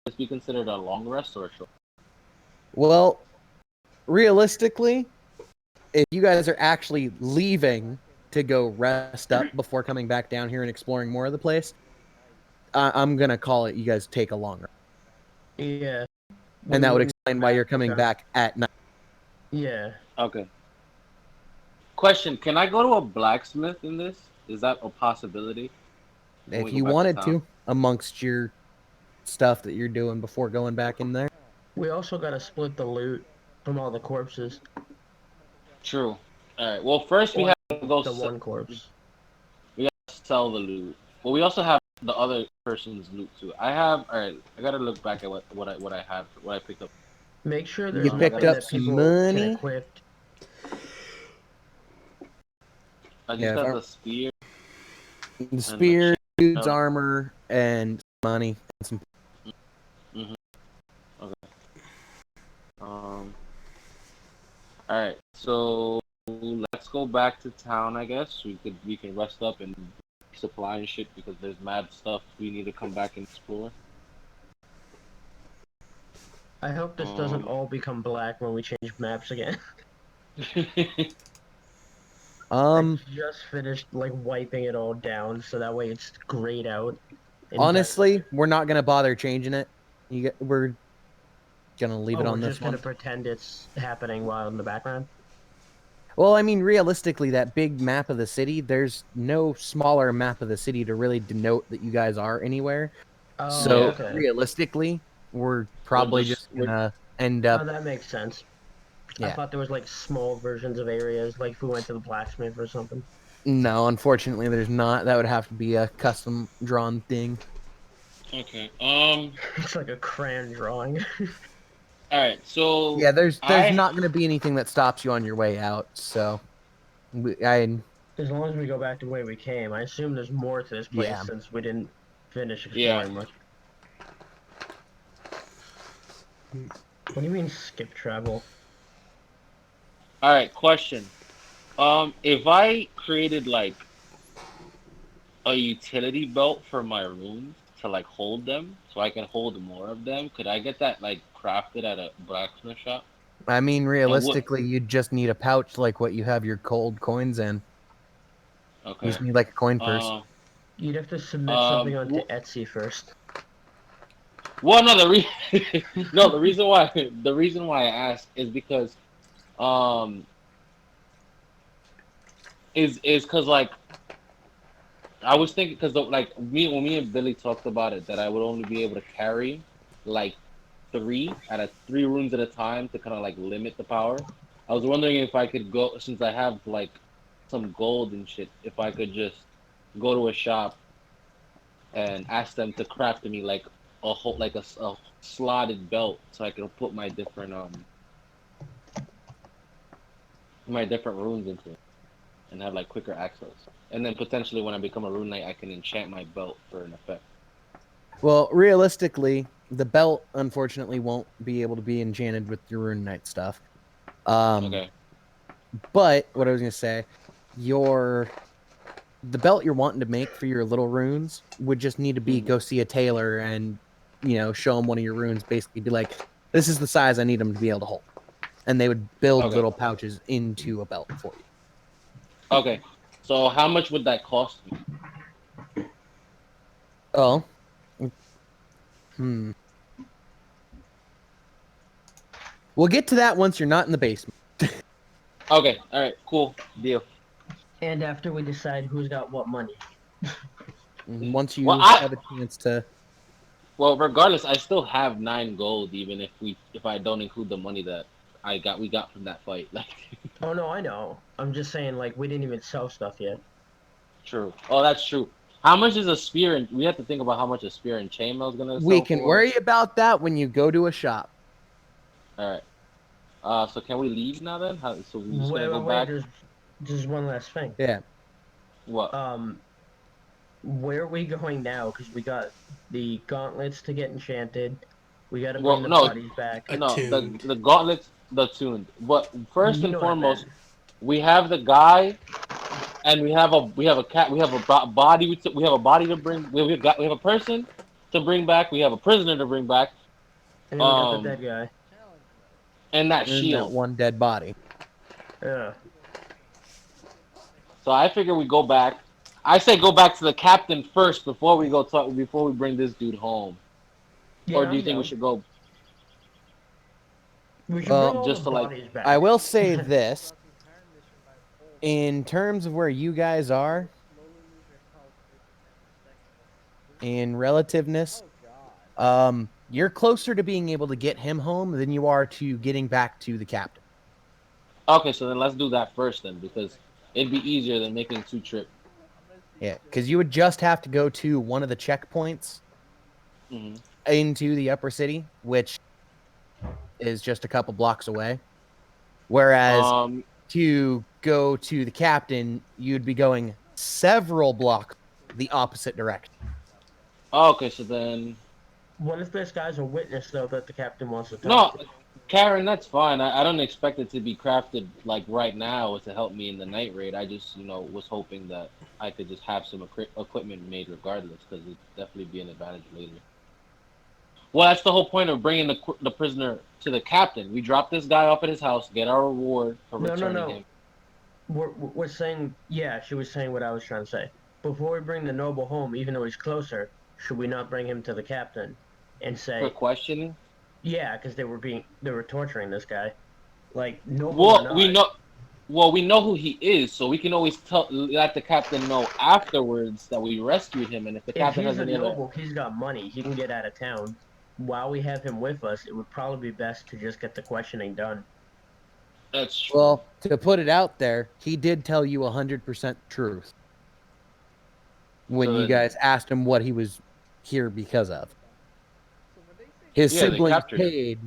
this be considered a long rest or a short? Well, realistically, if you guys are actually leaving to go rest up before coming back down here and exploring more of the place, I'm gonna call it. You guys take a long rest, Yeah. and that would explain why you're coming back at night. Yeah. Okay. Question: can I go to a blacksmith in this? Is that a possibility? When If we go you back wanted town? to, amongst your stuff that you're doing before going back in there. We also gotta split the loot from all the corpses. True. All right. Well, first we Or have to go the one corpse. we gotta sell the loot. Well, we also have the other person's loot too. I have. All right. I gotta look back at what I had, what I picked up. Make sure You there's picked nothing up that some people money. can equip. I just Yeah, got the spear. the spear, chain. dude's armor, and money, and some. Okay. All right. So let's go back to town. I guess we can rest up and supply and shit because there's mad stuff we need to come back and explore. I hope this doesn't all become black when we change maps again. I just finished like wiping it all down so that way it's grayed out. Honestly, we're not gonna bother changing it. We're gonna leave it on we're this just one. gonna pretend it's happening while in the background. Well, I mean, realistically, that big map of the city, there's no smaller map of the city to really denote that you guys are anywhere. Oh, So okay. realistically, we're probably just gonna end up. Oh, that makes sense. Yeah. I thought there was like small versions of areas, like if we went to the blacksmith or something. No, unfortunately, there's not. That would have to be a custom drawn thing. Okay. It's like a crayon drawing. All right. So yeah, there's not going to be anything that stops you on your way out. So, as long as we go back to where we came, I assume there's more to this place since we didn't finish exploring much. What do you mean skip travel? All right. Question. If I created like a utility belt for my rooms to like hold them, so I can hold more of them, could I get that like crafted at a blacksmith shop? I mean, realistically, you just need a pouch like what you have your gold coins in. Okay. You just need like a coin purse. You'd have to submit something onto Etsy first. Well, no, the reason why I asked is because, is because like I was thinking because like when me and Billy talked about it that I would only be able to carry like three rooms at a time to kind of like limit the power. I was wondering if I could go, since I have like some gold and shit, if I could just go to a shop and ask them to craft me like a whole like a slotted belt so I can put my different runes into it and have like quicker access. And then potentially when I become a rune knight, I can enchant my belt for an effect. Well, realistically, the belt unfortunately won't be able to be enchanted with your rune knight stuff. Okay. But what I was gonna say, the belt you're wanting to make for your little runes would just need to be go see a tailor and show them one of your runes. Basically, be like, this is the size I need them to be able to hold, and they would build little pouches into a belt for you. Okay, so how much would that cost me? Oh, we'll get to that once you're not in the basement. Okay, all right, cool, deal. And after we decide who's got what money. Once you have a chance to. Well, regardless, I still have 9 gold, even if I don't include the money that we got from that fight. Like. Oh no, I know. I'm just saying, like, we didn't even sell stuff yet. True. Oh, that's true. How much is a spear? And we have to think about how much a spear and chainmail is gonna sell. We can worry about that when you go to a shop. All right. So can we leave now then? So we just gonna go back. There's one last thing. Yeah. What? Where are we going now? Because we got the gauntlets to get enchanted. We got to bring the bodies back. No, the gauntlets, the tuned. But first and foremost, we have the guy, and we have a cat. We have a body. We have a body to bring. We have a person, to bring back. We have a prisoner to bring back. And then we got the dead guy. And that And shield. that one dead body. Yeah. So I figure we go back. I say go back to the captain first before we bring this dude home. Yeah, Or do you I'm think we down. should go We should Well, bring all just the to, like- bodies back. I will say this. In terms of where you guys are, in relativeness, you're closer to being able to get him home than you are to getting back to the captain. Okay, so then let's do that first then, because it'd be easier than making 2 trips. Yeah, because you would just have to go to one of the checkpoints Mm-hmm. into the upper city, which is just a couple blocks away. Whereas to go to the captain, you'd be going several blocks the opposite direction. Okay, so then What if this guy's a witness, though, that the captain wants to no, talk to? Karen, that's fine. I don't expect it to be crafted like right now to help me in the night raid. I just was hoping that I could just have some equipment made regardless, because it'd definitely be an advantage later. Well, that's the whole point of bringing the prisoner to the captain. We drop this guy off at his house, get our reward for returning him. We're saying, yeah, she was saying what I was trying to say. Before we bring the noble home, even though he's closer, should we not bring him to the captain and say, For questioning? yeah, because they were torturing this guy, like noble or not. We know who he is, so we can always let the captain know afterwards that we rescued him, and if the captain If he's has a any other. noble, he's got money. He can get out of town. While we have him with us, it would probably be best to just get the questioning done. That's true. Well, to put it out there, he did tell you 100% truth when So you then- guys asked him what he was here because of. His Yeah, they siblings captured him. paid.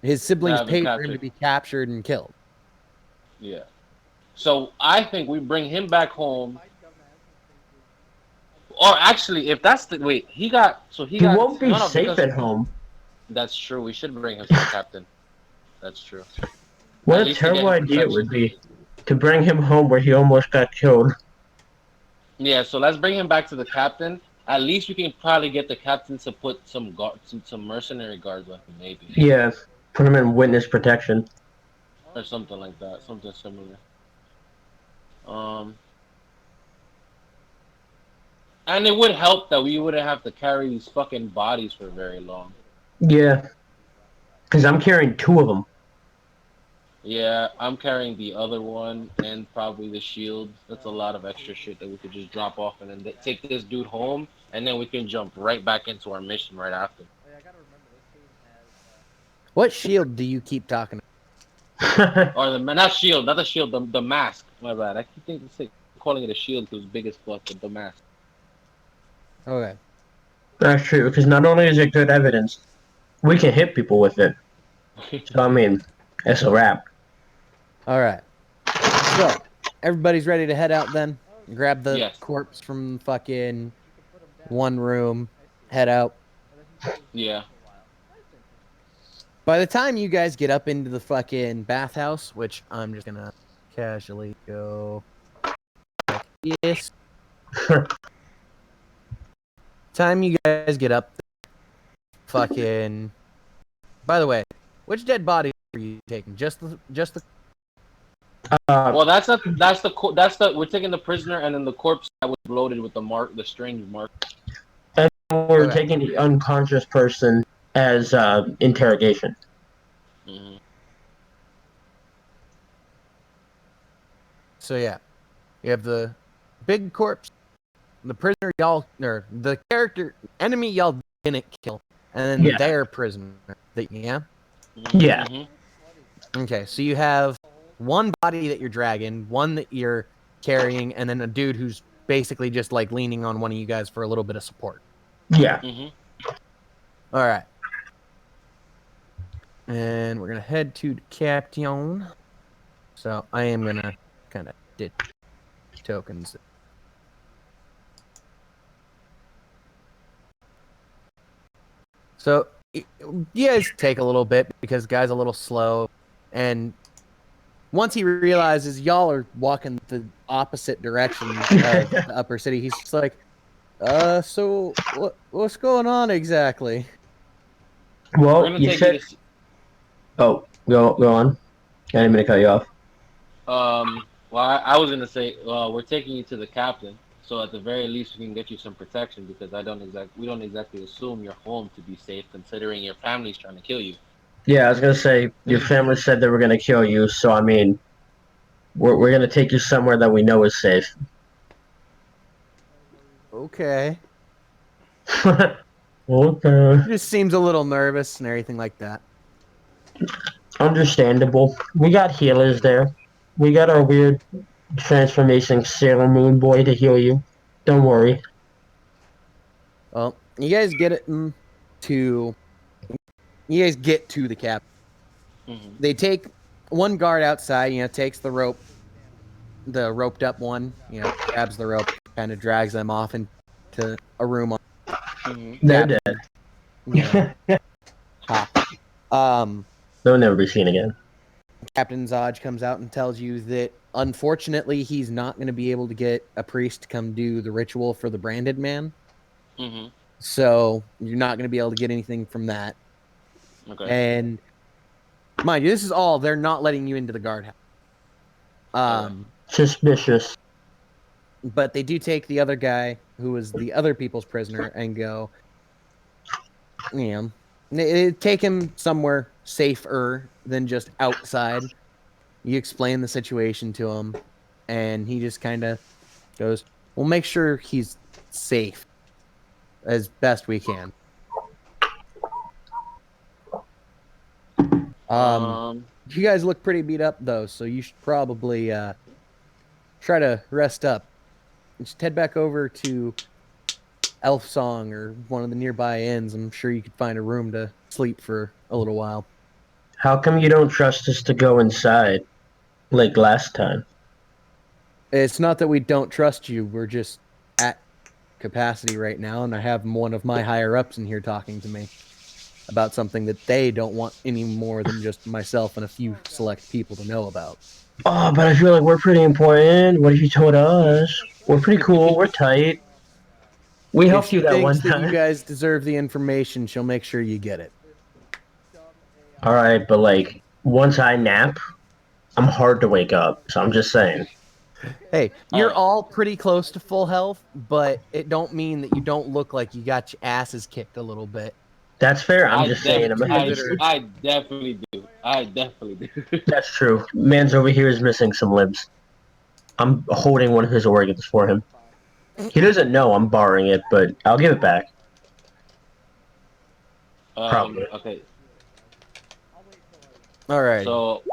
His siblings have him paid for him captured. to be captured and killed. Yeah. So I think we bring him back home. Or actually, if that's the wait, he won't be no, safe because- at home. That's true. We should bring him to the captain. That's true. What At a least to get terrible his idea it protection. would be to bring him home where he almost got killed. Yeah, so let's bring him back to the captain. At least we can probably get the captain to put some mercenary guards on him, maybe, Yeah, put him in witness protection. or something like that, something similar. And it would help that we wouldn't have to carry these fucking bodies for very long. Yeah, because I'm carrying 2 of them. Yeah, I'm carrying the other one and probably the shield. That's a lot of extra shit that we could just drop off and then take this dude home, and then we can jump right back into our mission right after. What shield do you keep talking about? Or not shield, not the shield, the mask. My bad. I keep calling it a shield because it's big as fuck, but the mask. Okay. That's true, because not only is it good evidence, we can hit people with it. So, I mean, it's a wrap. All right. So, everybody's ready to head out then? Grab the Yes. corpse from fucking one room, head out. Yeah. By the time you guys get up into the fucking bathhouse, which I'm just gonna casually go like this. Time you guys get up, fucking. By the way, which dead body are you taking? Just the. Well, we're taking the prisoner and then the corpse that was loaded with the strange mark. We're Okay. taking the unconscious person as interrogation. Mm-hmm. So yeah, you have the big corpse, the prisoner or the enemy y'all didn't kill, and then Yeah. their prisoner. Yeah. Yeah. Mm-hmm. Okay, so you have one body that you're dragging, one that you're carrying, and then a dude who's basically just like leaning on one of you guys for a little bit of support. Yeah. Mm-hmm. All right. And we're going to head to the Captain. So I am going to kind of ditch tokens. So you guys take a little bit because the guy's a little slow. And once he realizes y'all are walking the opposite direction of the upper city, he's just like, So what's going on exactly? We're Well, gonna you take you said. Oh, go on. I didn't mean to cut you off. Well, I was gonna say, we're taking you to the captain. So at the very least, we can get you some protection because we don't exactly assume your home to be safe, considering your family's trying to kill you. Yeah, I was gonna say your family said they were gonna kill you, so I mean, we're gonna take you somewhere that we know is safe. Okay. Okay. Just seems a little nervous and everything like that. Understandable. We got healers there. We got our weird transformation Sailor Moon boy to heal you. Don't worry. Well, you guys get it to you guys get to the cap. Hmm. They take one guard outside, takes the rope, the roped up one, grabs the rope, kind of drags them off into a room on Hmm. They're captain, dead. ha. Um They'll never be seen again. Captain Zodge comes out and tells you that unfortunately he's not going to be able to get a priest to come do the ritual for the branded man. Hmm. So you're not going to be able to get anything from that. Okay. And mind you, this is all they're not letting you into the guardhouse. Okay. Suspicious. But they do take the other guy who was the other people's prisoner and go, take him somewhere safer than just outside. You explain the situation to him, and he just kind of goes, "We'll make sure he's safe as best we can." Um. You guys look pretty beat up though, so you should probably try to rest up. Just head back over to Elf Song or one of the nearby inns. I'm sure you could find a room to sleep for a little while. How come you don't trust us to go inside like last time? It's not that we don't trust you. We're just at capacity right now, and I have one of my higher ups in here talking to me about something that they don't want any more than just myself and a few select people to know about. Oh, but I feel like we're pretty important. What if you told us? We're pretty cool. We're tight. We If helped she you that thinks one that you time. guys deserve the information, she'll make sure you get it. All right, but like once I nap, I'm hard to wake up. So I'm just saying. Hey, All you're right. all pretty close to full health, but it don't mean that you don't look like you got your asses kicked a little bit. That's fair. I'm I just def saying. I'm Two that happy. are I definitely do. I definitely do. That's true. Man's over here is missing some limbs. I'm holding one of his organs for him. He doesn't know I'm borrowing it, but I'll give it back. Probably. Okay. all right. So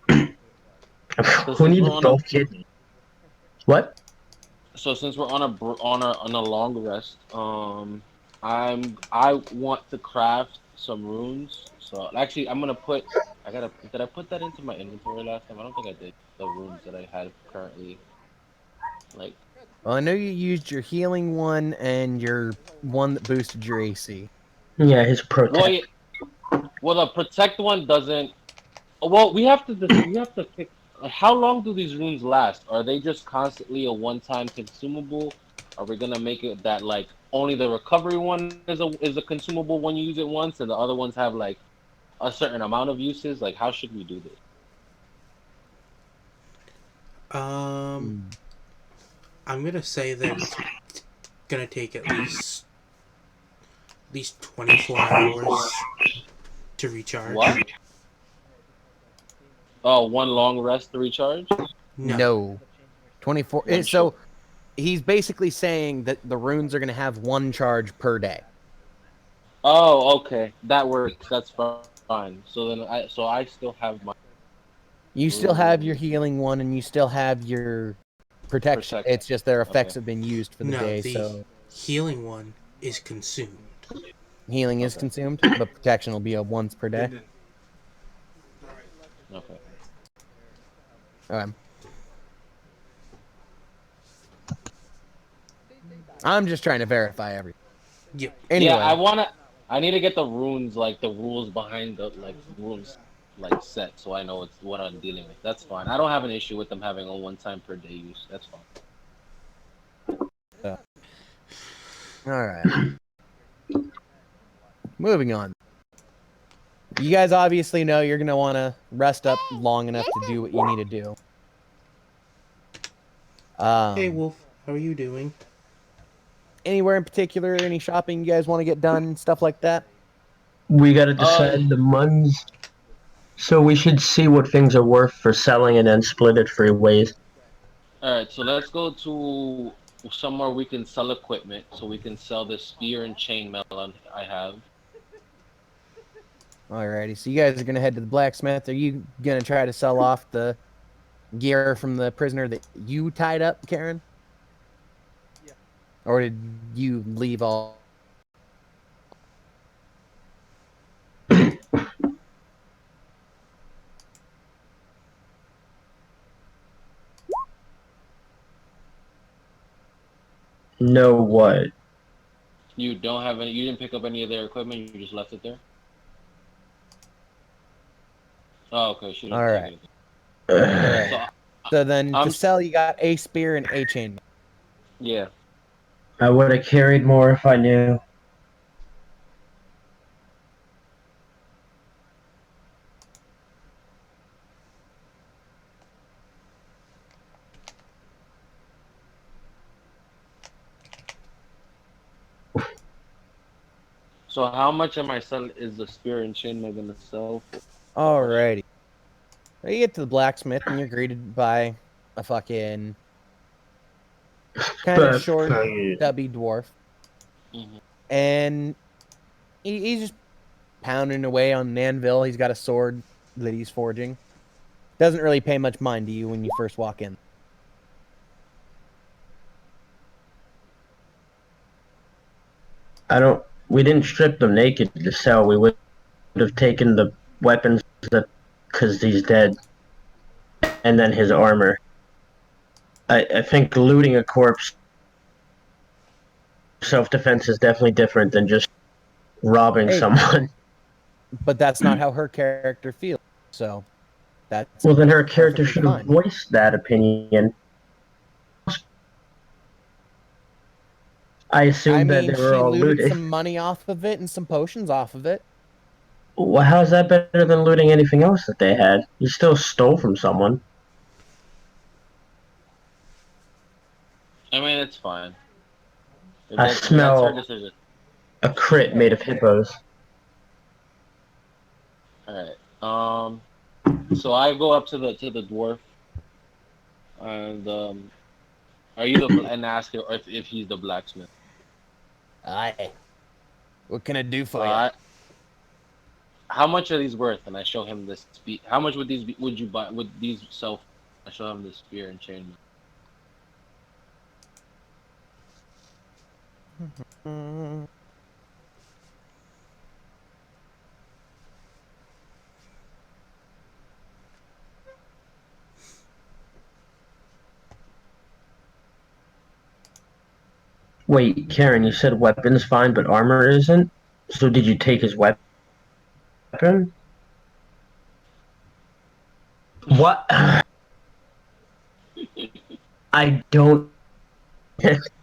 so Who since we're needs on a both kidneys? What? so since we're on a long rest, I want to craft some runes. So actually, I'm gonna put. I gotta. Did I put that into my inventory last time? I don't think I did. The runes that I had currently, like. Well, I know you used your healing one and your one that boosted your AC. Yeah, his Well, protect. yeah, well, the protect one doesn't. Well, we have to pick. How long do these runes last? Are they just constantly a one-time consumable? Are we gonna make it that like only the recovery one is a consumable when you use it once, and the other ones have like a certain amount of uses? Like, how should we do this? Um, Hmm. I'm gonna say that it's gonna take at least 24 hours to recharge. What? Oh, one long rest to recharge. No, No. 24. One short. So he's basically saying that the runes are going to have one charge per day. Oh, okay, that works. That's fine. So I still have my You still have your rune healing one and you still have your protection. protection. It's just their effects Okay. have been used for the no, day, the so healing one is consumed. healing is Okay. consumed, but protection will be a once per day. Okay. Okay. I'm just trying to verify everything. Yep. Anyway, Yeah, I need to get the runes, like the rules behind the like rules, like set, so I know it's what I'm dealing with. That's fine. I don't have an issue with them having a one time per day use. That's fine. All right. Moving on. You guys obviously know you're gonna want to rest up long enough to do what you need to do. Hey, Wolf. How are you doing? Anywhere in particular, any shopping you guys want to get done, stuff like that? We gotta decide the months. So we should see what things are worth for selling and then split it 3 ways. All right, so let's go to somewhere we can sell equipment, so we can sell this spear and chainmail I have. Alrighty, so you guys are gonna head to the blacksmith. Are you gonna try to sell off the gear from the prisoner that you tied up, Karen? Yeah. Or did you leave all? Know what? You don't have any. You didn't pick up any of their equipment. You just left it there. Oh, okay. She didn't All take right. anything. Alright. So then I'm to sell, you got a spear and a chain. Yeah. I would have carried more if I knew. So how much am I selling? Is the spear and chainmail gonna sell? Alrighty. So you get to the blacksmith and you're greeted by a fucking kind of short, stubby dwarf. Mhm. And he's just pounding away on an anvil. He's got a sword that he's forging. Doesn't really pay much mind to you when you first walk in. We didn't strip them naked to sell. We would have taken the weapons because he's dead. And then his armor. I think looting a corpse, self-defense is definitely different than just robbing someone. But that's not how her character feels. So that's Well, then her character perfectly should have fine. voiced that opinion. I assumed that they she were all looted looted. some money off of it and some potions off of it. Well, how's that better than looting anything else that they had? You still stole from someone. I mean, it's fine. I That's her smell decision. a crit made of hippos. All right. So I go up to the dwarf, and are you the and ask him if he's the blacksmith. Aye. What can I do for So you? How much are these worth? And I show him this. How much would these be? Would you buy? Would these sell? I show him the spear and chain. Wait, Karen, you said weapons fine, but armor isn't? So did you take his weapon? What? I don't...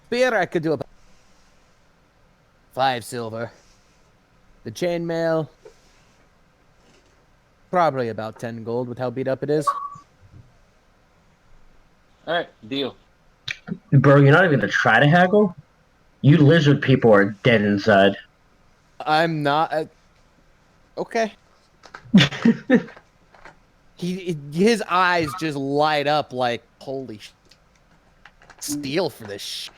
Spear, I could do about 5 silver. The chainmail, probably about 10 gold with how beat up it is. All right, deal. Bro, you're not even gonna try to haggle? You lizard people are dead inside. I'm not. Okay. His eyes just light up like holy steal for this shit.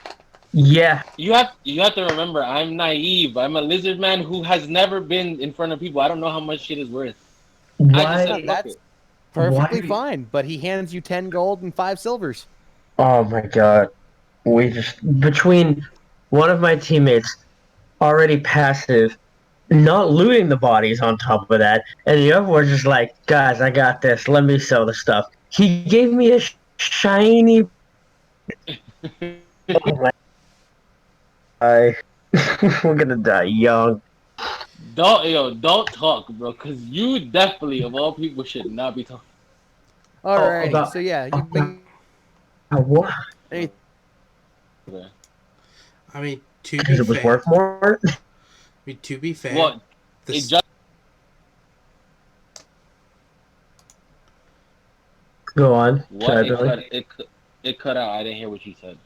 Yeah. You have to remember, I'm naive. I'm a lizard man who has never been in front of people. I don't know how much shit is worth. I just Why? said, That's it. perfectly Why? fine. But he hands you 10 gold and 5 silvers. Oh my god. We just... Between one of my teammates, already passive, not looting the bodies on top of that, and the other was just like, guys, I got this. Let me sell the stuff. He gave me a shiny... Oh my... We're gonna die young. Don't talk, bro, because you definitely, of all people, should not be talking. Alrighty, about- so yeah, you've been. What? Any- Okay. I mean, to Because be it was fair, worth more. What? the It s- just Go on. what? Sorry, Billy. It cut out. I didn't hear what you said.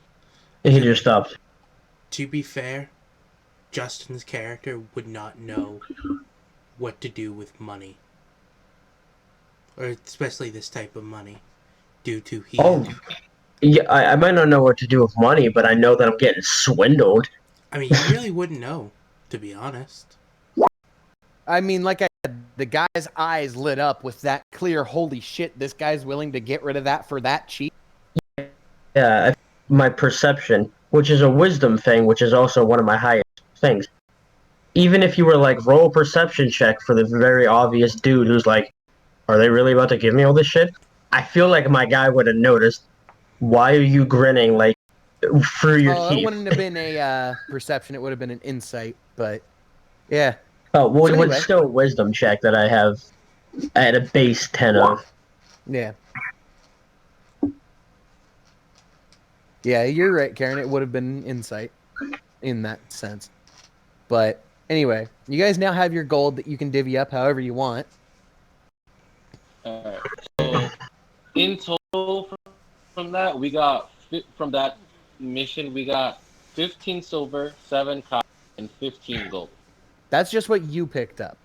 He to, just stopped. to be fair, Justin's character would not know what to do with money, or especially this type of money, due to he. Oh, yeah. I might not know what to do with money, but I know that I'm getting swindled. I mean, you really wouldn't know, to be honest. I mean, like I said, the guy's eyes lit up with that clear, holy shit, this guy's willing to get rid of that for that cheap. Yeah, my perception, which is a wisdom thing, which is also one of my highest things. Even if you were like roll a perception check for the very obvious dude who's like, are they really about to give me all this shit? I feel like my guy would have noticed. Why are you grinning like through your Oh, it teeth? wouldn't have been a perception, it would have been an insight, but yeah. Oh, well, So it was anyway. still a wisdom check that I have at a base 10 of. Yeah. Yeah, you're right, Karen. It would have been insight in that sense. But anyway, you guys now have your gold that you can divvy up however you want. Alright. So in total from that, from that mission, we got 15 silver, 7 copper, and 15 gold. That's just what you picked up.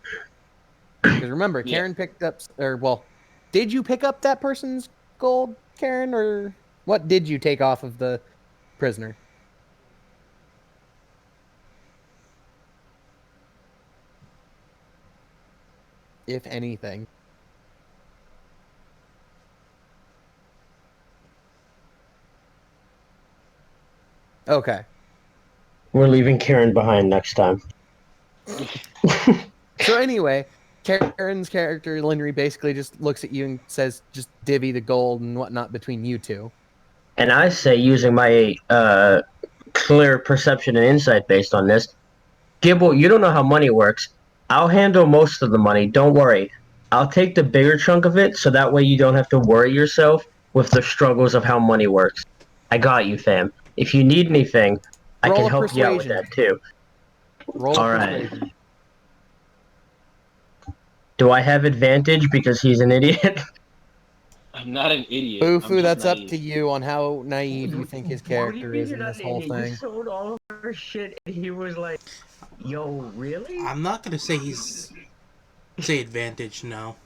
Because remember, Yeah. Karen picked up, did you pick up that person's gold, Karen, or what did you take off of the prisoner? If anything. Okay. We're leaving Karen behind next time. So anyway, Karen's character, Linry, basically just looks at you and says, just divvy the gold and whatnot between you two. And I say, using my clear perception and insight based on this, Gibble, you don't know how money works. I'll handle most of the money. Don't worry. I'll take the bigger chunk of it so that way you don't have to worry yourself with the struggles of how money works. I got you, fam. If you need anything, I Roll can a help you out with persuasion. that too. Roll All a right. persuasion. Do I have advantage because he's an idiot? I'm not an idiot. I'm Bufu, just that's up naive. to you on how naive you think his character is in this whole thing. You sold all of our shit and he was like, yo, really? I'm not gonna say say advantage. No.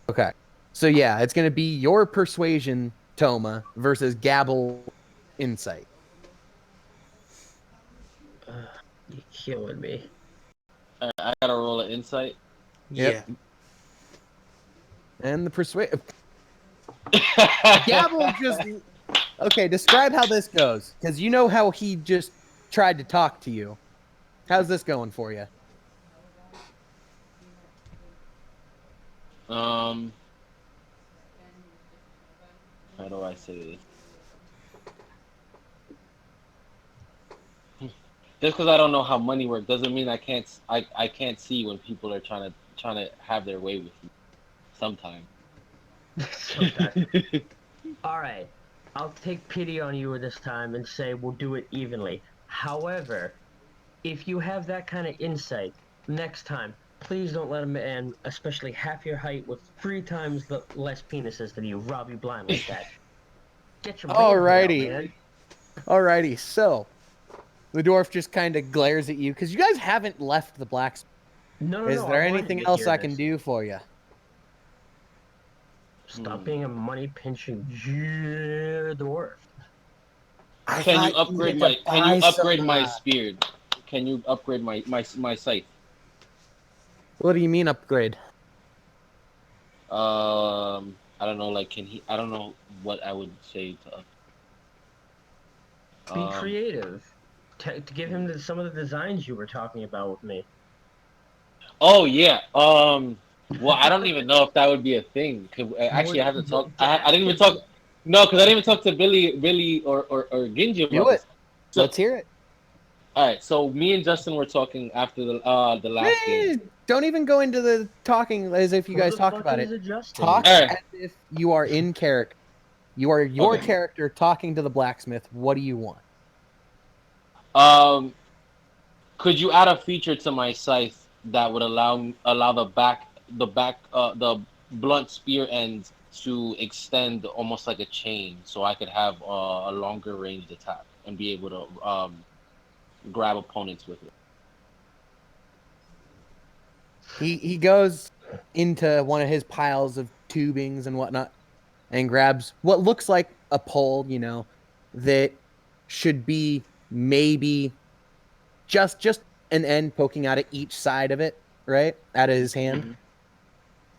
Okay. So yeah, it's gonna be your persuasion, Toma, versus Gabble insight. You're killing me. I gotta roll an insight. Yep. Yeah. And the persuade Gabble just okay, describe how this goes. Because you know how he just tried to talk to you. How's this going for you? How do I say this? Just because I don't know how money works doesn't mean I can't see when people are trying to have their way with me. Sometimes. Sometimes. All right. I'll take pity on you this time and say we'll do it evenly. However, if you have that kind of insight, next time, please don't let a man, especially half your height with 3 times the less penises than you, rob you blind like that. Get your Alrighty. man. Alrighty, so the dwarf just kind of glares at you because you guys haven't left the blacksmith. No, Is I there wanted anything to else hear I can this. do for you? Stop being a money pinching dwarf. Can you upgrade my spear? Can you upgrade my scythe? What do you mean upgrade? I don't know. Like, I don't know what I would say to. Be creative. To give him some of the designs you were talking about with me. Oh yeah. Well, I don't even know if that would be a thing. Actually, I have to talk. I didn't even talk. No, because I didn't even talk to Billy or Ginji about Do it. this. So, Let's hear it. all right. So me and Justin were talking after the last game. Don't even go into the talking as if you guys talked about it. Talk Alright. as if you are in character. You are your character talking to the blacksmith. What do you want? Um, could you add a feature to my scythe that would allow the blunt spear ends to extend almost like a chain, so I could have a longer ranged attack and be able to grab opponents with it. He goes into one of his piles of tubings and whatnot and grabs what looks like a pole, that should be maybe just an end poking out of each side of it, right? Out of his hand. Mhm.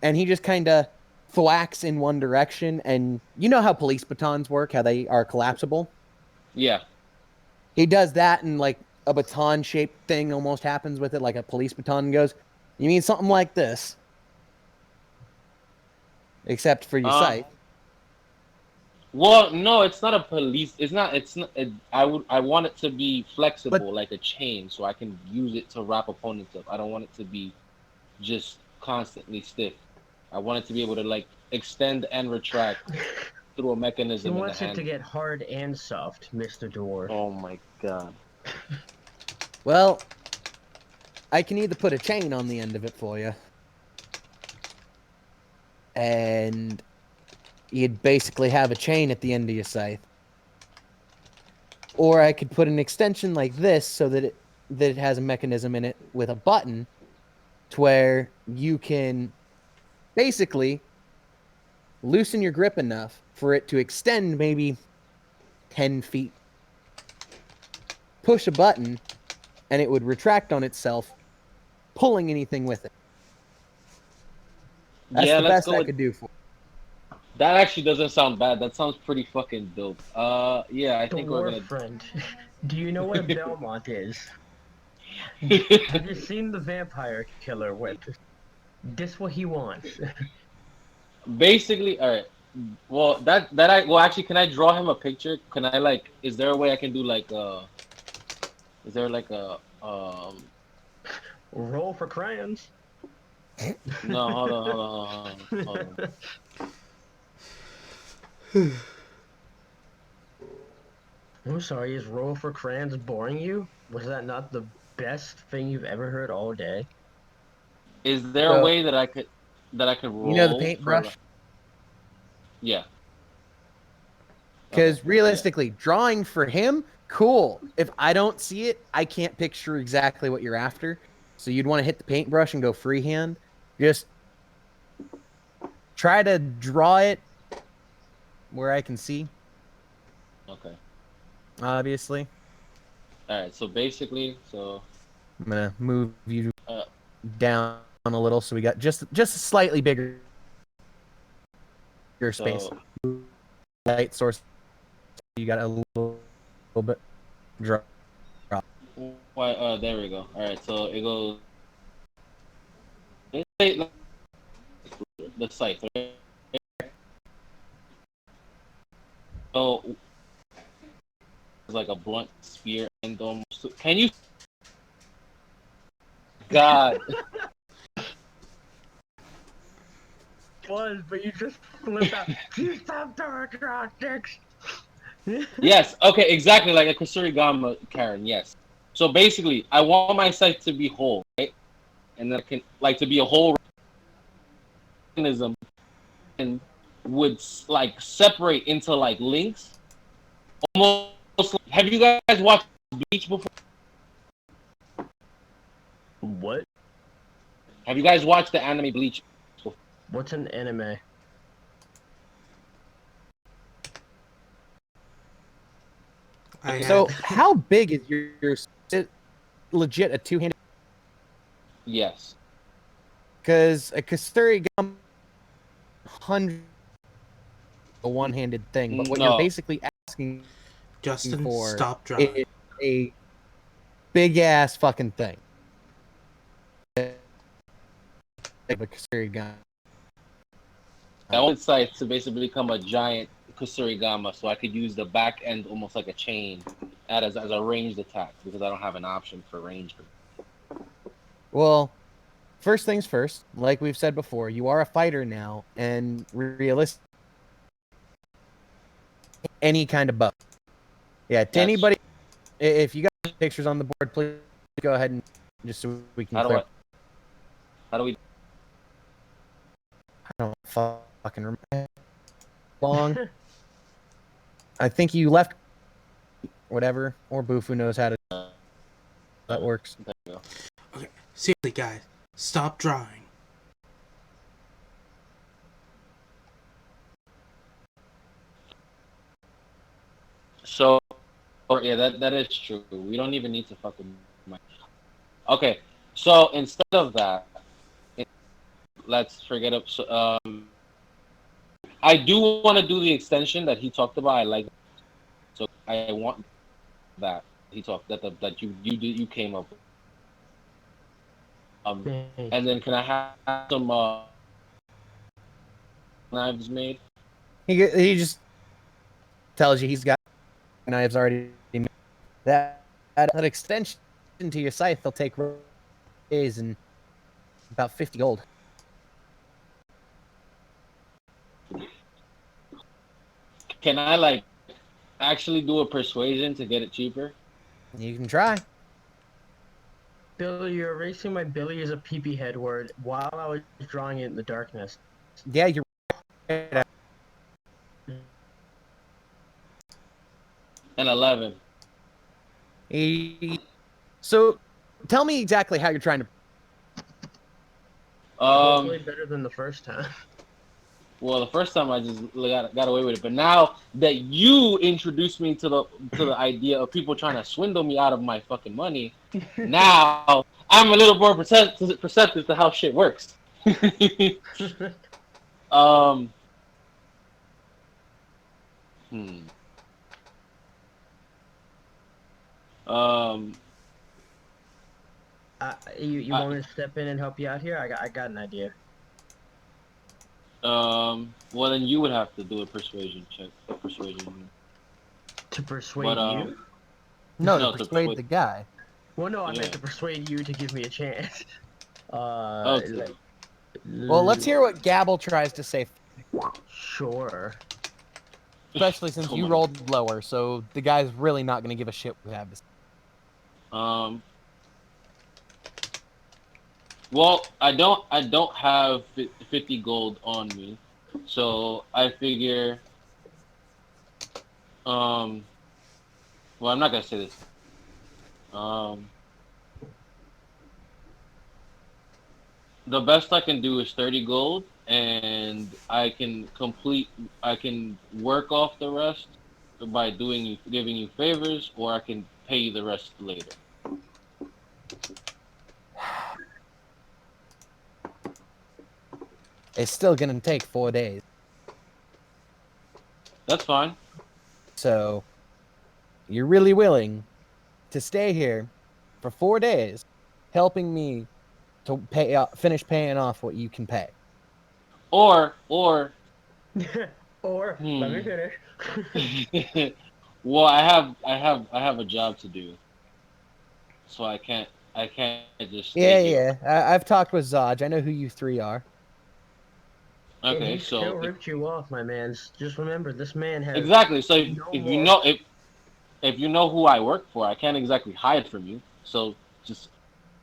And he just kind of thwacks in one direction. And you know how police batons work, how they are collapsible? Yeah. He does that, and like a baton shaped thing almost happens with it, like a police baton, and goes, "You mean something like this?" Except for your Uh, sight. well, no, it's not a police. It's not. It's not. I want it to be But flexible, like a chain, so I can use it to wrap opponents up. I don't want it to be just constantly stiff. I want it to be able to like extend and retract through a He mechanism in the wants it to hand. get hard and soft, Mr. Dwarf. Oh my god. well, I can either put a chain on the end of it for you, and you'd basically have a chain at the end of your scythe. Or I could put an extension like this so that it has a mechanism in it with a button to where you can basically loosen your grip enough for it to extend maybe 10 feet. Push a button, and it would retract on itself, pulling anything with it. That's Yeah, the let's best go I with could do for that. Actually, doesn't sound bad. That sounds pretty fucking dope. Yeah, I think we're Dwarf gonna. friend, do you know what a Belmont is? Have you seen the vampire killer whip? This what he wants. Basically, all right. Well, actually, can I draw him a picture? Can I like? Is there a way I can do like Is there like a Roll for crayons. No, hold on. I'm sorry, is roll for crayons boring you? Was that not the best thing you've ever heard all day? Is there a So, way that I could the roll for paintbrush? yeah. Okay. Because Yeah. realistically, drawing for him, cool. If I don't see it, I can't picture exactly what you're after. So you'd want to hit the paintbrush and go freehand. Just try to draw it where I can see, Okay. obviously. All right. So basically, I'm going to move you uh, down a little so we got just a slightly bigger space. so Light source. You got a little bit drop. why? There we go. All right. So it goes. The scythe. Right? So it's like a blunt spear and almost. Can you? God. Was, but you just flipped out. You stop drastics. Yes. Okay. Exactly like a Kusarigama Karen. Yes. So basically, I want my scythe to be whole, right? And then I can like to be a whole mechanism and would like separate into like links. Almost. Have you guys watched Bleach before? What? Have you guys watched the anime Bleach? What's an anime? So, have. how big is your is it legit a two-handed? Yes. Because a Kusarigama 100 a one-handed thing, but what you're No. basically asking Justin, for stop drawing. is a big-ass fucking thing. Of a Kusarigama. I want scythe to basically become a giant Kusarigama, so I could use the back end almost like a chain as a ranged attack because I don't have an option for ranged. Well, first things first, like we've said before, you are a fighter now, and realistic any kind of buff. Yeah, to That's- anybody, if you got pictures on the board, please go ahead and just so we can How do clear. I? How do we? I don't fucking remember. Long. I think you left. Whatever, or Bufu knows how to. That works. There you go. Okay, seriously, guys, stop drawing. So, yeah, that is true. We don't even need to fucking. Okay, so instead of that, let's forget it. So, I do want to do the extension that he talked about. I like, so I want that he talked that you came up with. And then can I have some knives made? He just tells you he's got knives already made. That extension to your scythe will take days and about 50 gold. Can I like actually do a persuasion to get it cheaper? You can try. Billy, you're erasing my Billy as a peepee head word while I was drawing it in the darkness. Yeah, you're right. An 11. So, tell me exactly how you're trying to. Hopefully better than the first time. Well, the first time I just got away with it, but now that you introduced me to the idea of people trying to swindle me out of my fucking money, now I'm a little more perceptive to how shit works. Hmm. You want me to step in and help you out here? I got an idea. Well, then you would have to do a persuasion check. A persuasion. To persuade But, you? No, No, to to persuade persuade- the guy. Well, no, I Yeah. meant to persuade you to give me a chance. Okay. Well, let's hear what Gabble tries to say, Sure. especially since So you many. rolled lower, so the guy's really not going to give a shit what we have to say. Well, I don't have 50 gold on me, so I figure. Well, I'm not gonna say this. The best I can do is 30 gold, and I can work off the rest by giving you favors, or I can pay you the rest later. It's still going to take 4 days. That's fine. So, you're really willing to stay here for 4 days, helping me to finish paying off what you can pay. Or Or, let me finish. well, I have a job to do, so I can't just stay here. I've talked with Zaj. I know who you three are. And Okay, he still so ripped you off, my man. Just remember, this man has exactly. So no if you more- know if you know who I work for, I can't exactly hide from you. So just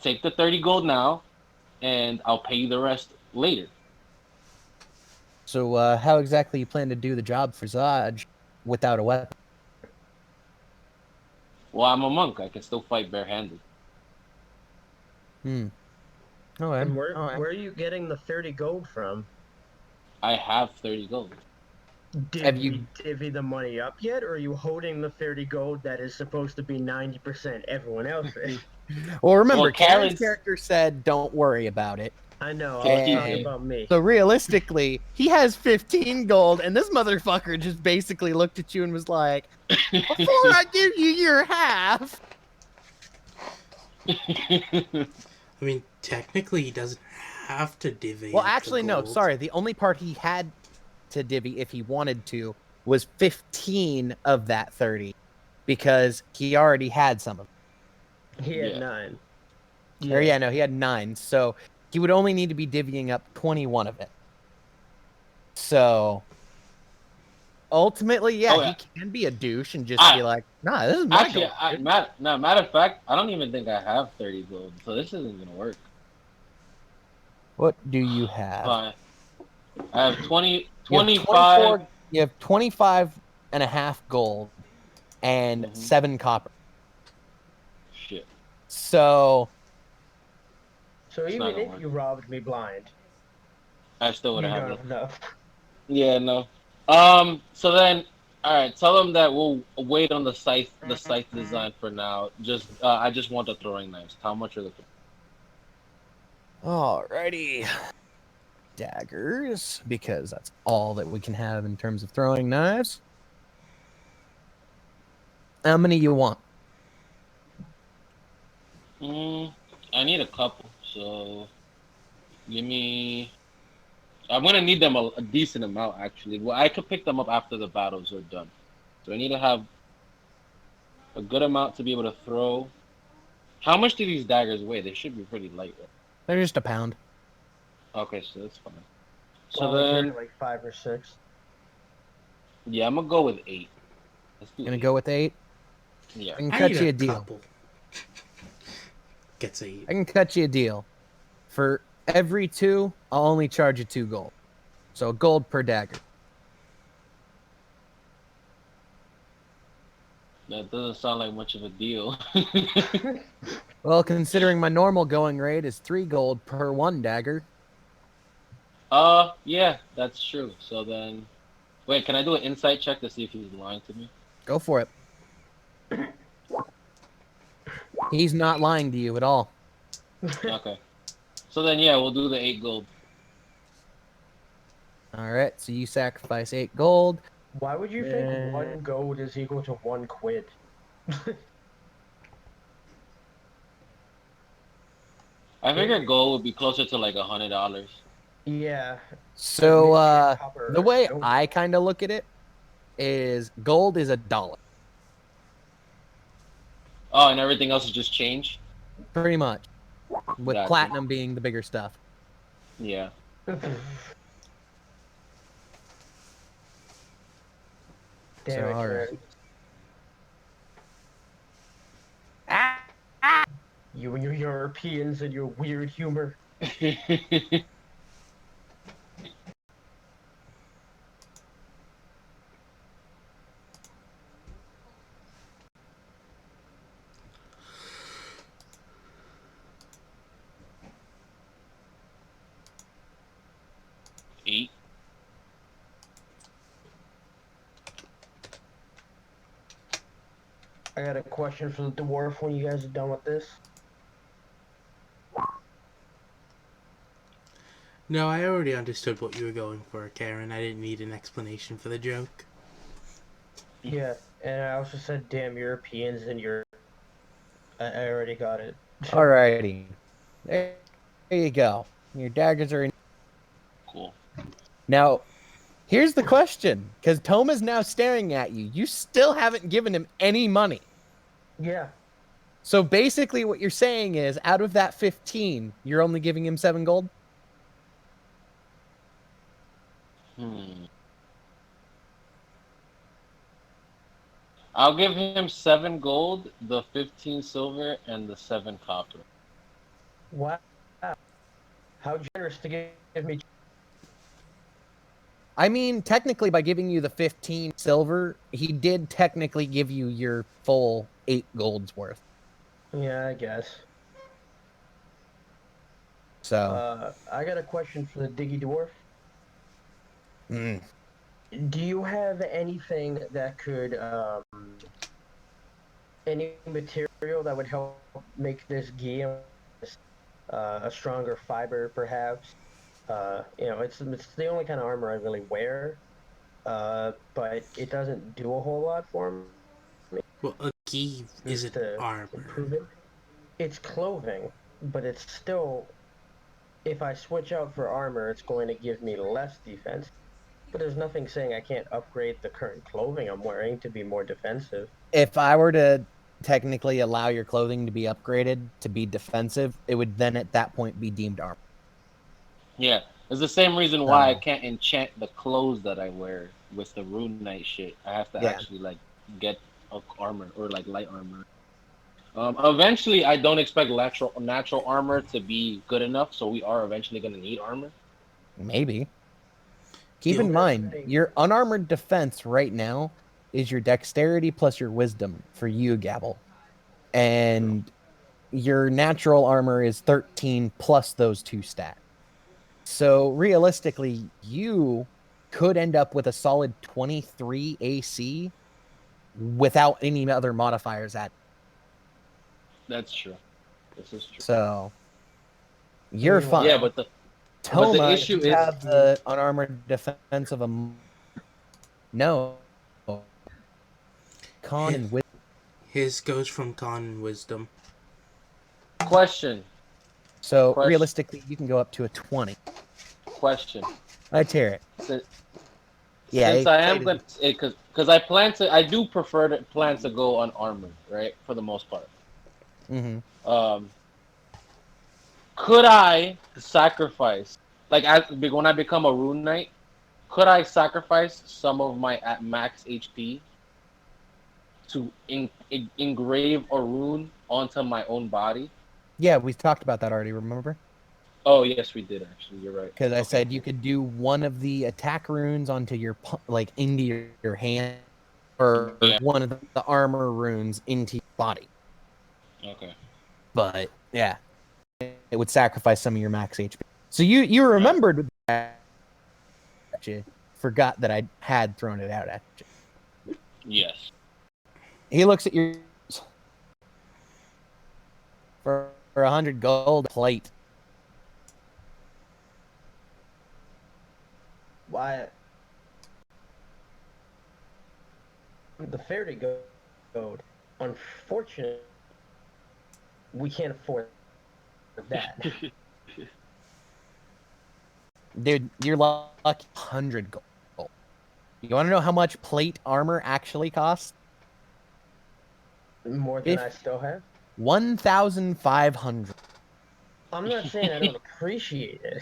take the 30 gold now, and I'll pay you the rest later. So, how exactly you plan to do the job for Zaj without a weapon? Well, I'm a monk. I can still fight barehanded. Hmm. All right. And where are you getting the 30 gold from? I have 30 gold. Did Have you you- divvy the money up yet, or are you holding the 30 gold that is supposed to be 90% everyone else's? Well, remember, Well, Karen's Karen's- character said, "Don't worry about it." I know, I was Hey. talking about me. So realistically, he has 15 gold, and this motherfucker just basically looked at you and was like, "Before I give you your half." I mean, technically, he doesn't have to divvy. Well, up the actually, no. gold. Sorry, the only part he had to divvy, if he wanted to, was 15 of that 30, because he already had some of them. He had Yeah. 9. Or yeah, no, he had 9, so he would only need to be divvying up 21 of it. So ultimately, yeah, Oh, he yeah. can be a douche and just I be like, "Nah, this is my actually, gold." dude." matter of fact, I don't even think I have 30 gold, so this isn't gonna work. What do you have? Fine. I have 20, You have 25. 24. You have 25 and a half gold and Mhm. 7 copper. Shit, So So it's not even gonna if work. you robbed me blind, I still would you have don't enough. have enough. Yeah, no. So then, all right. Tell them that we'll wait on the scythe design for now. I just want the throwing knives. How much are the? alrighty, daggers, because that's all that we can have in terms of throwing knives. How many you want? I need a couple. So give me. I'm gonna need them a decent amount actually. Well, I could pick them up after the battles are done. So I need to have a good amount to be able to throw. How much do these daggers weigh? They should be pretty light, right? They're just a pound. Okay, so that's fine. So Well, I carry then, like 5 or 6. yeah, I'm gonna go with 8. Let's do Gonna 8. go with 8. Yeah. I can I cut need you a a deal. couple. Gets 8. I can cut you a deal. For every 2, I'll only charge you 2 gold. So a gold per dagger. That doesn't sound like much of a deal. Well, considering my normal going rate is 3 gold per 1 dagger. Yeah, that's true. So then, wait, can I do an insight check to see if he's lying to me? Go for it. He's not lying to you at all. Okay. So then, yeah, we'll do the 8 gold. All right, so you sacrifice 8 gold. Why would you think 1 gold is equal to 1 quid? I figured gold would be closer to like $100. Yeah. So Maybe a copper the or a way silver. I kind of look at it is gold is $1, Oh, and everything else is just change. pretty much, with Gotcha. platinum being the bigger stuff. Yeah. Damn So, it, all right. Karen. You and your Europeans and your weird humor. Eight. I got a question for the dwarf when you guys are done with this. No, I already understood what you were going for, Karen. I didn't need an explanation for the joke. Yeah, and I also said, damn Europeans and your. I already got it. Alrighty. There you go. Your daggers are in. Cool. Now, here's the question, because Toma's now staring at you. You still haven't given him any money. Yeah. So basically what you're saying is, out of that 15, you're only giving him 7 gold? I'll give him 7 gold, the 15 silver, and the 7 copper. Wow. How generous to give me. I mean, technically, by giving you the 15 silver, he did technically give you your full 8 gold's worth. Yeah, I guess. So, I got a question for the Diggy Dwarf. mm. Do you have anything that could, any material that would help make this gi a stronger fiber, perhaps? It's the only kind of armor I really wear, but it doesn't do a whole lot for me. Well, a gi Just isn't to armor. improve it. It's clothing, but it's still. If I switch out for armor, it's going to give me less defense. But there's nothing saying I can't upgrade the current clothing I'm wearing to be more defensive. If I were to technically allow your clothing to be upgraded to be defensive, it would then at that point be deemed armor. Yeah. It's the same reason why I So, can't enchant the clothes that I wear with the Rune Knight shit. I have to yeah. actually like get a armor or like light armor. Eventually, I don't expect natural armor to be good enough, so we are eventually gonna need armor. Maybe. Keep Yo, in mind, your unarmored defense right now is your dexterity plus your wisdom for you, Gabble. And your natural armor is 13 plus those two stats. So realistically, you could end up with a solid 23 AC without any other modifiers at. That's true. This is true. So you're Meanwhile, Yeah, fine. but the Toma, issue you is have the unarmored defense of a no con his, and wisdom. his goes from con and wisdom. question. So Question. realistically, you can go up to a 20. Question. I tear it. Since, Yeah, since I am plate gonna, is- because I do prefer to plan to go on armor, right? For the most part. Mhm. Um, could I sacrifice, like, when I become a rune knight, could I sacrifice some of my at max HP to engrave a rune onto my own body? Yeah, we talked about that already, remember? Oh yes, we did actually. You're right. Because I Okay, said you cool. could do one of the attack runes onto your like into your hand, or Yeah. one of the armor runes into your body. Okay. But yeah, it would sacrifice some of your max HP. So you All right. remembered that you forgot that I had thrown it out at you. Yes. He looks at your for 100 gold plate. why the fairy goat? Unfortunately, we can't afford that. Dude, you're lucky 100 gold. You want to know how much plate armor actually costs? More than I still have. 1,500. I'm not saying I don't appreciate it.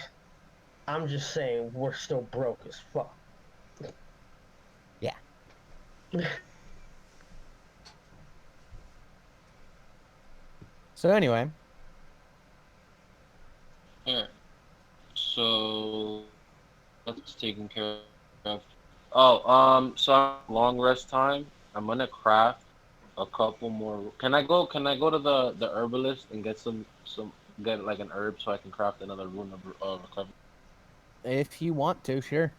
I'm just saying we're still broke as fuck. Yeah. So anyway, All right. So that's taken care of. Oh, so long rest time. I'm gonna craft a couple more. Can I go? Can I go to the herbalist and get some get like an herb so I can craft another rune of recovery? if you want to, sure.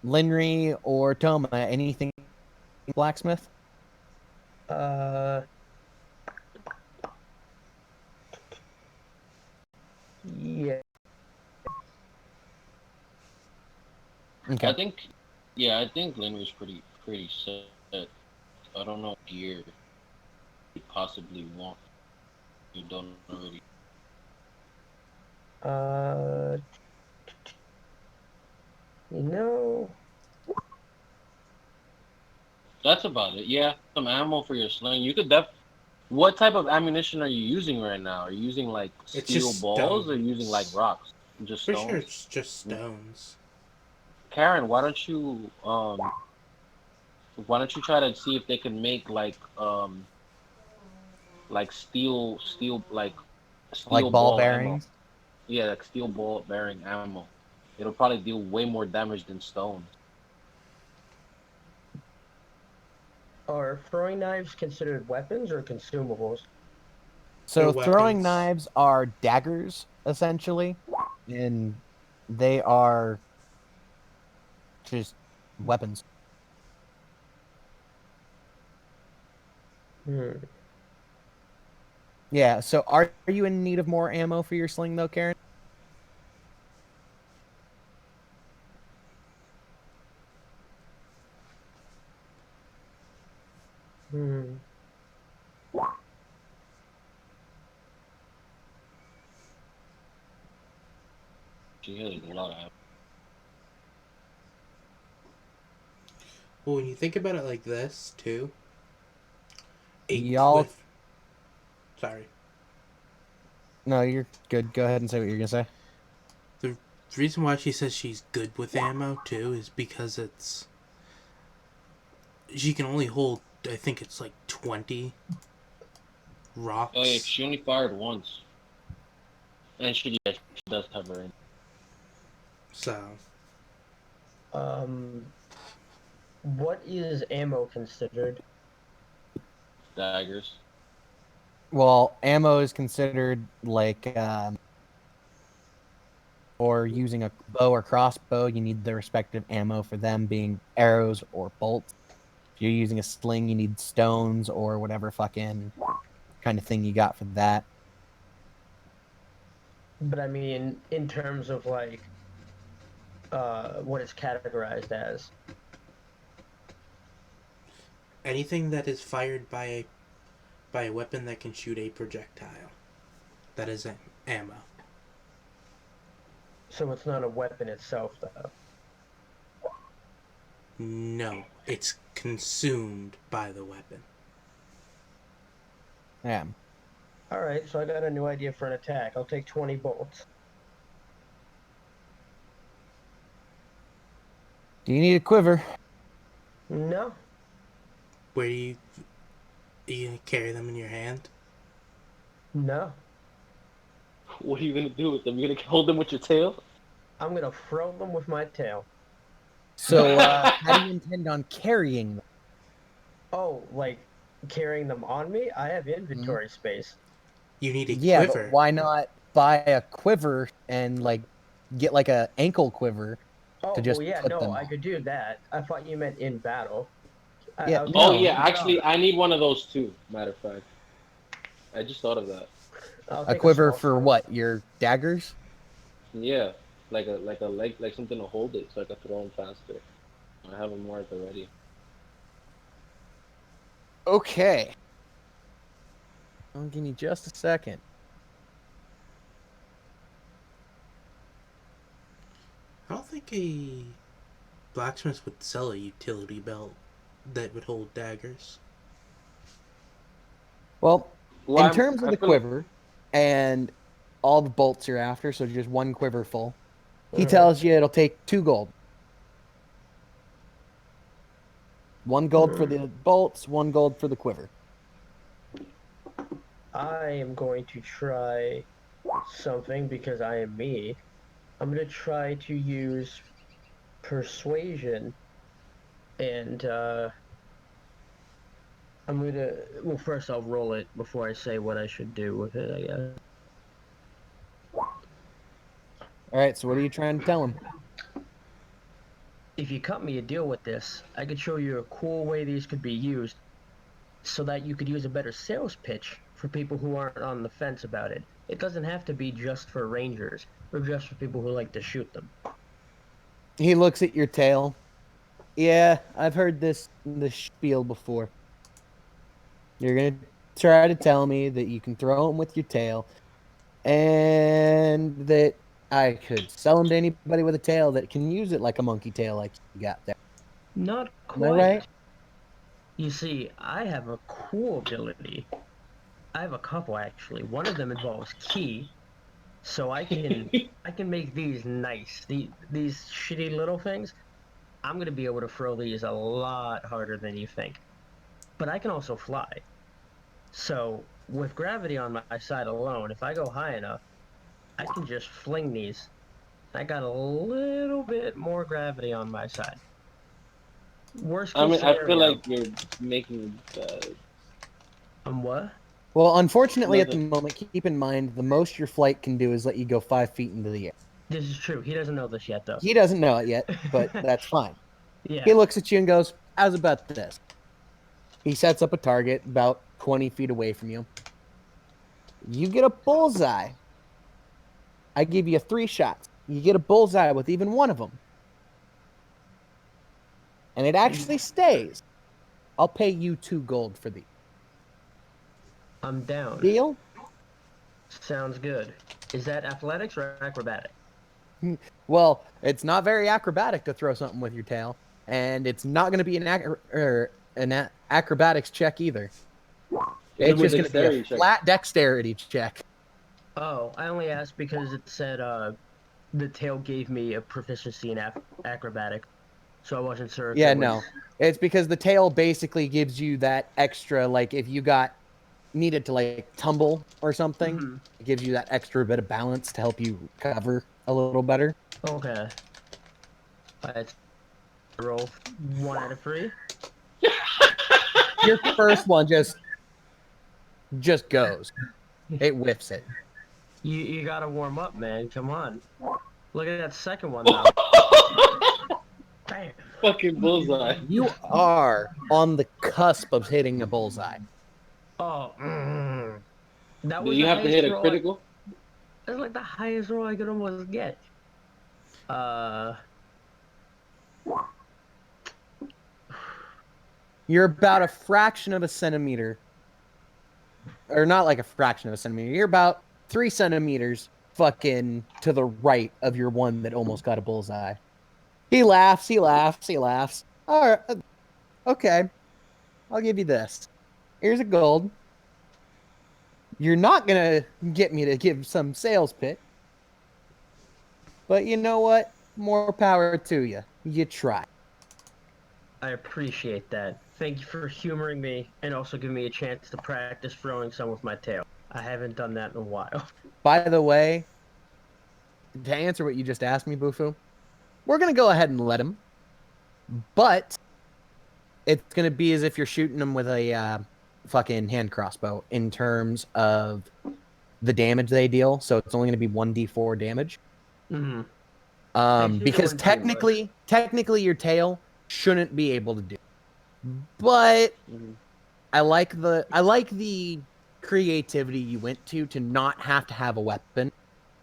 Linry or Toma, anything blacksmith? Uh, yeah. Okay. I think Lynn was pretty set. I don't know what gear you possibly want. You don't already. Uh, you know, That's about it. Yeah, some ammo for your sling. You could def. What type of ammunition are you using right now? Are you using like It's steel just balls or using like stones. rocks? Just Pretty sure stones. it's just stones. Karen, why don't you try to see if they can make like Like steel ball ball ammo. bearings? Yeah, like steel ball bearing ammo. It'll probably deal way more damage than stones. are throwing knives considered weapons or consumables? They're So throwing weapons. knives are daggers, essentially, and they are just weapons. Hmm. Yeah, so are you in need of more ammo for your sling, though, Karen? Hmm. She has a lot of ammo. Well, when you think about it like this, too, a Y'all, cliff. Sorry. no, you're good. Go ahead and say what you're gonna say. The reason why she says she's good with ammo too is because she can only hold, I think it's like 20 rocks. Oh yeah, she only fired once, and she does have her in So What is ammo considered? daggers. Well, ammo is considered like, or using a bow or crossbow, you need the respective ammo for them being arrows or bolts. If you're using a sling, you need stones or whatever fucking kind of thing you got for that. But I mean, in terms of like, what it's categorized as. anything that is fired by a weapon that can shoot a projectile, that is ammo. So it's not a weapon itself, though. No, it's consumed by the weapon. Yeah. All right, so I got a new idea for an attack. I'll take 20 bolts. Do you need a quiver? No, Where you gonna carry them in your hand? no. What are you gonna do with them? You gonna hold them with your tail? I'm gonna throw them with my tail. So, how do you intend on carrying them? Oh, like carrying them on me? I have inventory space. You need a Yeah, quiver. but why not buy a quiver and like get like a ankle quiver? Oh, To just well, yeah, put no, them I on. could do that. I thought you meant in battle. Yeah, was Oh No, yeah, thinking, actually, I need one of those too. Matter of fact, I just thought of that. I'll a take quiver small for sword. what? Your daggers? Yeah, like a leg, like something to hold it, so I can throw them faster. I have them marked already. Okay. Give me just a second. I don't think a blacksmith would sell a utility belt that would hold daggers. Well, Well, in terms of I the feel like- quiver and all the bolts you're after, so just one quiver full, he Mhm. tells you it'll take 2 gold. 1 gold for the bolts, 1 gold for the quiver. I am going to try something because I am me. I'm going to try to use persuasion and I'm going to, well, first I'll roll it before I say what I should do with it, I guess. All right, so what are you trying to tell him? If you cut me a deal with this, I could show you a cool way these could be used so that you could use a better sales pitch for people who aren't on the fence about it. It doesn't have to be just for rangers or just for people who like to shoot them. He looks at your tail. Yeah, I've heard this spiel before. You're going to try to tell me that you can throw them with your tail and that I could sell them to anybody with a tail that can use it like a monkey tail like you got there. Not Am I quite. right? You see, I have a cool ability. I have a couple actually. One of them involves ki, so I can make these nice. These shitty little things. I'm gonna be able to throw these a lot harder than you think. But I can also fly. So with gravity on my side alone, if I go high enough, I can just fling these. I got a little bit more gravity on my side. Worst case I mean, I scenario. feel like you're making. What? Well, unfortunately, at the Nothing. moment, keep in mind the most your flight can do is let you go 5 feet into the air. This is true. He doesn't know this yet, though. He doesn't know it yet, but that's fine. Yeah. He looks at you and goes, "How's about this?" He sets up a target about 20 feet away from you. You get a bullseye. I give you 3 shots. You get a bullseye with even one of them. And it actually stays. I'll pay you 2 gold for these. I'm down. Deal? Sounds good. Is that athletics or acrobatic? Well, it's not very acrobatic to throw something with your tail, and it's not going to be an acrobatics check either. It's just going to be a flat dexterity check. Oh, I only asked because it said the tail gave me a proficiency in acrobatics, so I wasn't sure. If Yeah, it was... no. It's because the tail basically gives you that extra, like if you needed to like tumble or something, Mhm. it gives you that extra bit of balance to help you cover a little better. Okay. Alright. Roll 1 out of 3. Your first one just goes. It whiffs it. You gotta warm up, man. Come on. Look at that second one though. Bam. Fucking bullseye. You are on the cusp of hitting a bullseye. Oh, that Do was you the have to highest hit a roll. critical? That's like the highest roll I could almost get. You're about a fraction of a centimeter, or not like a fraction of a centimeter. You're about 3 centimeters fucking to the right of your one that almost got a bullseye. He laughs, he laughs, he laughs. All right, okay. I'll give you this. Here's a gold. You're not gonna get me to give some sales pitch, but you know what? More power to you. You try. I appreciate that. Thank you for humoring me and also giving me a chance to practice throwing some with my tail. I haven't done that in a while. By the way, to answer what you just asked me, Bufu, we're gonna go ahead and let him, but it's gonna be as if you're shooting him with a fucking hand crossbow in terms of the damage they deal. So it's only gonna be 1d4 damage. Mm-hmm. Because technically your tail shouldn't be able to do. But I like the creativity you went to not have to have a weapon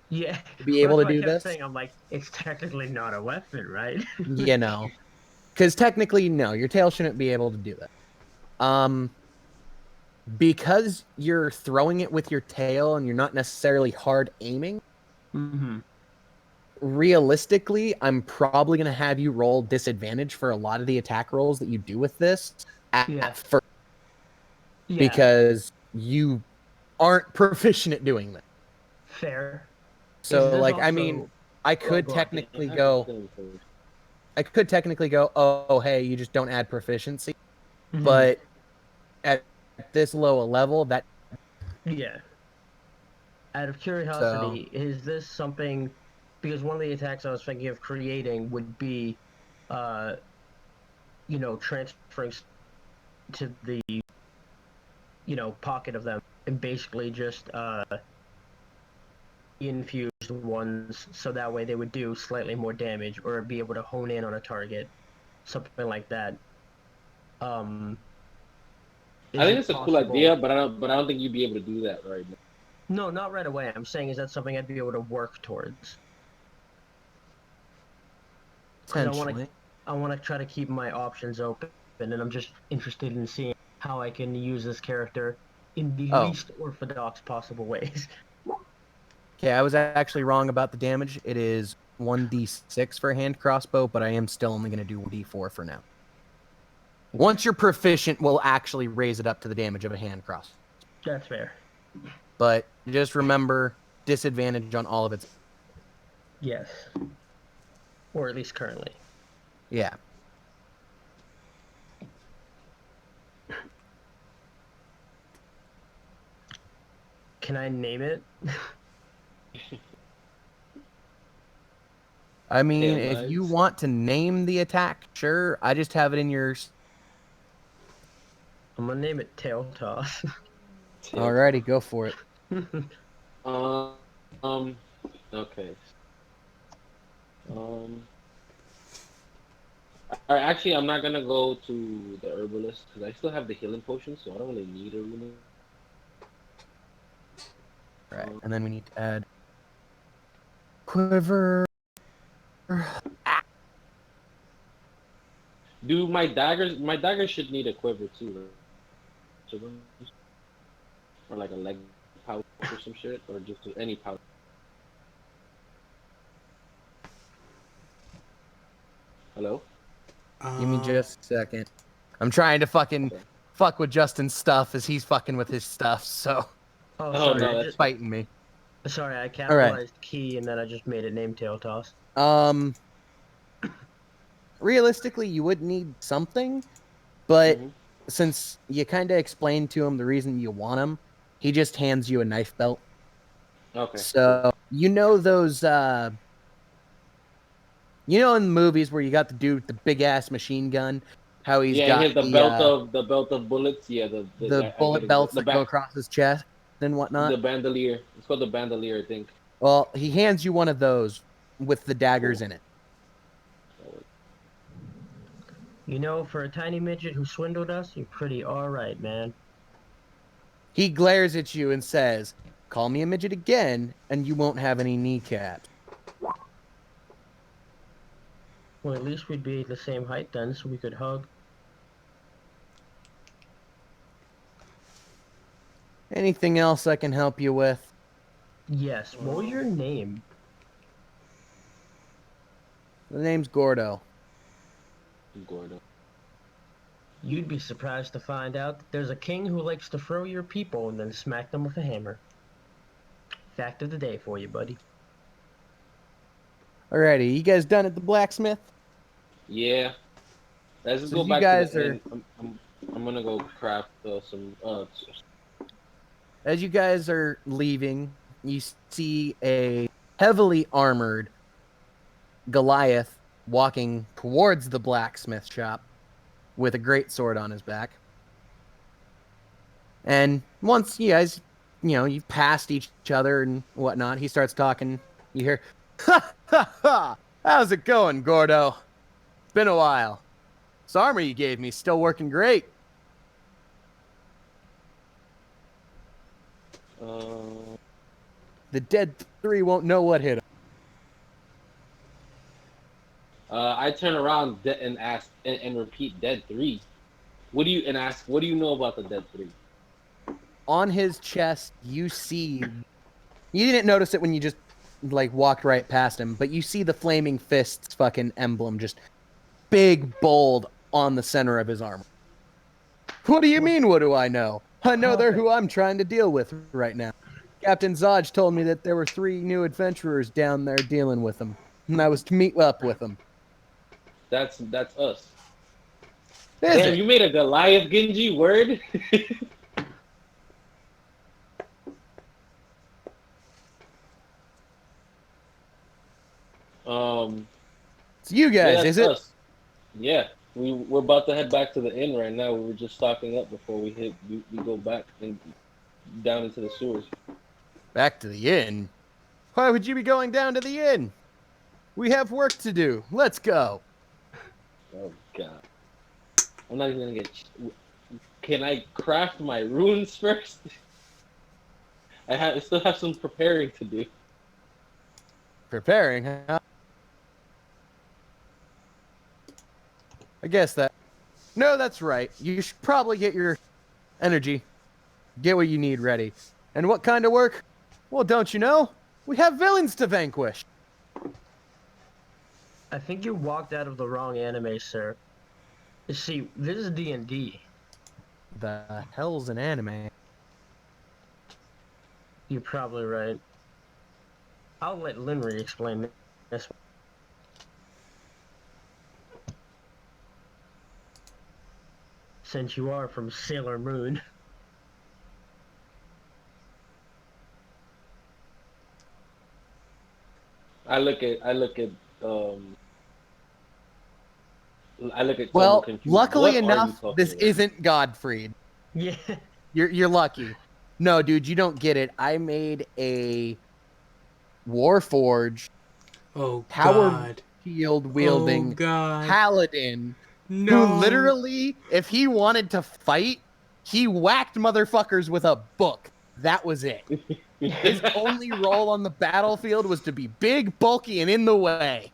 Yeah. to be able to That's what I do kept this. saying. I'm like, it's technically not a weapon, right? You know, because technically, no, your tail shouldn't be able to do that. Because you're throwing it with your tail and you're not necessarily hard aiming. Mm-hmm. Realistically, I'm probably gonna have you roll disadvantage for a lot of the attack rolls that you do with this at first, because you aren't proficient at doing that. Fair. So, like, I also... mean, I could go on. technically go. Oh, hey, you just don't add proficiency. Mhm. But at this low a level, that Yeah. Out of curiosity, is this something? Because one of the attacks I was thinking of creating would be, transferring to the, pocket of them and basically just infused ones, so that way they would do slightly more damage or be able to hone in on a target, something like that. I think it's a cool idea, but I don't think you'd be able to do that right now. No, not right away. I'm saying, is that something I'd be able to work towards? potentially. I want to try to keep my options open, and I'm just interested in seeing how I can use this character in the least orthodox possible ways. Okay, I was actually wrong about the damage. It is 1d6 for a hand crossbow, but I am still only going to do 1d4 for now. Once you're proficient, we'll actually raise it up to the damage of a hand cross. That's fair. But just remember, disadvantage on all of its... Yes. Or at least currently. Yeah. Can I name it? I mean, if you want to name the attack, sure. I just have it in yours. I'm gonna name it Tail Toss. Alrighty, go for it. Okay. Actually, I'm not gonna go to the herbalist because I still have the healing potion, so I don't really need a rune. Right, and then we need to add quiver. Do my daggers? My daggers should need a quiver too, right? Or like a leg pouch or some shit, or just any pouch. Hello? Give me just a second. I'm trying to fuck with Justin's stuff as he's fucking with his stuff, so Oh, Oh, sorry. no, I that's just, fighting me. Sorry, I capitalized key and then I just made it name tail toss. Realistically, you would need something, but Mhm. since you kind of explained to him the reason you want him, he just hands you a knife belt. Okay. So you know those you know in the movies where you got the dude with the big ass machine gun, how he's Yeah, he got has the belt of bullets. Yeah, the I get bullet it. belts The that go back, across his chest and whatnot. the bandolier. It's called the bandolier, I think. Well, he hands you one of those with the daggers Cool. in it. You know, for a tiny midget who swindled us, you're pretty alright, man. He glares at you and says, "Call me a midget again, and you won't have any kneecaps." Well, at least we'd be the same height then, so we could hug. Anything else I can help you with? Yes, what was your name? The name's Gordo. Gordo. You'd be surprised to find out that there's a king who likes to throw your people and then smack them with a hammer. Fact of the day for you, buddy. Alrighty, you guys done at the blacksmith? Yeah. Let's just So go you back guys to the are- inn. I'm gonna go craft some. As you guys are leaving, you see a heavily armored Goliath walking towards the blacksmith shop with a great sword on his back. And once you guys, you've passed each other and whatnot, he starts talking. You hear, "Ha ha ha! How's it going, Gordo? Been a while. This armor you gave me still working great." The dead three won't know what hit them. I turn around and ask and repeat dead 3. What do you know about the dead 3? On his chest, you see. You didn't notice it when you just walked right past him, but you see the flaming fists fucking emblem just big bold on the center of his armor. What do you mean? What do I know? I know they're who I'm trying to deal with right now. Captain Zodge told me that there were 3 new adventurers down there dealing with them, and I was to meet up with them. That's us. Is Damn, it? you made a Goliath Genji word. It's you guys, that's is it? us. Yeah, we're about to head back to the inn right now. We were just stocking up before we go back and down into the sewers. Back to the inn? Why would you be going down to the inn? We have work to do. Let's go. Oh god, I'm not even gonna get. Can I craft my runes first? I still have some preparing to do. Preparing, huh? I guess that. No, that's right. You should probably get your energy. Get what you need ready. And what kind of work? Well, don't you know? We have villains to vanquish. I think you walked out of the wrong anime, sir. You see, this is D&D. The hell's an anime? You're probably right. I'll let Linry explain this. Since you are from Sailor Moon. I look at Well, someone confused. luckily What are you enough, talking this about? isn't Godfried. Yeah. You're lucky. No, dude, you don't get it. I made a Warforged Oh power God. shield Oh wielding God. paladin No. who literally, if he wanted to fight, he whacked motherfuckers with a book. That was it. His only role on the battlefield was to be big, bulky, and in the way.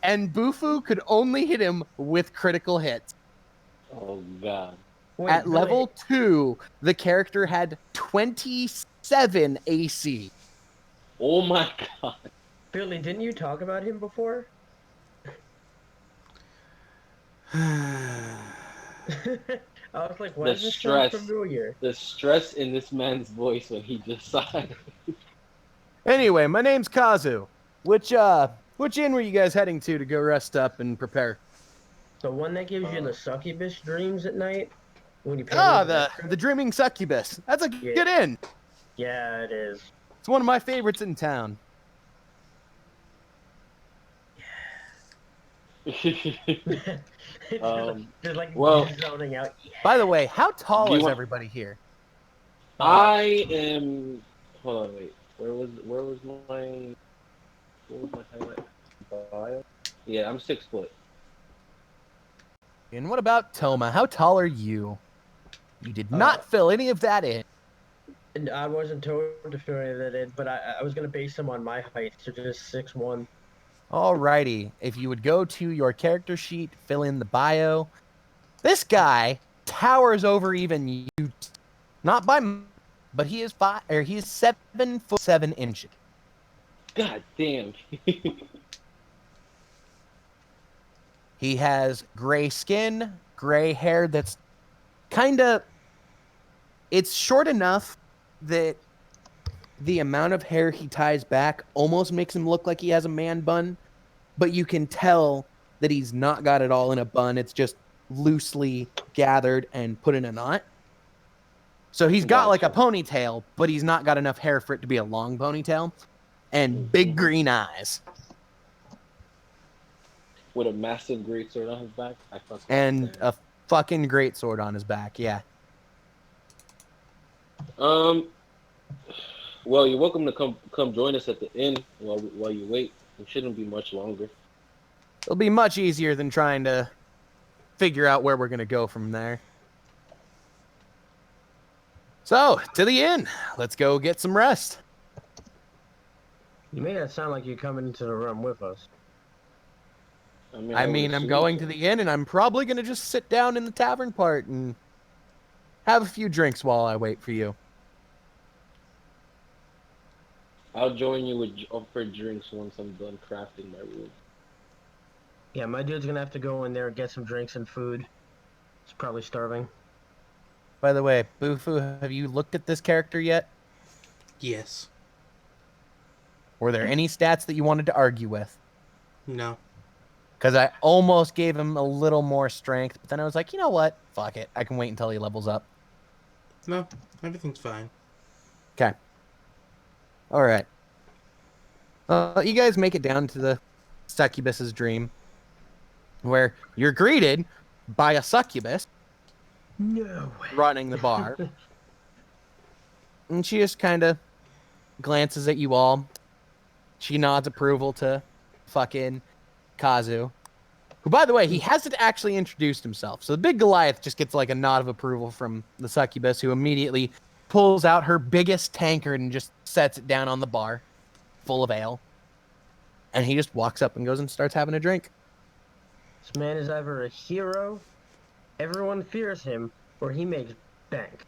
And Bufu could only hit him with critical hits. Oh god. Wait, At level 2, the character had 27 AC. Oh my god. Billy, didn't you talk about him before? I was like, why The does this stress. sound familiar? The stress in this man's voice when he just saw it. Anyway, my name's Kazu. Which inn were you guys heading to go rest up and prepare? The one that gives you the succubus dreams at night when you pay Ah, the extra? the Dreaming Succubus. That's a Yeah. good inn. Yeah, it is. It's one of my favorites in town. It's just like well- zoning out. By the way, how tall Do you is want- everybody here? I am. Hold on, wait. Where was my highlight? Bio? Yeah, I'm 6 foot. And what about Toma? How tall are you? You did not fill any of that in. And I wasn't told to fill any of that in, but I was gonna base them on my height, so just 6'1". Alrighty, if you would go to your character sheet, fill in the bio. This guy towers over even you, not by, but he is 7'7". God damn. He has gray skin, gray hair that's kind of. It's short enough that the amount of hair he ties back almost makes him look like he has a man bun, but you can tell that he's not got it all in a bun. It's just loosely gathered and put in a knot. So he's got like a ponytail, but he's not got enough hair for it to be a long ponytail. And big green eyes. With a massive greatsword on his back. And a fucking great sword on his back, yeah. Well, you're welcome to come join us at the inn while you wait. It shouldn't be much longer. It'll be much easier than trying to figure out where we're going to go from there. So, to the inn. Let's go get some rest. You made it sound like you're coming into the room with us. I mean, I'm going to the inn, and I'm probably going to just sit down in the tavern part and have a few drinks while I wait for you. I'll join you for drinks once I'm done crafting my room. Yeah, my dude's gonna have to go in there and get some drinks and food. He's probably starving. By the way, Bufu, have you looked at this character yet? Yes. Were there any stats that you wanted to argue with? No. Because I almost gave him a little more strength, but then I was like, you know what? Fuck it. I can wait until he levels up. No. Everything's fine. Okay. All right. You guys make it down to the succubus's dream, where you're greeted by a succubus No way. running the bar. And she just kind of glances at you all. She nods approval to fucking Kazu, who, by the way, he hasn't actually introduced himself. So the big Goliath just gets like a nod of approval from the succubus, who immediately pulls out her biggest tankard and just sets it down on the bar, full of ale. And he just walks up and goes and starts having a drink. This man is either a hero, everyone fears him, or he makes bank.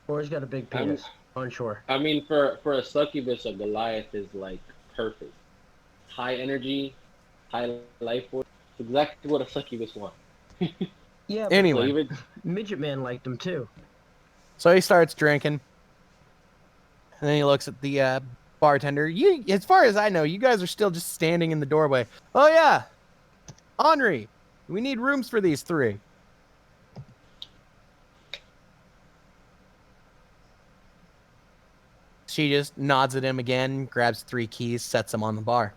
Or he's got a big penis. Unsure. I mean, for a succubus, a Goliath is like perfect. High energy, high life force. It's exactly what a succubus wants. Yeah, but Anyway, So even, Midget Man liked him too. so he starts drinking. And then he looks at the bartender. You, as far as I know, you guys are still just standing in the doorway. Oh, yeah. Henri, we need rooms for these three. She just nods at him again, grabs 3 keys, sets them on the bar.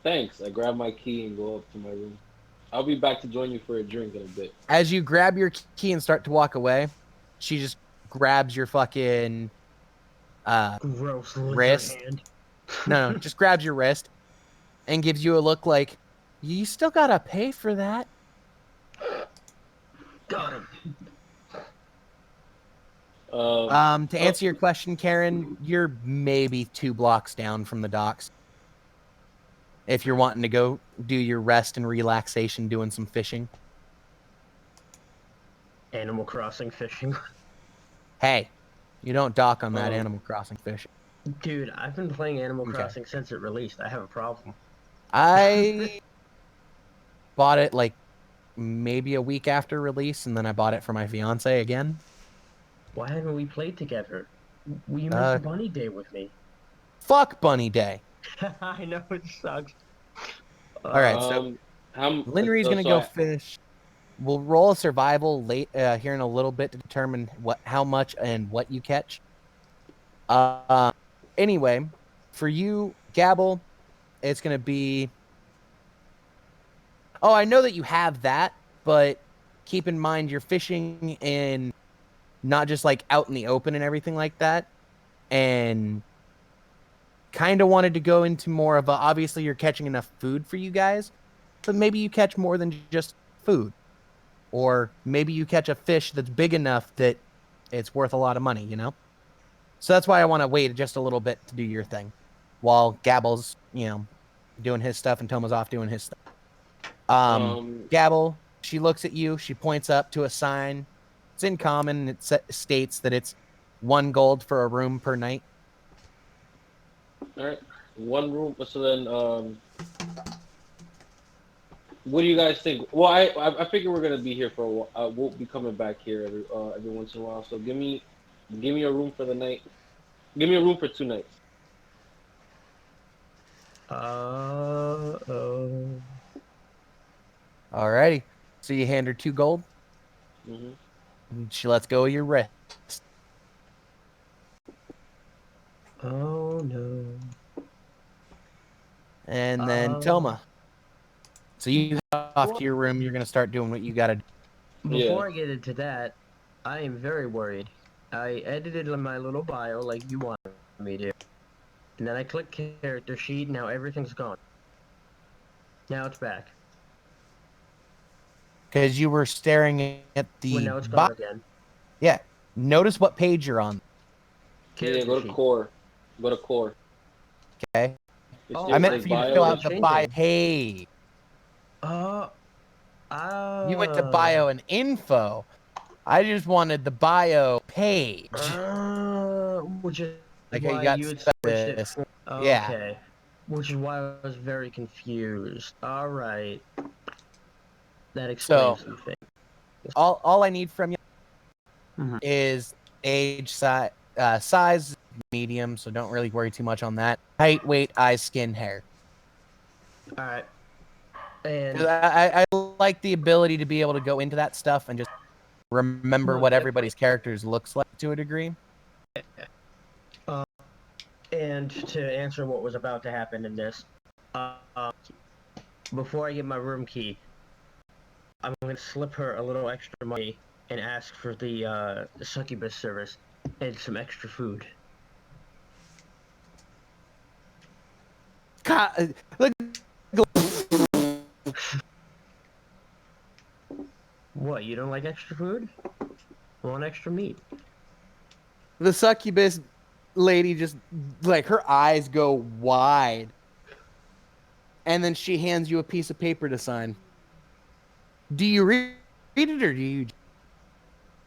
thanks. I grab my key and go up to my room. I'll be back to join you for a drink in a bit. As you grab your key and start to walk away, she just grabs your fucking Gross lizard Wrist. hand. no, just grabs your wrist and gives you a look like, you still gotta pay for that. Got him. To answer your question, Karen, you're maybe 2 blocks down from the docks. If you're wanting to go do your rest and relaxation doing some fishing. Animal Crossing fishing. Hey, you don't dock on that Oh. Animal Crossing fishing. Dude, I've been playing Animal Okay. Crossing since it released. I have a problem. I bought it like maybe a week after release, and then I bought it for my fiance again. Why haven't we played together? You Uh, missed Bunny Day with me. Fuck Bunny Day. I know it sucks. All right, so Linry's gonna So go fish. We'll roll a survival late here in a little bit to determine how much and what you catch. Uh, anyway, for you, Gabble, it's gonna be. Oh, I know that you have that, but keep in mind you're fishing in not just like out in the open and everything like that, and kind of wanted to go into more of a. Obviously, you're catching enough food for you guys, but maybe you catch more than just food. Or maybe you catch a fish that's big enough that it's worth a lot of money, you know? So that's why I want to wait just a little bit to do your thing. While Gabble's, doing his stuff and Toma's off doing his stuff. um, Gabble, she looks at you, she points up to a sign. It's in common, it states that it's 1 gold for a room per night. all right, one room. So then, what do you guys think? Well, I figure we're gonna be here for a while. We'll be coming back here every once in a while. So give me a room for the night. Give me a room for 2 nights. Oh. Alrighty. So you hand her 2 gold, Hmm. and she lets go of your wrist. Oh no. And then Toma. So you head off to your room, you're gonna start doing what you gotta do. Yeah. Before I get into that, I am very worried. I edited my little bio like you wanted me to. And then I click character sheet, now everything's gone. Now it's back. Because you were staring at Well, the now it's gone again. Yeah. Notice what page you're on. Yeah, Character go to sheet. core. Go to core. Okay. Oh, I meant there's for you to bio. fill it's out the changing. bio page. You went to bio and info. I just wanted the bio page. Which is Like how you why got you had switched it. this. From, Yeah. okay. Which is why I was very confused. All right. That explains So something. all I need from you Mhm. is age, size, medium. So don't really worry too much on that. Height, weight, eyes, skin, hair. All right. And 'Cause I like the ability to be able to go into that stuff and just remember Well, what yeah. everybody's characters looks like to a degree. and to answer what was about to happen in this, before I get my room key, I'm going to slip her a little extra money and ask for the succubus service and some extra food. God, look, What, you don't like extra food? Want extra meat? the succubus lady just like her eyes go wide, and then she hands you a piece of paper to sign. Do you read it or do you?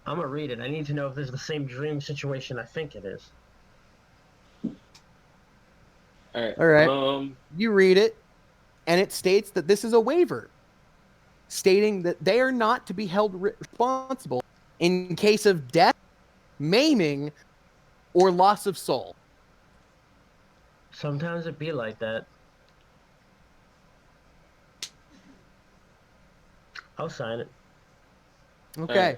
I'm gonna read it. I need to know if this is the same dream situation I think it is. All right. All right. You read it, and it states that this is a waiver, stating that they are not to be held responsible in case of death, maiming, or loss of soul. Sometimes it be like that. I'll sign it. Okay.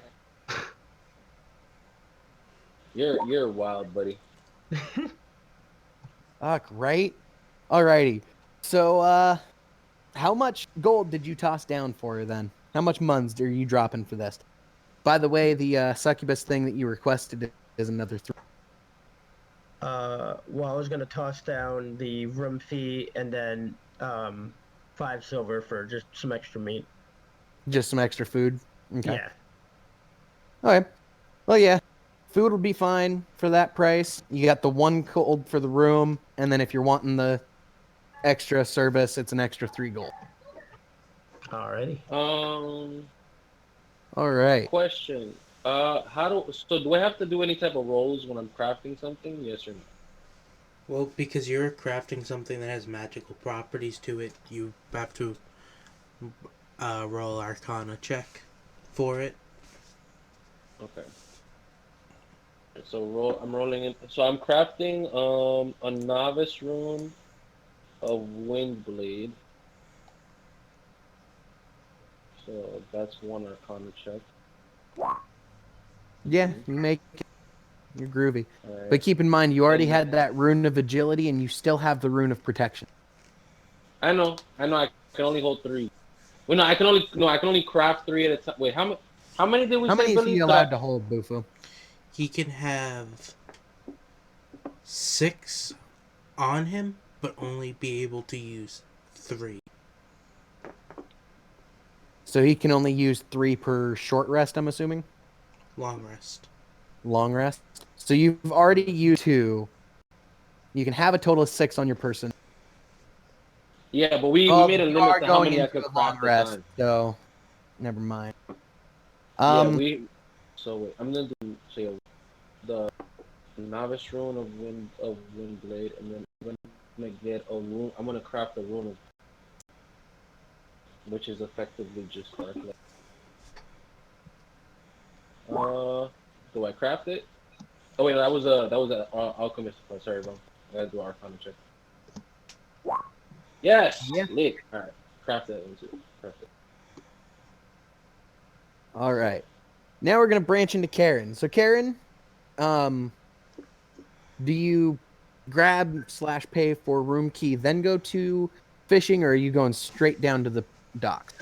You're wild, buddy. Fuck, right? Alrighty. So, how much gold did you toss down for her then? How much muns are you dropping for this? By the way, the succubus thing that you requested is another 3. Well, I was gonna toss down the room fee and then 5 silver for just some extra meat. Just some extra food. Okay. Yeah. Okay. Well, yeah. Food will be fine for that price. You got the 1 gold for the room, and then if you're wanting the extra service, it's an extra 3 gold. Alrighty. All right. Question. Do I have to do any type of rolls when I'm crafting something? Yes or no? Well, because you're crafting something that has magical properties to it, you have to roll Arcana check for it. Okay. I'm rolling in. So I'm crafting a novice rune of Windblade. So that's one Arcana check. Yeah, you make it. You're groovy. All But right. keep in mind, you already And had that rune of agility, and you still have the rune of protection. I know. I know. I can only hold three. Well, no, I can only no. I can only craft three at a time. Wait, how many? How many did we How say, many is Billy? he 'Cause allowed to hold, Bufu? He can have 6 on him, but only be able to use 3. So he can only use 3 per short rest, I'm assuming? Long rest. Long rest. So you've already used 2. You can have a total of 6 on your person. yeah, but we Oh, made a you limit are to how going many I into could a long craft at a rest, time. so never mind. Yeah, Um, we. So wait, I'm gonna do say the novice rune of Windblade, and then I'm gonna get a rune. I'm gonna craft a rune of, which is effectively just dark light. Do I craft it? Oh wait, that was a alchemist. Oh, sorry, bro. I gotta do Arcana check. Yes, yeah. lit. All right, craft that one too. Craft it. All right. Now we're gonna branch into Karen. So Karen, um, do you grab/pay for room key, then go to fishing, or are you going straight down to the docks?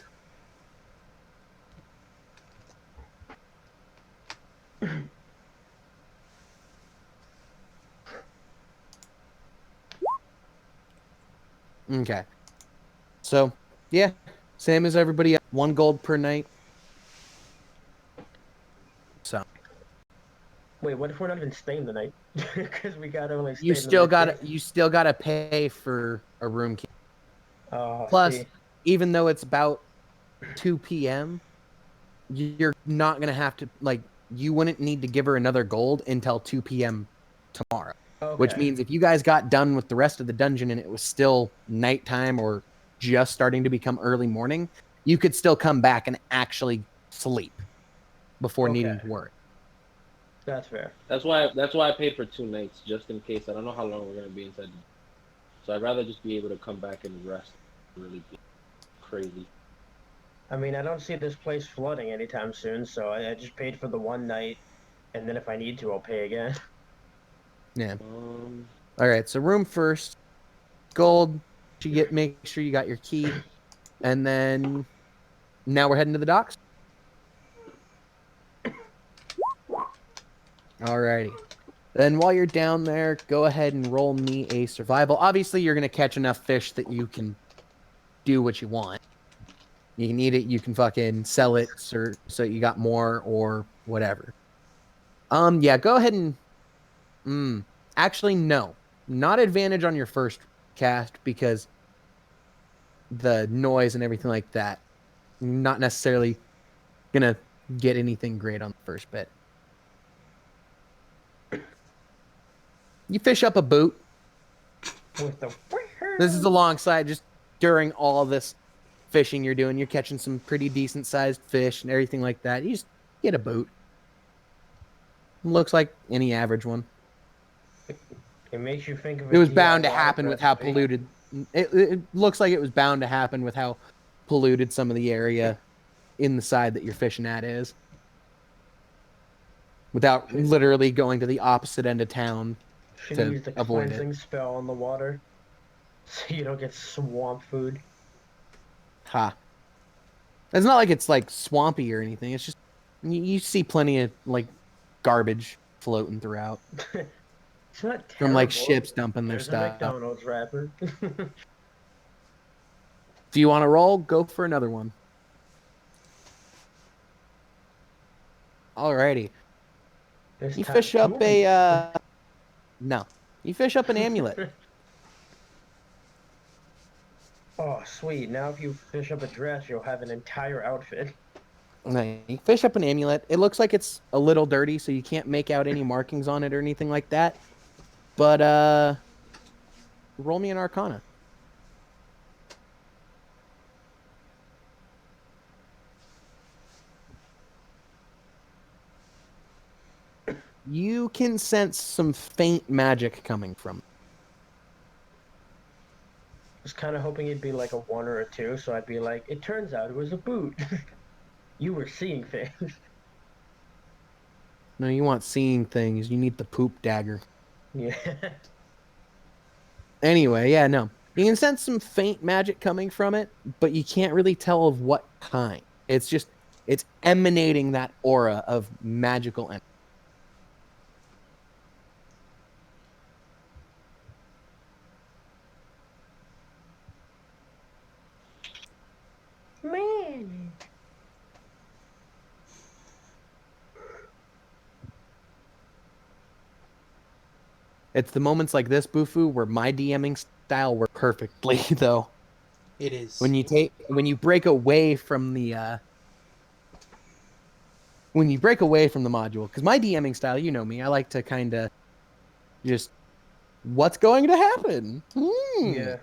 Okay. So yeah, same as everybody else. 1 gold per night. So Wait, what if we're not even staying the night? Because we gotta only you stay the still night got to first. you still got to pay for a room key. Oh, Plus, see. even though it's about 2 p.m., you're not gonna have to like you wouldn't need to give her another gold until 2 p.m. tomorrow. Which Okay. means if you guys got done with the rest of the dungeon and it was still nighttime or just starting to become early morning, you could still come back and actually sleep before Okay. needing to work. That's fair. That's why I paid for 2 nights, just in case. I don't know how long we're gonna be inside. So I'd rather just be able to come back and rest. Really be crazy. I mean, I don't see this place flooding anytime soon, so I just paid for the one night, and then if I need to, I'll pay again. Yeah. Um, All right. So room first, gold. You get make sure you got your key, and then now we're heading to the docks. All righty. Then while you're down there, go ahead and roll me a survival. Obviously, you're gonna catch enough fish that you can do what you want. You need it, you can fucking sell it so you got more or whatever. Yeah, go ahead and actually no. Not advantage on your first cast because the noise and everything like that. Not necessarily gonna get anything great on the first bit. You fish up a boot. With the This is alongside just during all this fishing you're doing. You're catching some pretty decent sized fish and everything like that. You just get a boot. Looks like any average one. It makes you think of a It was bound to DIY happen with how recipe. polluted. It looks like it was bound to happen with how polluted some of the area in the side that you're fishing at is. Without literally going to the opposite end of town Should to use the avoid it. cleansing spell on the water, so you don't get swamp food. Ha. It's not like it's like swampy or anything. It's just you see plenty of like garbage floating throughout It's not from like terrible. ships dumping their There's a stuff. McDonald's wrapper. If you want to roll, go for another one. Alrighty. This You time fish up 2 a weeks. no. You fish up an amulet. Oh, sweet. Now if you fish up a dress, you'll have an entire outfit. You fish up an amulet. It looks like it's a little dirty, so you can't make out any markings on it or anything like that. But roll me an arcana. you can sense some faint magic coming from. Was kind of hoping it'd be like a 1 or a 2, so I'd be like, it turns out it was a boot. You were seeing things. No, you want seeing things. You need the poop dagger. Yeah. Anyway, yeah, no. You can sense some faint magic coming from it, but you can't really tell of what kind. It's emanating that aura of magical energy. Man. It's the moments like this, Bufu, where my DMing style works perfectly, though. It is. When you break away from the module, because my DMing style, you know me, I like to kind of just what's going to happen. Yeah.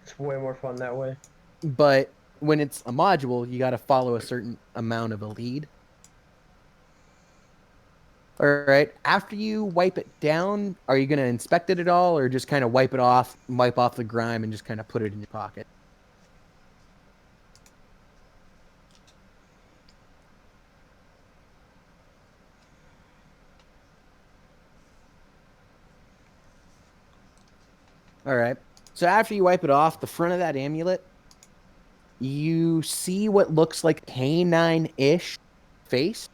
It's way more fun that way. But when it's a module, you got to follow a certain amount of a lead. All right. After you wipe it down, are you going to inspect it at all, or just kind of wipe off the grime, and just kind of put it in your pocket? All right. So after you wipe it off, the front of that amulet, you see what looks like canine-ish face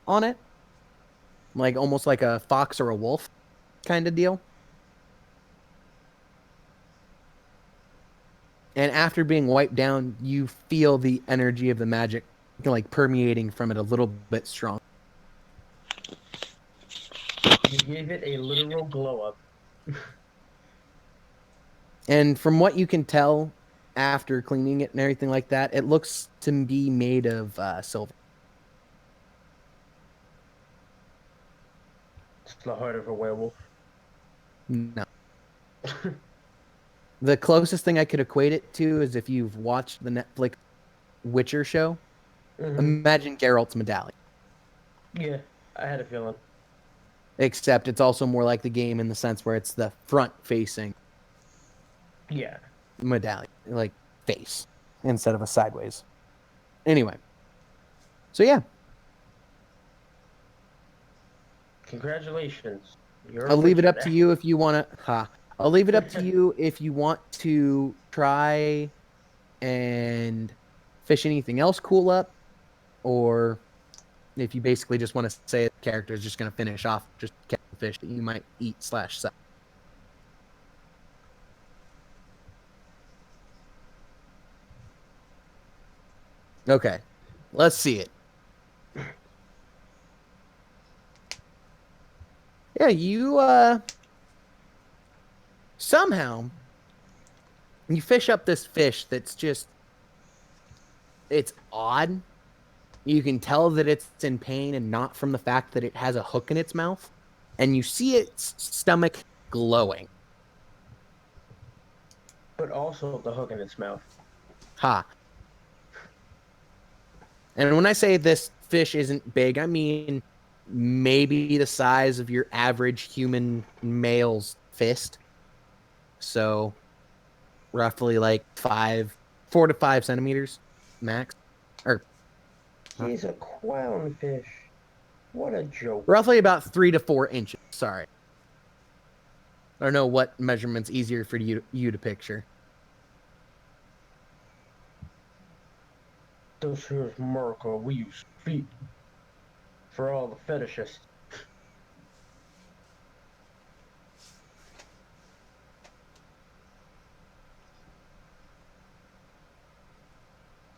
on it. Like almost like a fox or a wolf kind of deal. And after being wiped down, you feel the energy of the magic like permeating from it a little bit strong. You gave it a literal glow up. And from what you can tell after cleaning it and everything like that, it looks to be made of silver. It's the heart of a werewolf. No. The closest thing I could equate it to is if you've watched the Netflix Witcher show. Mhm. Imagine Geralt's medallion. Yeah, I had a feeling. Except it's also more like the game in the sense where it's the front-facing Yeah. medallion, like face, instead of a sideways. Anyway. So yeah, Congratulations. You're a I'll leave it witcher up to now. you if you want to. I'll leave it up to you if you want to try and fish anything else cool up, or if you basically just want to say the character is just going to finish off just catching fish that you might eat / sell. Okay, let's see it. Yeah, you somehow you fish up this fish that's just it's odd. You can tell that it's in pain and not from the fact that it has a hook in its mouth, and you see its stomach glowing. But also the hook in its mouth. Ha. And when I say this fish isn't big, I mean maybe the size of your average human male's fist. So roughly like 4 to 5 centimeters max. Or He's a clownfish. What a joke. roughly about 3 to 4 inches. Sorry. I don't know what measurement's easier for you to picture. This here's America. We use feet. For all the fetishists.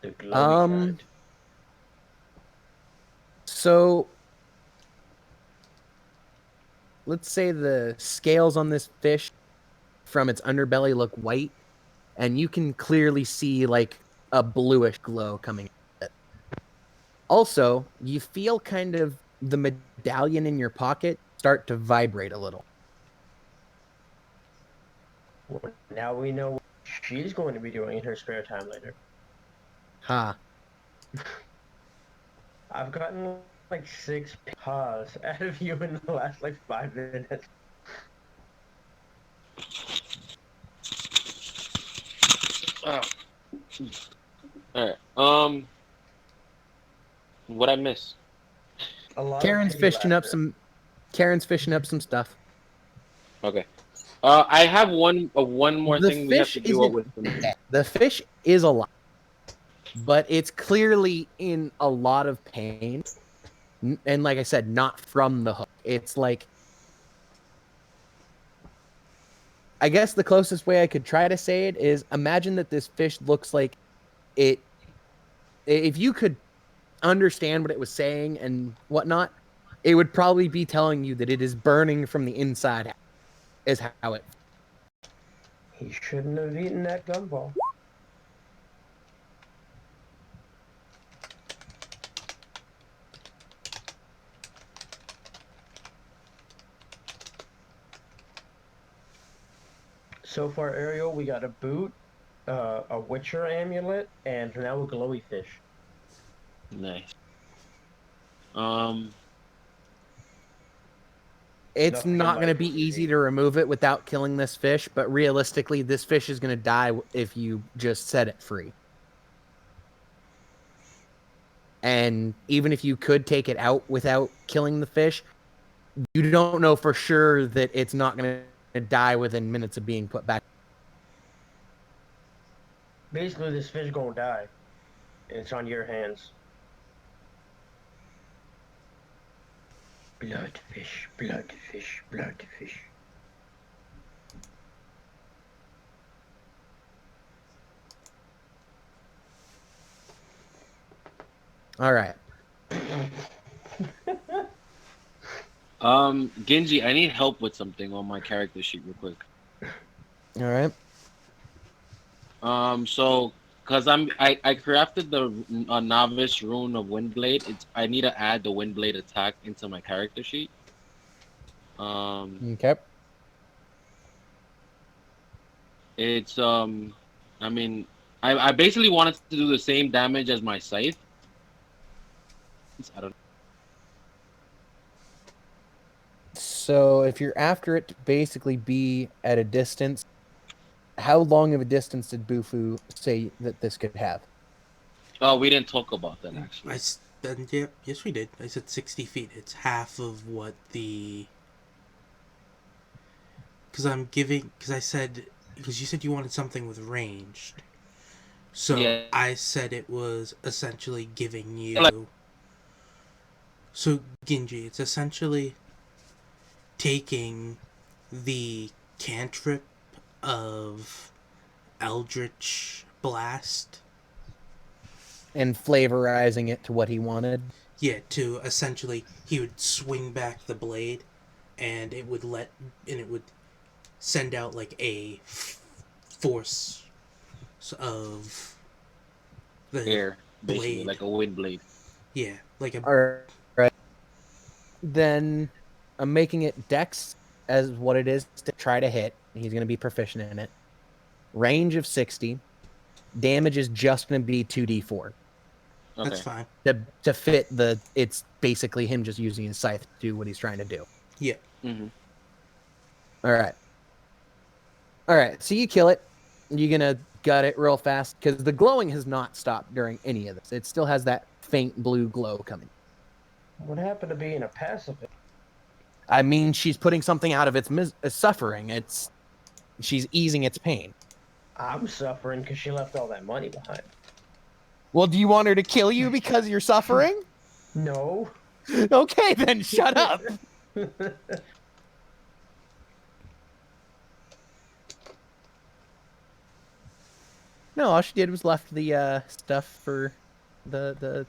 The glowy kind. So let's say the scales on this fish from its underbelly look white, and you can clearly see like a bluish glow coming out of it. Also, you feel kind of the medallion in your pocket start to vibrate a little. Well, now we know what she's going to be doing in her spare time later. Ha. I've gotten like 6 paws out of you in the last like 5 minutes. Oh. All right. What I miss? A lot Karen's of pity fishing up laughter. some. Karen's fishing up some stuff. Okay. I have one more The thing we have fish to do isn't with them. dead. The fish is alive, but it's clearly in a lot of pain. And like I said, not from the hook. It's like, I guess the closest way I could try to say it is, imagine that this fish looks like it. If you could understand what it was saying and whatnot, it would probably be telling you that it is burning from the inside out, is how it. He shouldn't have eaten that gumball. So far, Ariel, we got a boot, a Witcher amulet, and now a glowy fish. Nice. Um. It's Nothing in not my going to be PC. easy to remove it without killing this fish, but realistically, this fish is going to die if you just set it free. And even if you could take it out without killing the fish, you don't know for sure that it's not going to die within minutes of being put back. Basically, this fish gonna die. And it's on your hands. Bloodfish, bloodfish, bloodfish. All right. Genji, I need help with something on my character sheet real quick. All right. So, cause I crafted the novice rune of Windblade. I need to add the Windblade attack into my character sheet. Okay. It's I mean, I basically wanted to do the same damage as my scythe. I don't. So if you're after it to basically be at a distance, how long of a distance did Bufu say that this could have? Oh, we didn't talk about that actually. Yeah, yes, we did. I said 60 feet. It's half of what the. Because I said. Because you said you wanted something with ranged. So Yeah. I said it was essentially giving you. Like- So, Genji, it's essentially taking the cantrip of Eldritch Blast. And flavorizing it to what he wanted. Yeah, to essentially, he would swing back the blade, and it would send out like a force of the Air, basically, blade. like a wind blade. Yeah, like a. All right. Then I'm making it Dex as what it is to try to hit. He's going to be proficient in it. Range of 60. Damage is just going to be 2d4. Okay. That's fine. To fit the, it's basically him just using his scythe to do what he's trying to do. Yeah. Mm-hmm. All right. So you kill it. You're gonna gut it real fast because the glowing has not stopped during any of this. It still has that faint blue glow coming. What happened to being a pacifist? I mean, she's putting something out of its suffering. She's easing its pain. I'm suffering because she left all that money behind. Well, do you want her to kill you because you're suffering? No. Okay, then shut up. No, all she did was left the stuff for the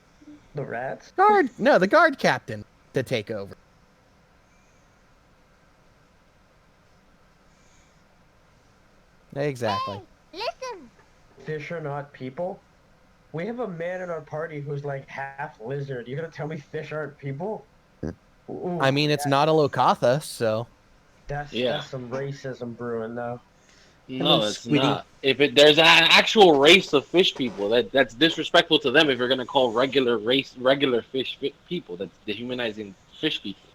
The rats? guard. No, the guard captain to take over. Exactly. Listen. Fish are not people? We have a man in our party who's like half lizard. You gonna tell me fish aren't people? Ooh, I mean, it's not a Lokatha, so that's Yeah. some racism brewing though. No, Hello, it's Squiddy. not. If there's an actual race of fish people, that's disrespectful to them. If you're gonna call regular fish people, that's dehumanizing fish people.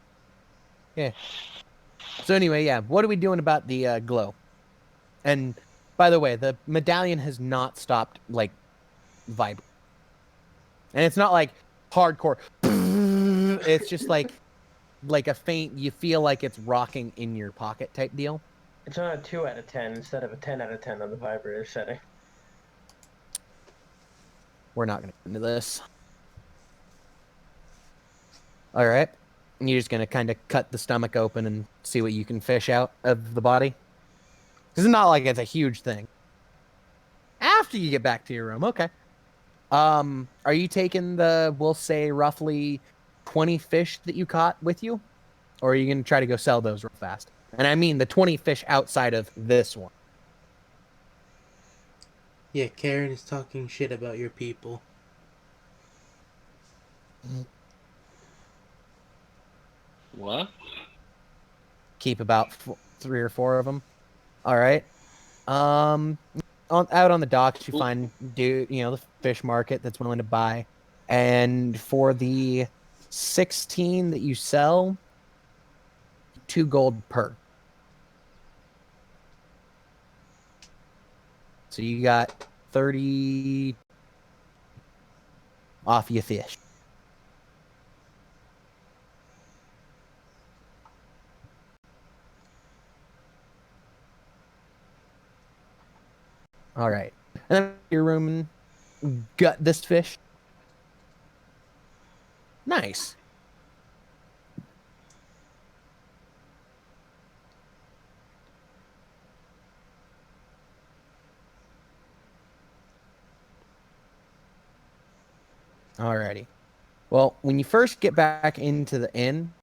So anyway, yeah, what are we doing about the glow? And by the way, the medallion has not stopped like vibrating, and it's not like hardcore. It's just like a faint. You feel like it's rocking in your pocket type deal. It's on a 2 out of 10 instead of a 10 out of 10 on the vibrator setting. We're not gonna get into this. All right, you're just gonna kind of cut the stomach open and see what you can fish out of the body. This is not like it's a huge thing. After you get back to your room, okay. Are you taking the, we'll say, roughly 20 fish that you caught with you? Or are you going to try to go sell those real fast? And I mean the 20 fish outside of this one. Yeah, Karen is talking shit about your people. What? Keep about 3 or 4 of them. All right. Out on the docks, you find the fish market that's willing to buy, and for the 16 that you sell, 2 gold per. So you got 30 off your fish. All right. And then your room and gut this fish. Nice. Alrighty. Well, when you first get back into the inn,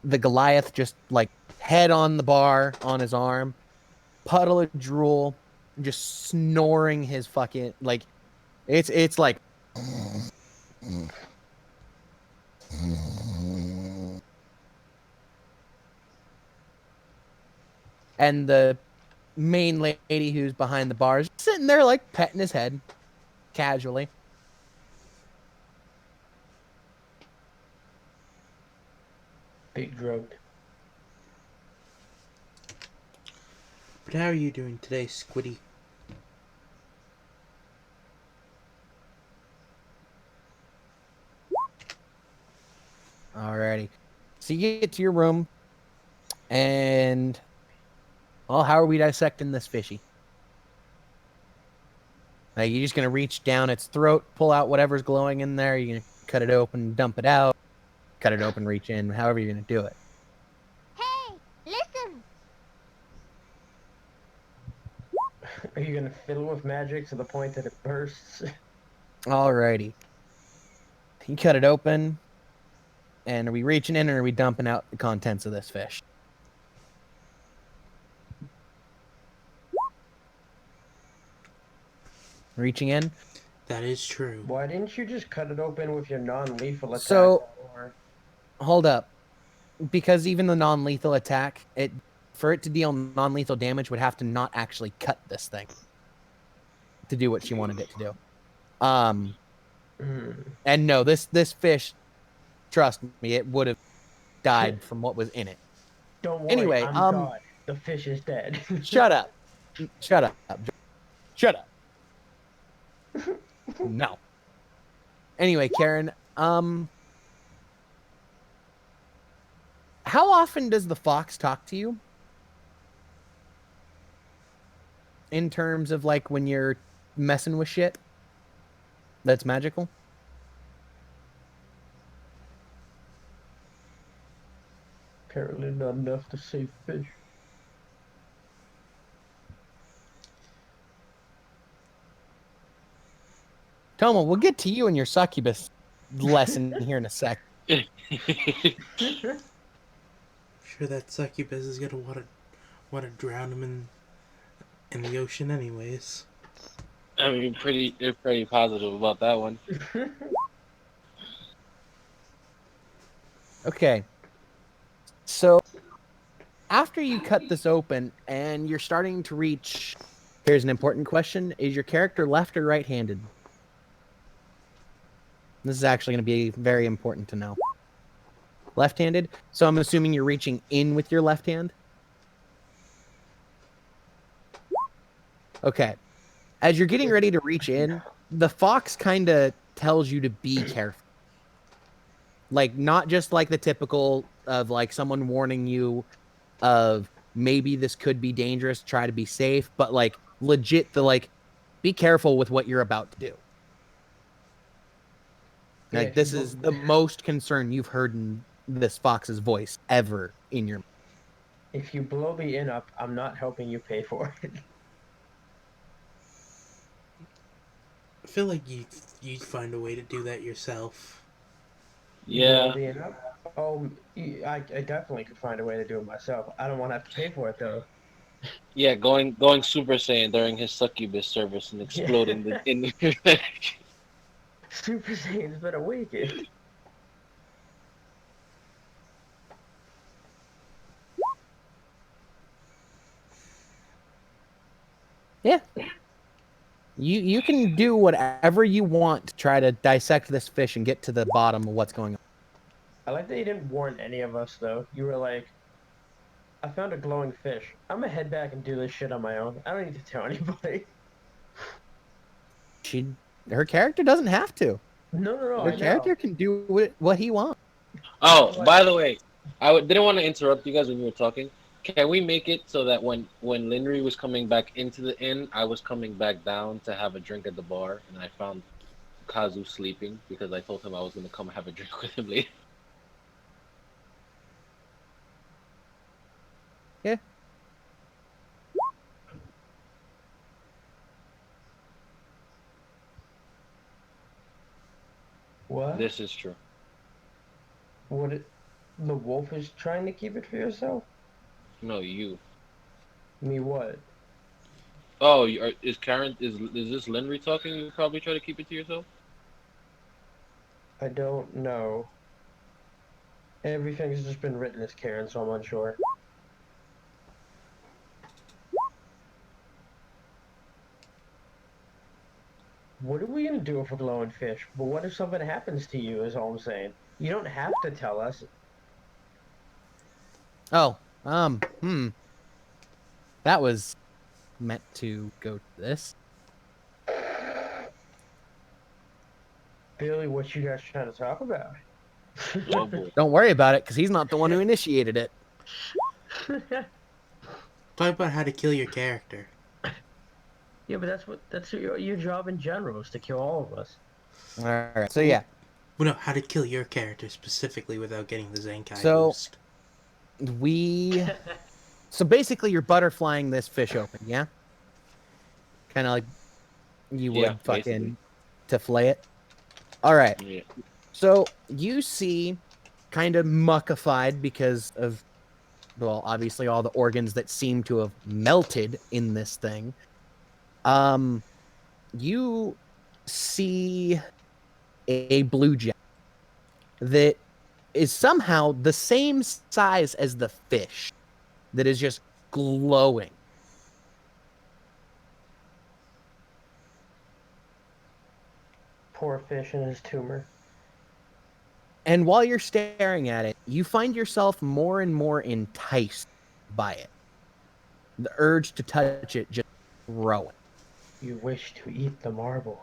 the Goliath just like head on the bar on his arm, puddle of drool, just snoring his fucking like it's like and the main lady who's behind the bar is sitting there like petting his head casually. Big drugged. But how are you doing today, Squiddy? Alrighty. So you get to your room, and well, how are we dissecting this fishy? Like, you just gonna reach down its throat, pull out whatever's glowing in there. You're gonna cut it open, dump it out, cut it open, reach in. However you're gonna do it. Hey, listen! Are you gonna fiddle with magic to the point that it bursts? Alrighty. You cut it open, and are we reaching in or are we dumping out the contents of this fish? Reaching in. That is true. Why didn't you just cut it open with your non-lethal attack? So- Or... Hold up. Because even the non-lethal attack, for it to deal non-lethal damage would have to not actually cut this thing to do what she wanted it to do. And no, this fish, trust me, it would have died from what was in it. Don't worry, Anyway, I'm God. The fish is dead. Shut up. Shut up. Shut up. No. Anyway, Karen, how often does the fox talk to you? In terms of like when you're messing with shit that's magical? Apparently not enough to save fish. Toma, we'll get to you and your succubus lesson here in a sec. Sure, that succubus is gonna wanna drown him in the ocean, anyways. I mean, they're pretty positive about that one. Okay. So after you cut this open and you're starting to reach, here's an important question: is your character left or right-handed? This is actually going to be very important to know. Left-handed. So I'm assuming you're reaching in with your left hand. Okay. As you're getting ready to reach in, the fox kind of tells you to be careful. Like, not just like the typical of like someone warning you of maybe this could be dangerous, try to be safe, but like legit the like, be careful with what you're about to do. Yeah, Like, this is the most concern you've heard in this fox's voice ever in your. If you blow me in up, I'm not helping you pay for it. I feel like you'd find a way to do that yourself. Yeah. Blow me in up? Oh, I definitely could find a way to do it myself. I don't want to have to pay for it though. Yeah, going Super Saiyan during his succubus service and exploding the in the Super Saiyan's been awakened. Yeah. You can do whatever you want to try to dissect this fish and get to the bottom of what's going on. I like that you didn't warn any of us though. You were like, I found a glowing fish. I'm gonna head back and do this shit on my own. I don't need to tell anybody. Her character doesn't have to. No, Her I character know. can do what he wants. Oh, by the way, didn't want to interrupt you guys when you were talking. Can we make it so that when Linry was coming back into the inn, I was coming back down to have a drink at the bar, and I found Kazu sleeping because I told him I was going to come have a drink with him later. Yeah. What? This is true. The wolf is trying to keep it for yourself? No, you. Me what? Oh, is Karen? Is this Linry talking? You probably try to keep it to yourself. I don't know. Everything's just been written as Karen, so I'm unsure. What are we gonna do if we're glowing fish? But what if something happens to you, is all I'm saying. You don't have to tell us. Oh, that was meant to go to this. Billy, what you guys trying to talk about? Oh boy. Don't worry about it, because he's not the one who initiated it. Talk about how to kill your character. Yeah, but that's your job in general, is to kill all of us. All right. So yeah, Well, no, how to kill your character specifically without getting the Zenkai So- boost. so basically you're butterflying this fish open, yeah? Kind of like you would Yeah, fucking basically. to fillet it. All right. Yeah. So you see, kind of muckified because of, well, obviously all the organs that seem to have melted in this thing. You see a blue gem that is somehow the same size as the fish, that is just glowing. Poor fish and his tumor. And while you're staring at it, you find yourself more and more enticed by it. The urge to touch it just growing. You wish to eat the marble.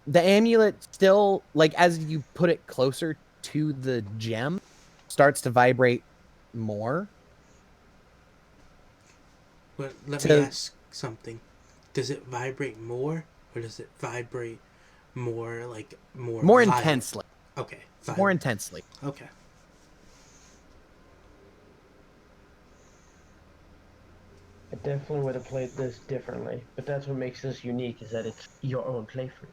The amulet still, like, as you put it closer to the gem, starts to vibrate more. But let me So- ask something. Does it vibrate more, or does it vibrate more, like, more More violent? intensely. Okay. More Violent. intensely. Okay. I definitely would have played this differently, but that's what makes this unique, is that it's your own playthrough.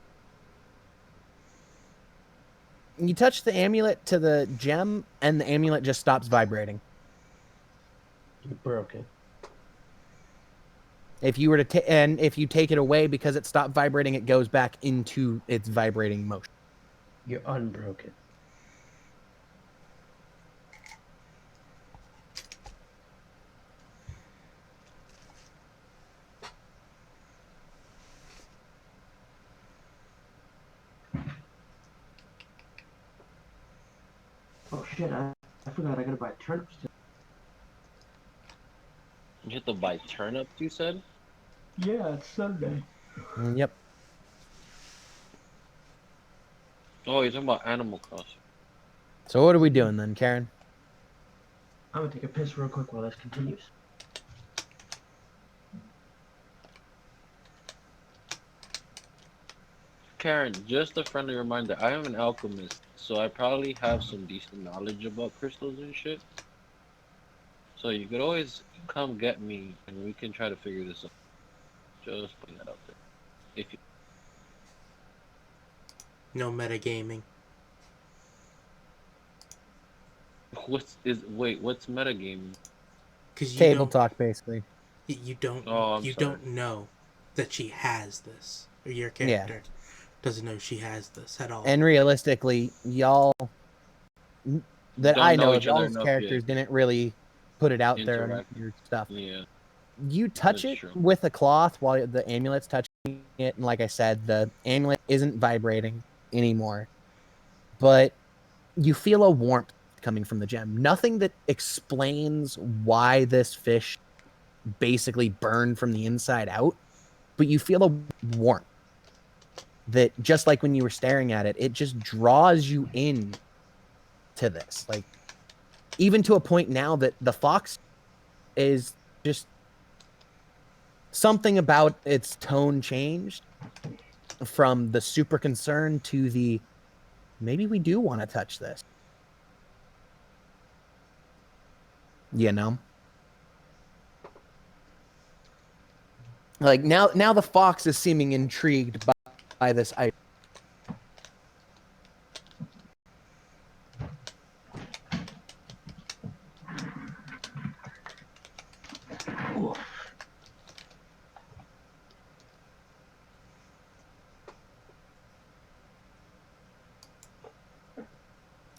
You touch the amulet to the gem, and the amulet just stops vibrating. You broke it. If you were to and if you take it away because it stopped vibrating, it goes back into its vibrating motion. You unbroke it. Oh shit! I forgot I gotta buy turnips. You have to buy turnips, you said? Yeah, it's Sunday. Yep. Oh, you're talking about Animal Crossing. So what are we doing then, Karen? I'm gonna take a piss real quick while this continues. Karen, just a friendly reminder, I am an alchemist, so I probably have some decent knowledge about crystals and shit. So you could always come get me and we can try to figure this out. Just putting that out there. If you No metagaming. what's metagaming? Because Table talk, basically. you don't Oh, I'm you sorry. don't know that she has this, or your Yeah. character doesn't know she has this at all. And realistically, y'all that Don't I know know of, each other y'all's enough yet. characters didn't really put it out there on Interact. your stuff. Yeah, You touch that's it true. with a cloth while the amulet's touching it, and like I said, the amulet isn't vibrating anymore. But you feel a warmth coming from the gem. Nothing that explains why this fish basically burned from the inside out, but you feel a warmth that, just like when you were staring at it, it just draws you in to this. Like, even to a point now that the fox is just something about its tone changed from the super concern to the maybe we do want to touch this. You know? Like now the fox is seeming intrigued by this item.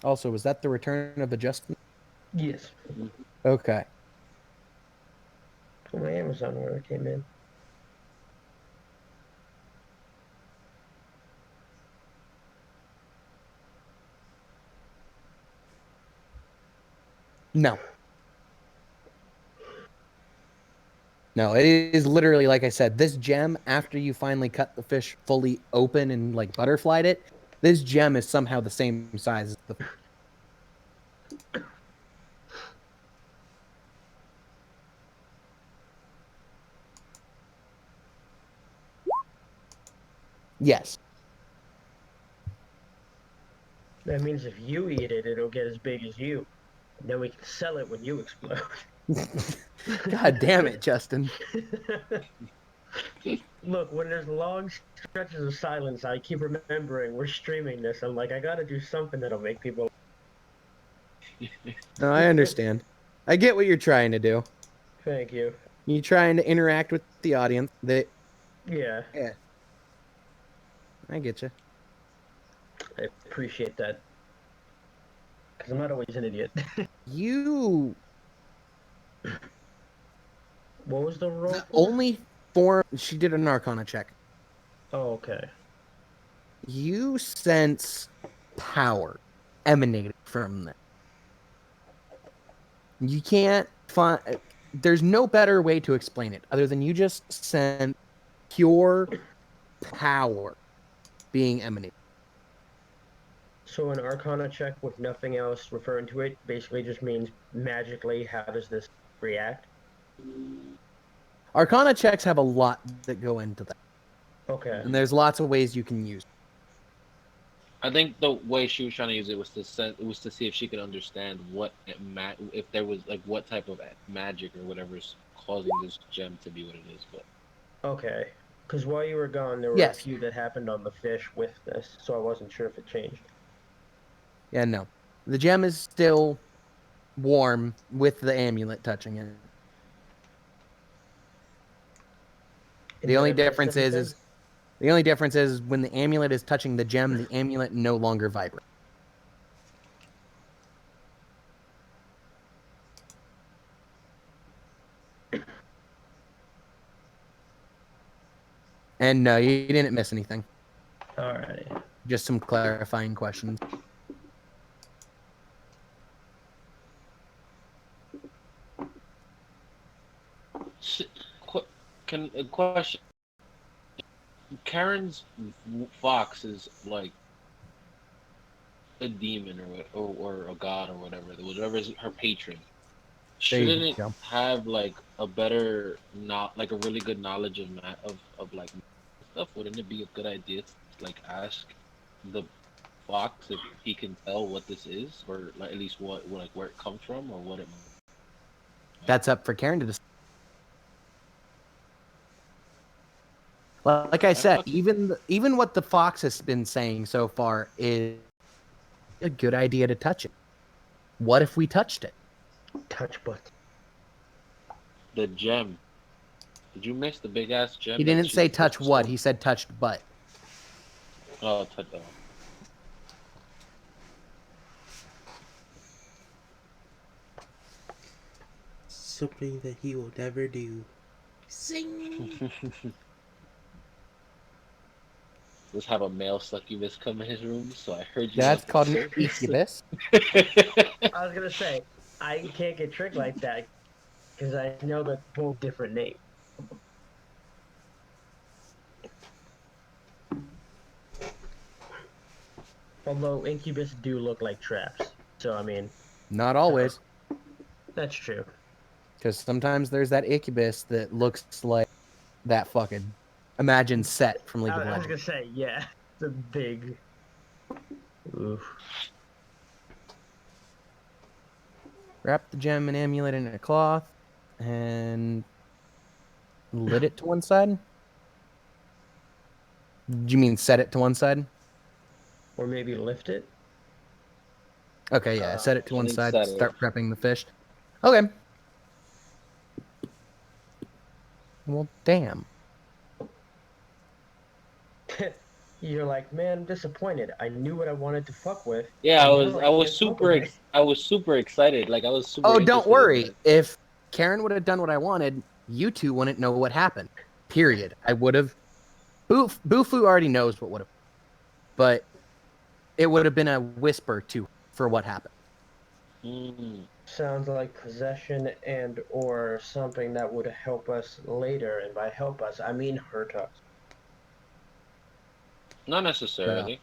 Also, was that the return of the Justin? Yes. Okay. My Amazon order came in. No. No, it is literally, like I said, this gem, after you finally cut the fish fully open and like butterflied it, this gem is somehow the same size as the. Yes. That means if you eat it, it'll get as big as you. And then we can sell it when you explode. God damn it, Justin. Look, when there's long stretches of silence, I keep remembering we're streaming this. I'm like, I gotta do something that'll make people. No, I understand. I get what you're trying to do. Thank you. You're trying to interact with the audience. Yeah, Yeah, I get you. I appreciate that. Because I'm not always an idiot. You What was the roll? the only form she did an Arcana check. Oh, okay. You sense power emanating from that. You can't find. There's no better way to explain it other than you just sense pure power being emanated. So an Arcana check with nothing else referring to it basically just means magically how does this react? Arcana checks have a lot that go into that, Okay. and there's lots of ways you can use. I think the way she was trying to use it was to see if she could understand if there was like what type of magic or whatever is causing this gem to be what it is. But Okay. Because while you were gone, there were Yes. a few that happened on the fish with this, so I wasn't sure if it changed. Yeah, no, the gem is still warm with the amulet touching it. The only difference is when the amulet is touching the gem, the amulet no longer vibrates. And no, you didn't miss anything. Alright. Just some clarifying questions. Can a question? Karen's fox is like a demon or a god or whatever is her patron. There you Shouldn't it go. have like a better not like a really good knowledge of of like stuff? Wouldn't it be a good idea to like ask the fox if he can tell what this is, or like at least what like where it comes from, or what it? That's up for Karen to decide. Like I said, even what the fox has been saying so far is a good idea to touch it. What if we touched it? Touch butt. The gem. Did you miss the big ass gem? He that didn't she's say supposed touch to what. steal? He said touched butt. Oh, touch. Oh. Something that he will never do. Sing. Let's have a male succubus come in his room. So I heard you. That's want called an to incubus. I was gonna say I can't get tricked like that because I know that both different names. Although incubus do look like traps, so I mean Not always, that's true. because sometimes there's that incubus that looks like that fucking Imagine Set from League of I was Legends. gonna say yeah, the big. Oof. Wrap the gem and amulet in a cloth and lit it to one side. Do you mean set it to one side? Or maybe lift it. Okay, yeah. Set it to I one think side. set it. Start prepping the fish. Okay. Well, damn. You're like, man, I'm disappointed. I knew what I wanted to fuck with. Yeah, and now I was can't fuck with it. I was super excited. Like I was super. Oh, don't interested in worry. that. If Karen would have done what I wanted, you two wouldn't know what happened. Period. I would have. Bufu already knows what would have. But it would have been a whisper to for what happened. Mm. Sounds like possession and or something that would help us later, and by help us, I mean hurt us. Not necessarily.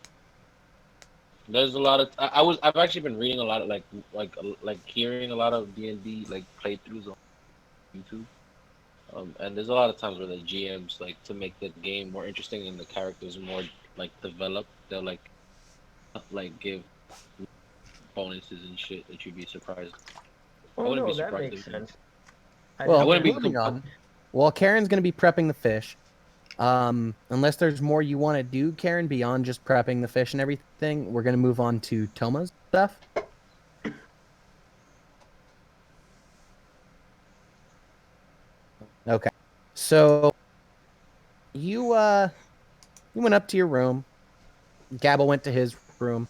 There's a lot of I've actually been reading a lot of like hearing a lot of D&D like playthroughs on YouTube. And there's a lot of times where the GMs like to make the game more interesting and the characters more like developed. They'll like give bonuses and shit that you'd be surprised. I Oh wouldn't no, be that surprised makes if sense. I Well, wouldn't be moving on. Well, Karen's going to be prepping the fish. Unless there's more you want to do, Karen, beyond just prepping the fish and everything, we're going to move on to Toma's stuff. Okay. So you went up to your room. Gabble went to his room.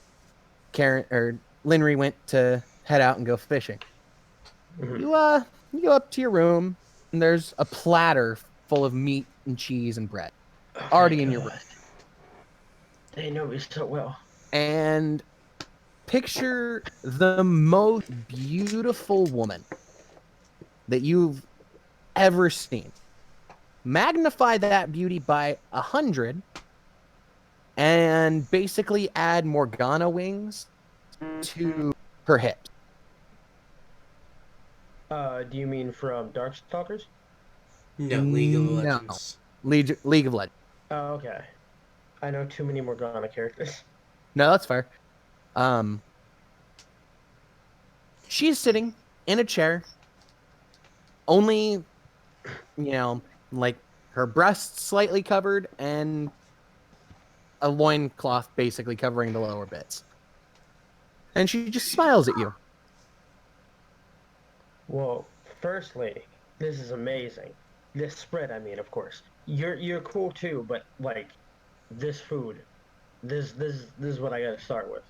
Karen or Linry went to head out and go fishing. Mhm. You go up to your room and there's a platter full of meat and cheese and bread already in your room. They know me so well. And picture the most beautiful woman that you've ever seen. Magnify that beauty by 100 and basically add Morgana wings to her hips. Do you mean from Darkstalkers? No, League of No. Legends. League of Legends. Oh, okay. I know too many Morgana characters. No, that's fair. She's sitting in a chair, only, like her breasts slightly covered and a loincloth basically covering the lower bits. And she just smiles at you. Well, firstly, this is amazing. This spread, I mean, of course. You're cool too, but like this food, this is what I gotta start with.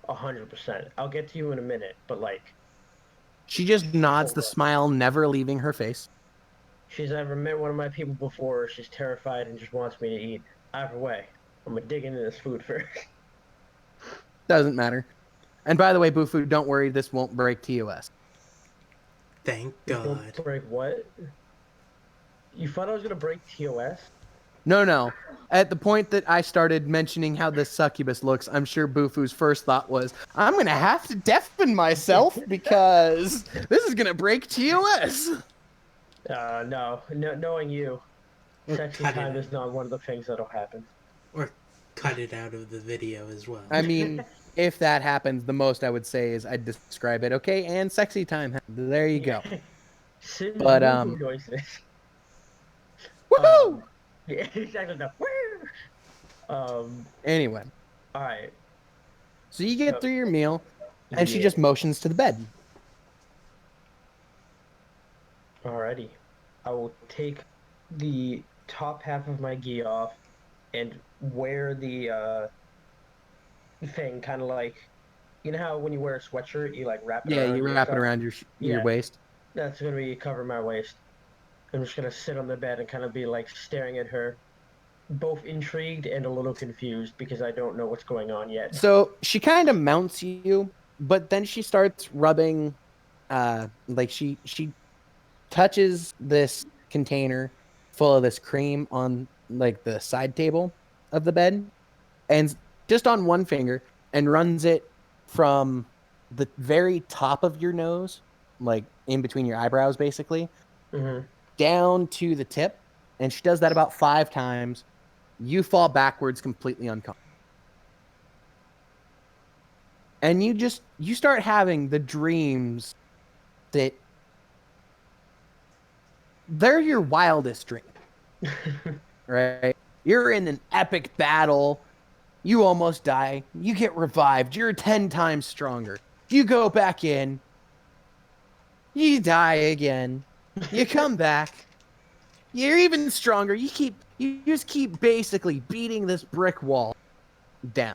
100%. I'll get to you in a minute, but like She just nods, the Hold on. smile never leaving her face. she's never met one of my people before. She's terrified and just wants me to eat. Either way, I'm gonna dig into this food first. Doesn't matter. And by the way, Bufu, don't worry, this won't break TOS. Thank We'll God. break what? You thought I was gonna break TOS? No. At the point that I started mentioning how this succubus looks, I'm sure Bufu's first thought was, I'm going to have to deafen myself because this is going to break TOS. No. Knowing you, Or sexy cut time it, is not one of the things that'll happen. or cut it out of the video as well. I mean, if that happens, the most I would say is I'd describe it. Okay, and sexy time. There you go. Sims But, woohoo noises. Woohoo! Yeah, exactly. The woo. Anyway, All right. so you get through your meal, and she Yeah. just motions to the bed. Alrighty. I will take the top half of my gi off and wear the thing, kind of like, you know how when you wear a sweatshirt, you like wrap it Yeah, around you your wrap it stuff? around your Yeah. waist. That's gonna be cover my waist. I'm just gonna sit on the bed and kind of be like staring at her, both intrigued and a little confused because I don't know what's going on yet. So she kind of mounts you, but then she starts rubbing, like she touches this container full of this cream on like the side table of the bed, and just on one finger, and runs it from the very top of your nose, like in between your eyebrows, basically, Mm-hmm. down to the tip, and she does that about 5 times. You fall backwards completely unconscious. And you start having the dreams that they're your wildest dream, right? You're in an epic battle. You almost die. You get revived. You're 10 times stronger. You go back in. You die again. You come back. You're even stronger. You just keep basically beating this brick wall down.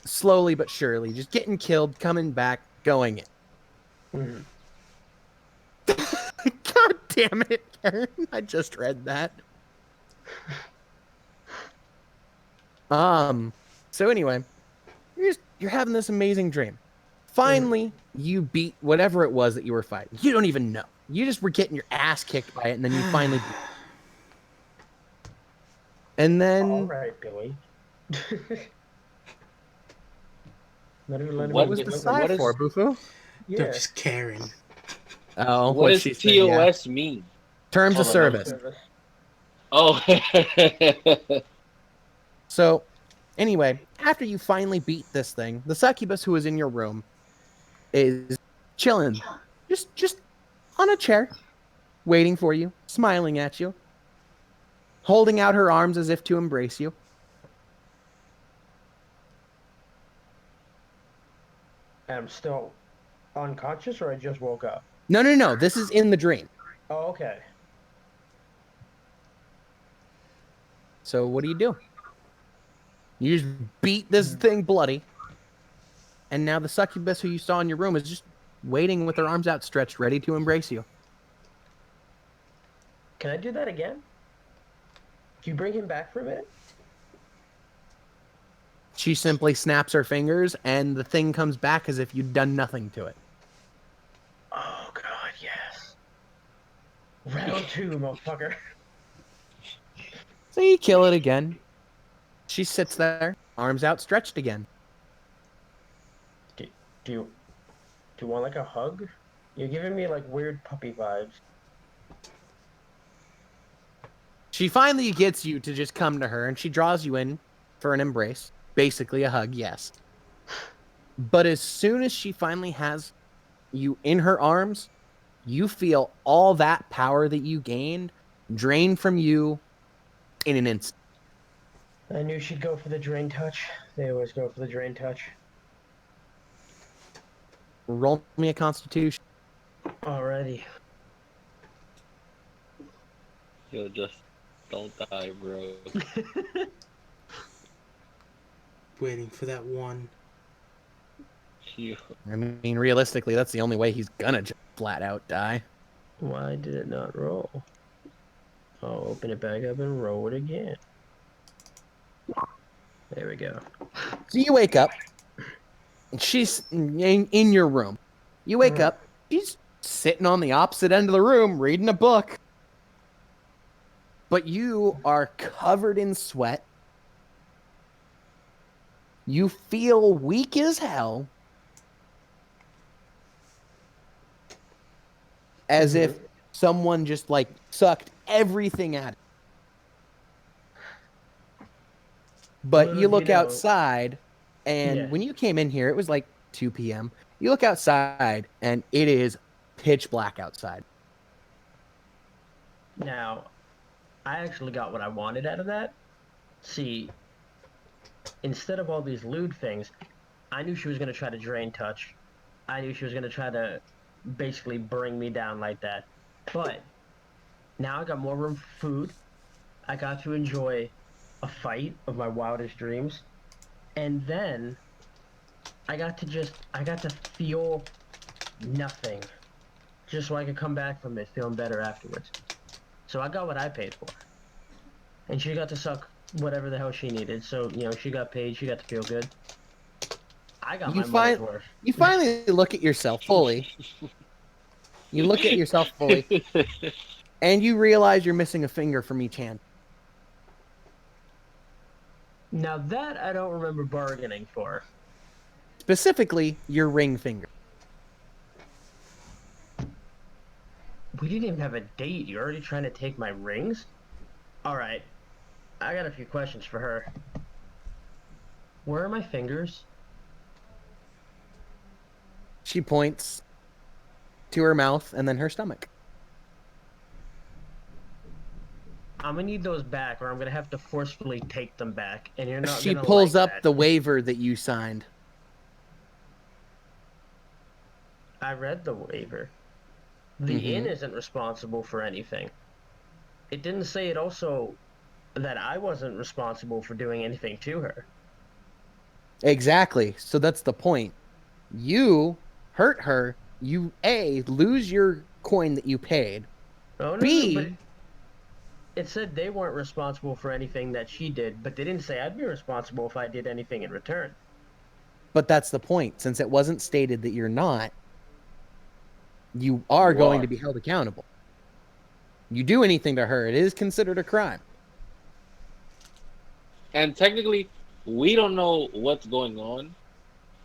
Slowly but surely. Just getting killed, coming back, going in. Mhm. God damn it, Karen. I just read that. So anyway, you're having this amazing dream. Finally, you beat whatever it was that you were fighting. You don't even know. You just were getting your ass kicked by it, and then you finally beat it. And then All right, Billy. Not even letting What me what was is- the look sigh at- what is- for, Bufu? Yeah. They're just Karen. Oh, what does she said, yeah. TOS mean? Terms of Hold on, service. Oh, So, anyway, after you finally beat this thing, the succubus who is in your room is chilling, just on a chair, waiting for you, smiling at you, holding out her arms as if to embrace you. I'm still unconscious, or I just woke up? No. This is in the dream. Oh, okay. So what do? You just beat this thing bloody, and now the succubus who you saw in your room is just waiting with her arms outstretched, ready to embrace you. Can I do that again? Do you bring him back for a minute? She simply snaps her fingers, and the thing comes back as if you'd done nothing to it. Oh God, yes. Round 2, motherfucker. So you kill it again. She sits there, arms outstretched again. Do you want like a hug? You're giving me like weird puppy vibes. She finally gets you to just come to her, and she draws you in for an embrace. Basically a hug, yes. But as soon as she finally has you in her arms, you feel all that power that you gained drain from you in an instant. I knew she'd go for the drain touch. They always go for the drain touch. Roll me a constitution. Alrighty. yo, just don't die, bro. Waiting for that one. Yo. I mean, realistically, that's the only way he's gonna just flat out die. Why did it not roll? I'll open it back up and roll it again. There we go. So you wake up. She's in your room. You wake up. She's sitting on the opposite end of the room reading a book. But you are covered in sweat. You feel weak as hell. As if someone just like sucked everything out of you. But Little you do look you know- outside, and Yes. when you came in here, it was like 2 p.m. You look outside, and it is pitch black outside. Now, I actually got what I wanted out of that. See, instead of all these lewd things, I knew she was going to try to drain touch. I knew she was going to try to basically bring me down like that. But now I got more room for food. I got to enjoy a fight of my wildest dreams. And then I got to feel nothing. Just so I could come back from it feeling better afterwards. So I got what I paid for. And she got to suck whatever the hell she needed. So, she got paid, she got to feel good. I got my money's worth. You finally look at yourself fully. You look at yourself fully, and you realize you're missing a finger from each hand. Now that I don't remember bargaining for. Specifically, your ring finger. We didn't even have a date. You're already trying to take my rings? Alright. I got a few questions for her. Where are my fingers? She points to her mouth and then her stomach. I'm gonna need those back, or I'm gonna have to forcefully take them back, and you're not She gonna pulls like up that. the waiver that you signed. I read the waiver. The inn isn't responsible for anything. It didn't say it also that I wasn't responsible for doing anything to her. Exactly. So that's the point. You hurt her. You, A, lose your coin that you paid. Oh, no, B- but it said they weren't responsible for anything that she did, but they didn't say I'd be responsible if I did anything in return. But that's the point. Since it wasn't stated that you're not, you are going to be held accountable. You do anything to her, it is considered a crime. And technically, we don't know what's going on.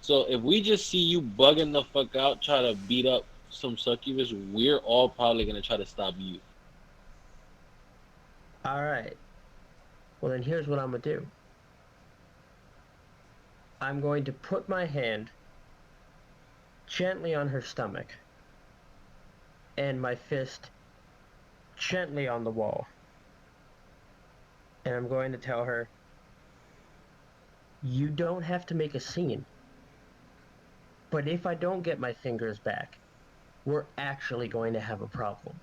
So if we just see you bugging the fuck out, try to beat up some succubus, we're all probably gonna try to stop you. Alright. Well, then here's what I'm gonna do. I'm going to put my hand gently on her stomach and my fist gently on the wall. And I'm going to tell her, you don't have to make a scene. But if I don't get my fingers back, we're actually going to have a problem.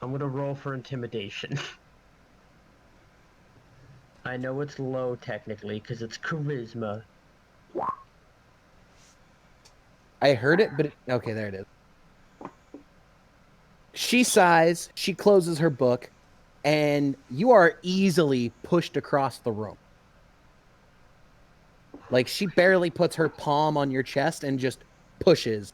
I'm going to roll for intimidation. I know it's low technically because it's charisma. I heard it, but okay, there it is. She sighs, she closes her book, and you are easily pushed across the room. Like, she barely puts her palm on your chest and just pushes.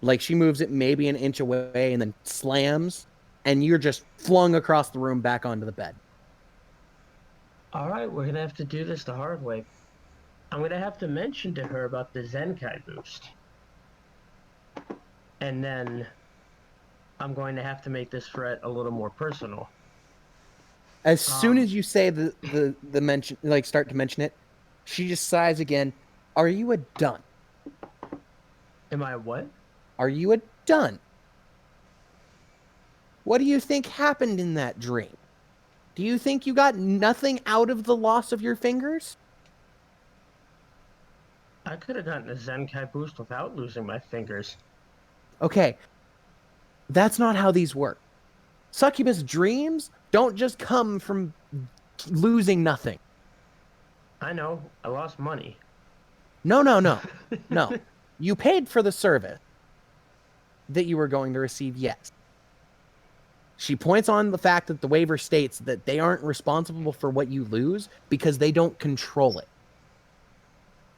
Like, she moves it maybe an inch away and then slams, and you're just flung across the room back onto the bed. Alright, we're going to have to do this the hard way. I'm going to have to mention to her about the Zenkai boost. And then I'm going to have to make this threat a little more personal. As soon as you say the mention, like, start to mention it, she just sighs again. Are you a dun? Am I what? Are you a dun? What do you think happened in that dream? Do you think you got nothing out of the loss of your fingers? I could have gotten a Zenkai boost without losing my fingers. Okay, that's not how these work. Succubus dreams don't just come from losing nothing. I know, I lost money. No. No. You paid for the service that you were going to receive, yes. She points on the fact that the waiver states that they aren't responsible for what you lose because they don't control it.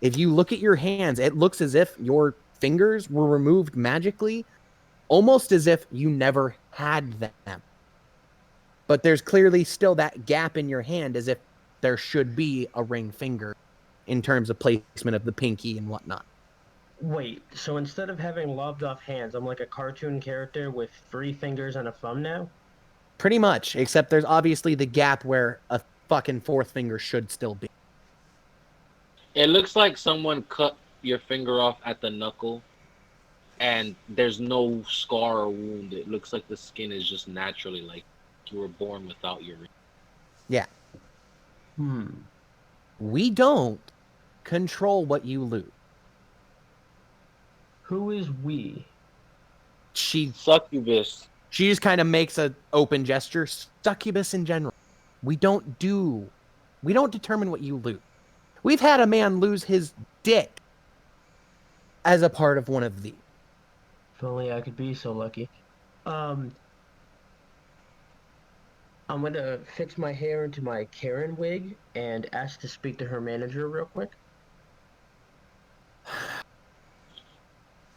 If you look at your hands, it looks as if your fingers were removed magically, almost as if you never had them. But there's clearly still that gap in your hand as if there should be a ring finger in terms of placement of the pinky and whatnot. Wait, so instead of having lobbed off hands, I'm like a cartoon character with 3 fingers and a thumb now? Pretty much, except there's obviously the gap where a fucking fourth finger should still be. It looks like someone cut your finger off at the knuckle, and there's no scar or wound. It looks like the skin is just naturally like you were born without your ring. Yeah. Hmm. We don't control what you lose. Who is we? She Succubus. just kind of makes a open gesture. Succubus in general. We don't determine what you lose. We've had a man lose his dick as a part of one of these. If only I could be so lucky. I'm gonna fix my hair into my Karen wig and ask to speak to her manager real quick.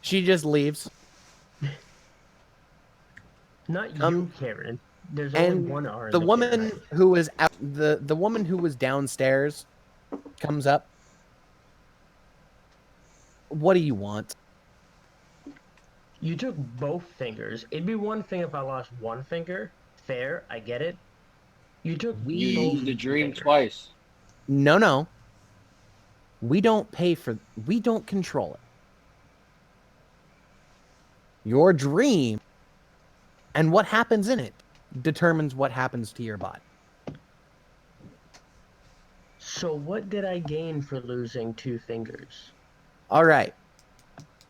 She just leaves. Not you, Um, Karen. There's only And one R in the the woman Karen. who was out, the woman who was downstairs comes up. What do you want? You took both fingers. It'd be one thing if I lost one finger. Fair, I get it. You took You both used the dream fingers. twice. No. We don't control it. Your dream and what happens in it determines what happens to your body. So what did I gain for losing 2 fingers? All right.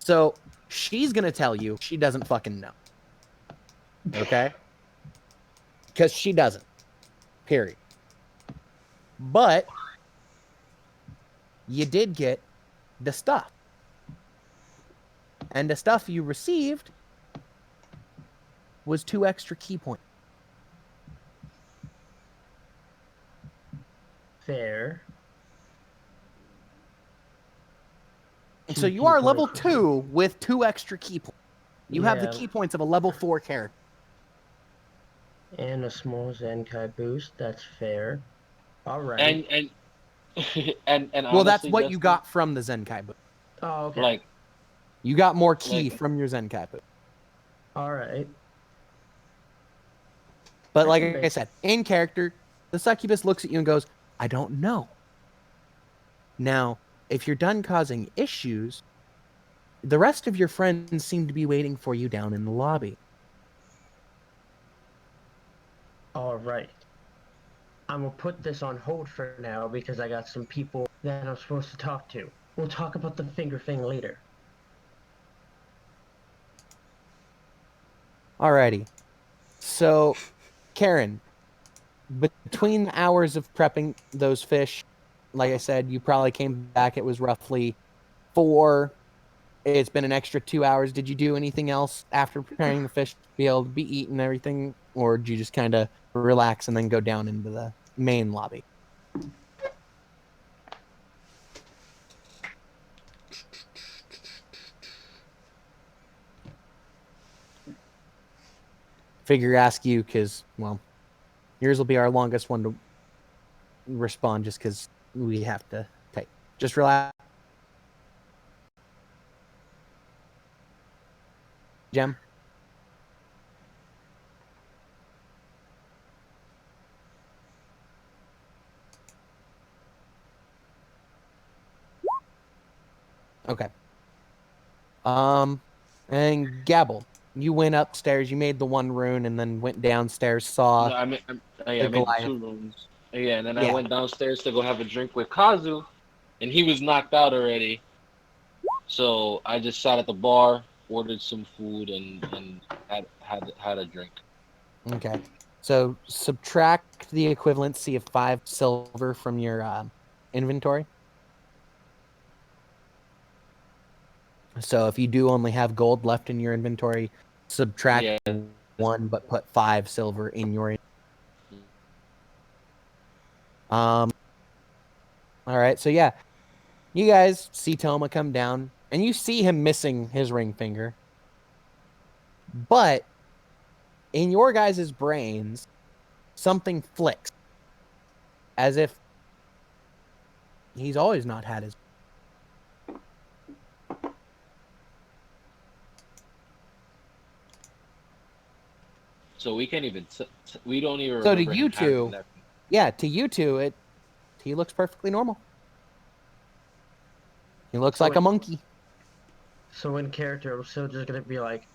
So she's going to tell you she doesn't fucking know. Okay? Because she doesn't. Period. But you did get the stuff. And the stuff you received was 2 extra key points. Fair. And 2 so you key are level points. 2 with 2 extra key points. You have the Yeah. key points of a level 4 character. And a small Zenkai boost. That's fair. All right. And and Well, that's honestly, what you Dustin, got from the Zenkai book. Oh, okay. Like, You got more key Like- from your Zenkai book. All right. But like Okay. I said, in character, the succubus looks at you and goes, I don't know. Now, if you're done causing issues, the rest of your friends seem to be waiting for you down in the lobby. All right. I'm gonna put this on hold for now because I got some people that I'm supposed to talk to. We'll talk about the finger thing later. Alrighty. So, Karen, between the hours of prepping those fish, like I said, you probably came back. It was roughly 4. It's been an extra 2 hours. Did you do anything else after preparing the fish to be able to be eaten and everything? Or did you just kind of relax and then go down into the main lobby? Figure ask you because, well, yours will be our longest one to respond just because we have to take. Just relax. Gem? Okay. And Gabble, you went upstairs, you made the one rune, and then went downstairs, saw... no, I made the Goliath. 2 rooms. Yeah, and then Yeah. I went downstairs to go have a drink with Kazu, and he was knocked out already. So I just sat at the bar, ordered some food, and had a drink. Okay. So subtract the equivalency of 5 silver from your inventory. So if you do only have gold left in your inventory, subtract Yeah. 1, but put 5 silver in your. All right. So yeah, you guys see Toma come down, and you see him missing his ring finger. But in your guys' brains, something flicks. As if he's always not had his. So we can't even. We don't even. So to remember you him having two, that. yeah, to you two, he looks perfectly normal. He looks like a monkey. So in character, I'm still just gonna be like,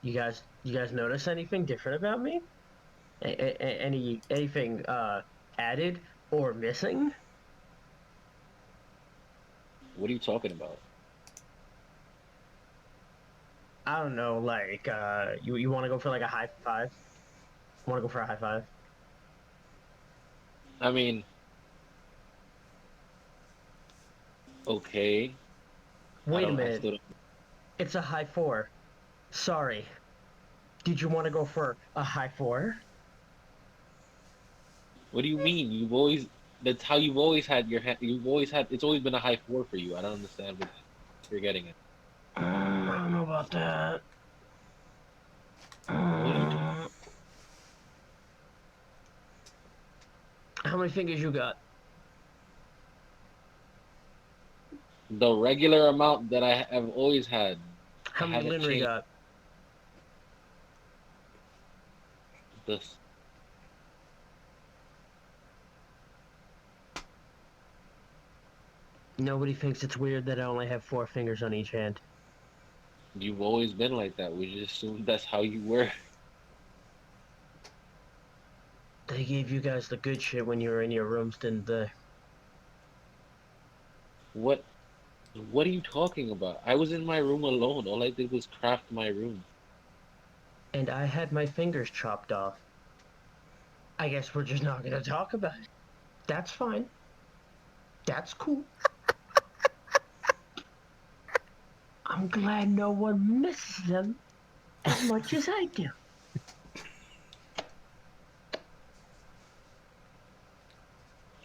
you guys notice anything different about me? Anything added or missing? What are you talking about? I don't know, like you want to go for like a high five? Want to go for a high five? I mean, okay. Wait a I minute, still don't- it's a high four. Sorry. Did you want to go for a high four? What do you mean? You've always. That's how you've always had your hand. You've always had. It's always been a high four for you. I don't understand what you're getting at. I don't know about that. What are you talking? How many fingers you got? The regular amount that I have always had. How I many haven't Linry changed got? this. Nobody thinks it's weird that I only have 4 fingers on each hand. You've always been like that. We just assumed that's how you were. They gave you guys the good shit when you were in your rooms, didn't they? What? What are you talking about? I was in my room alone. All I did was craft my room. And I had my fingers chopped off. I guess we're just not gonna talk about it. That's fine. That's cool. I'm glad no one misses them as much as I do.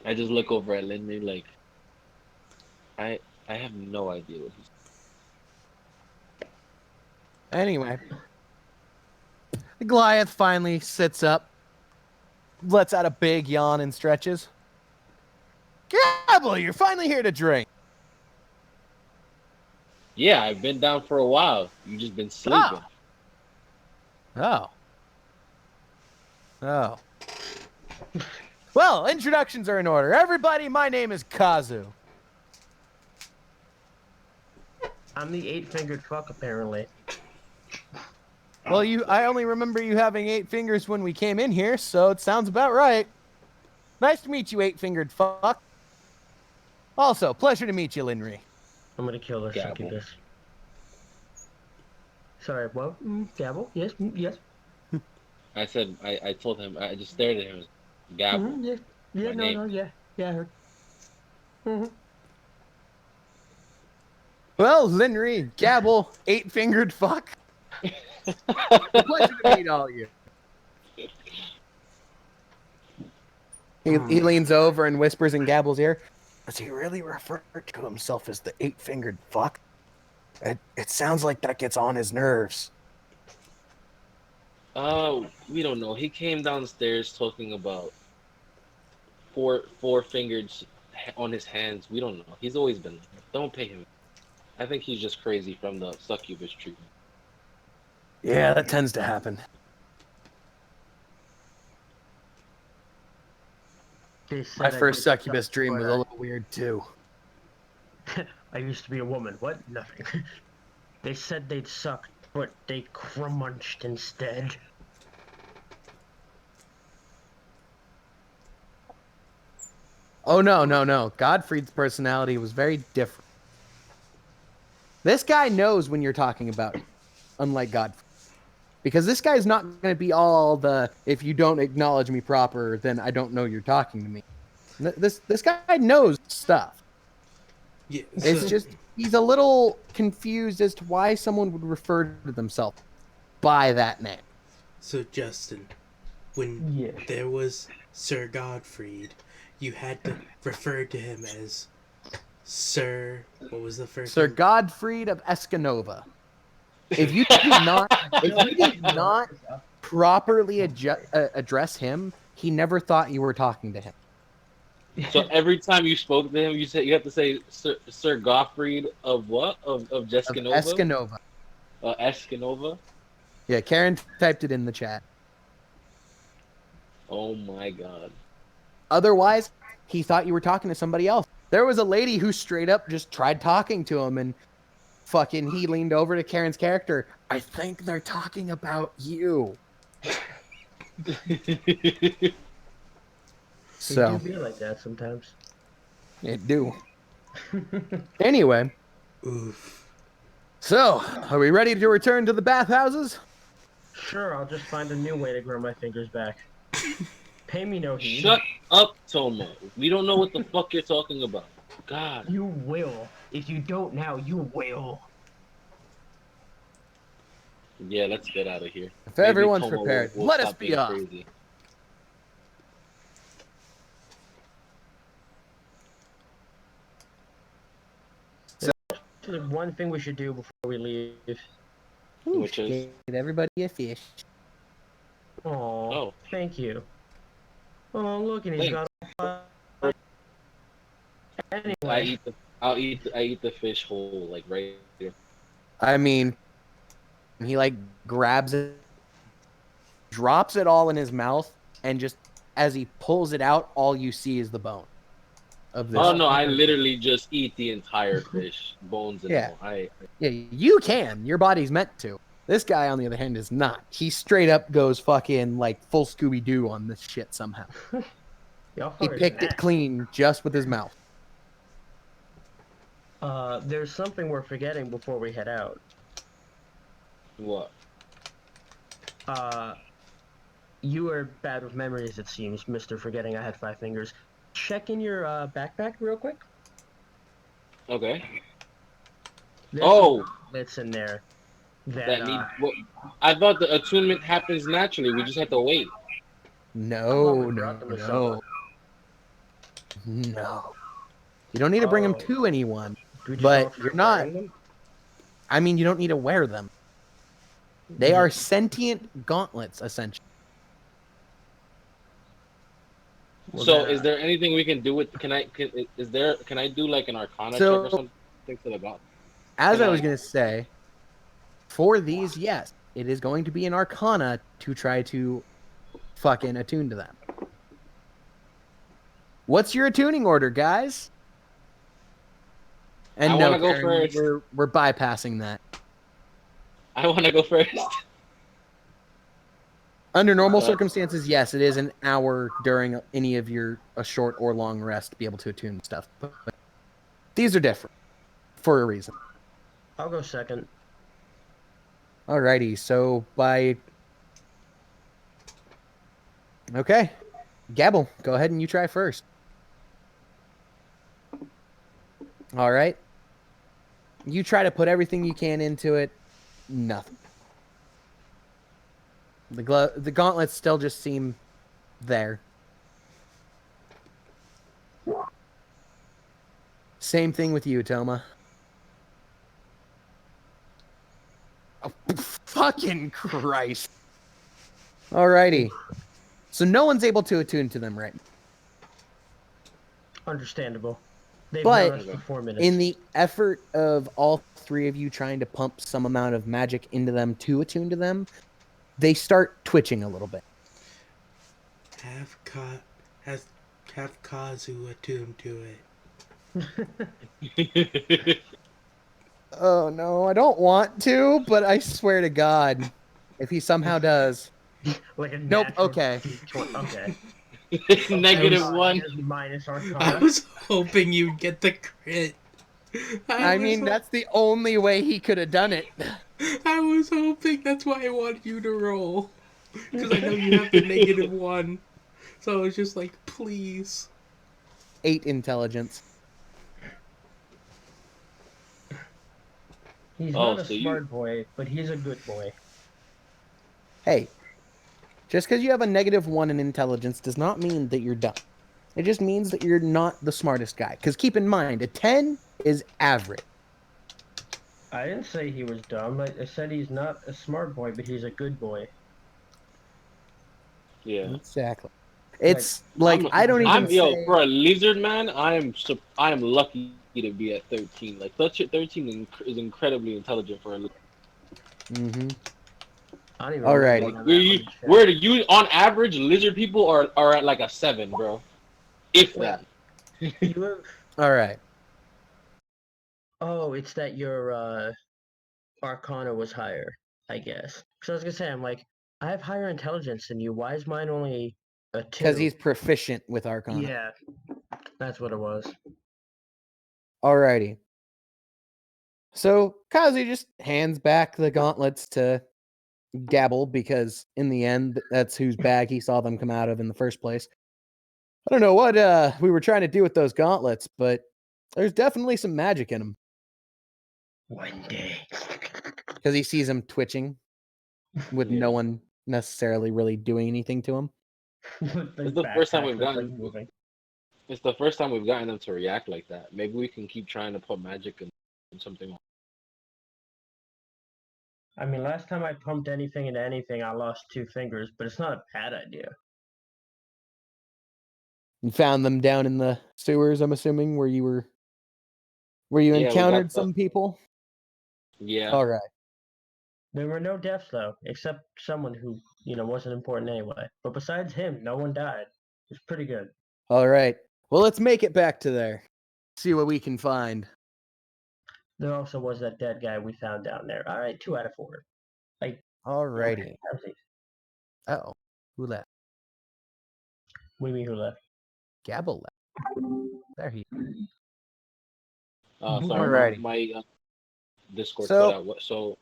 I just look over at Lindy like, I have no idea what he's. Anyway, the Goliath finally sits up, lets out a big yawn and stretches. Gabble, you're finally here to drink. Yeah, I've been down for a while. You just been sleeping. Oh. Oh. Well, introductions are in order. Everybody, my name is Kazu. I'm the 8-fingered fuck, apparently. Well, I only remember you having 8 fingers when we came in here, so it sounds about right. Nice to meet you, 8-fingered fuck. Also, pleasure to meet you, Linry. I'm gonna kill this Gabble. succubus. Sorry, what? Gabble? Yes, yes. I said, I told him, I just stared at him. Gabble. Yeah, yeah, My no, name. no, yeah, yeah, I heard. Mm-hmm. Well, Linry, Gabble, 8-fingered fuck. Pleasure to meet all of you. He leans over and whispers in Gabble's ear, does he really refer to himself as the 8-fingered fuck? It sounds like that gets on his nerves. We don't know. He came downstairs talking about four fingers on his hands. We don't know. He's always been like that. Don't pay him. I think he's just crazy from the succubus treatment. Yeah, that tends to happen. My first succubus dream was a little weird, too. I used to be a woman. What? Nothing. They said they'd suck, but they crunched instead. Oh, no. Godfrey's personality was very different. This guy knows when you're talking about him, unlike Godfrey. Because this guy's not going to be all the, if you don't acknowledge me proper, then I don't know you're talking to me. This guy knows stuff. Yeah, It's just, he's a little confused as to why someone would refer to themselves by that name. So, Justin, when there was Sir Godfrey, you had to refer to him as Sir. What was the first Sir name? Godfrey of Escanova. If you did not properly address him he never thought you were talking to him. So every time you spoke to him, you have to say Sir Gottfried of what? Of Of Jescanova? Escanova. Escanova? Yeah, Karen typed it in the chat. Oh my god. Otherwise, he thought you were talking to somebody else. There was a lady who straight up just tried talking to him, and fucking he leaned over to Karen's character. I think they're talking about you. He So, do be like that sometimes. it do. Anyway, Oof. so are we ready to return to the bathhouses? Sure, I'll just find a new way to grow my fingers back. Pay me no heed. Shut up, Tomo. We don't know what the fuck you're talking about. God. You will. If you don't now, you will. Yeah, let's get out of here. If Maybe everyone's Tomo prepared, will let us stop be being off. crazy. There's one thing we should do before we leave. Ooh, Which is- get everybody a fish. Aw, Oh. thank you. Oh, look, and he's Thanks. got. I Anyway, eat the I eat the fish whole, like right here. I mean, he like grabs it, drops it all in his mouth, and just as he pulls it out, all you see is the bone of this. Oh no, I literally just eat the entire fish, bones and Yeah. all. Yeah, you can. Your body's meant to. This guy, on the other hand, is not. He straight up goes fucking like full Scooby Doo on this shit somehow. y'all He fuckers picked it next. clean just with his mouth. There's something we're forgetting before we head out. What? You are bad with memories, it seems, Mr. Forgetting I had 5 fingers. Check in your backpack real quick. Okay. There's Oh, some gauntlets in there. that need. What? I thought the attunement happens naturally. We just have to wait. No, we no, brought them to no. someone. No. You don't need to bring them Oh. to anyone. Do we just But all try you're not- wearing them? I mean, you don't need to wear them. They are sentient gauntlets, essentially. Well, So, then, is there anything we can do with? Can I do like an Arcana So- check or something to the god? As Can I was I- going to say, for these, yes, it is going to be an Arcana to try to fucking attune to them. What's your attuning order, guys? And I no, wanna go Karen, first. we're bypassing that. I want to go first. Under normal Uh, circumstances, yes, it is an hour during any of your a short or long rest to be able to attune stuff. But these are different for a reason. I'll go second. Alrighty, so okay, Gabble, go ahead and you try first. All right, you try to put everything you can into it. Nothing. The gauntlets still just seem there. Same thing with you, Toma. Oh, fucking Christ. Alrighty. So no one's able to attune to them right now. Understandable. They've But known us for 4 minutes. in the effort of all 3 of you trying to pump some amount of magic into them to attune to them, they start twitching a little bit. Have Kazu attuned to it. Oh no, I don't want to, but I swear to God, if he somehow does. Like a Nope, natural okay. Okay. -1. Here's minus I Arcana. was hoping you'd get the crit. I mean, that's the only way he could have done it. I was hoping that's why I wanted you to roll. Because I know you have the -1. So I was just like, please. 8 intelligence. He's Oh, not a so you- smart boy, but he's a good boy. Hey, just because you have a -1 in intelligence does not mean that you're dumb. It just means that you're not the smartest guy. Because keep in mind, a 10 is average. I didn't say he was dumb. I said he's not a smart boy, but he's a good boy. Yeah. Exactly. It's like I don't even I'm say. for a lizard man. I am lucky to be at 13. Like 13 is incredibly intelligent for a lizard. Mm-hmm. I don't even Alrighty. remember on that one shit. Where you on average lizard people are at like a 7, bro. If Wait, that. you have. All right. Oh, it's that your Arcana was higher, I guess. So I was gonna say, I'm like, I have higher intelligence than you. Why is mine only a 2? Because he's proficient with Arcana. Yeah, that's what it was. Alrighty. So Kazi just hands back the gauntlets to Gabble because in the end, that's whose bag he saw them come out of in the first place. I don't know what we were trying to do with those gauntlets, but there's definitely some magic in them One day. because he sees him twitching with no one necessarily really doing anything to him. It's the first time we've gotten. It's the first time we've gotten them to react like that. Maybe we can keep trying to put magic in something else. I mean, last time I pumped anything into anything, I lost 2 fingers, but it's not a bad idea. You found them down in the sewers, I'm assuming, where you Yeah, we encountered got the- some people. Yeah. All right. There were no deaths though, except someone who, wasn't important anyway. But besides him, no one died. It's pretty good. All right. Well, let's make it back to there. See what we can find. There also was that dead guy we found down there. All right, 2 out of 4. All righty. Okay, Oh, who left? what do you mean who left? Gabble left. There he. Sorry, Alrighty. my Discord So- cut out. So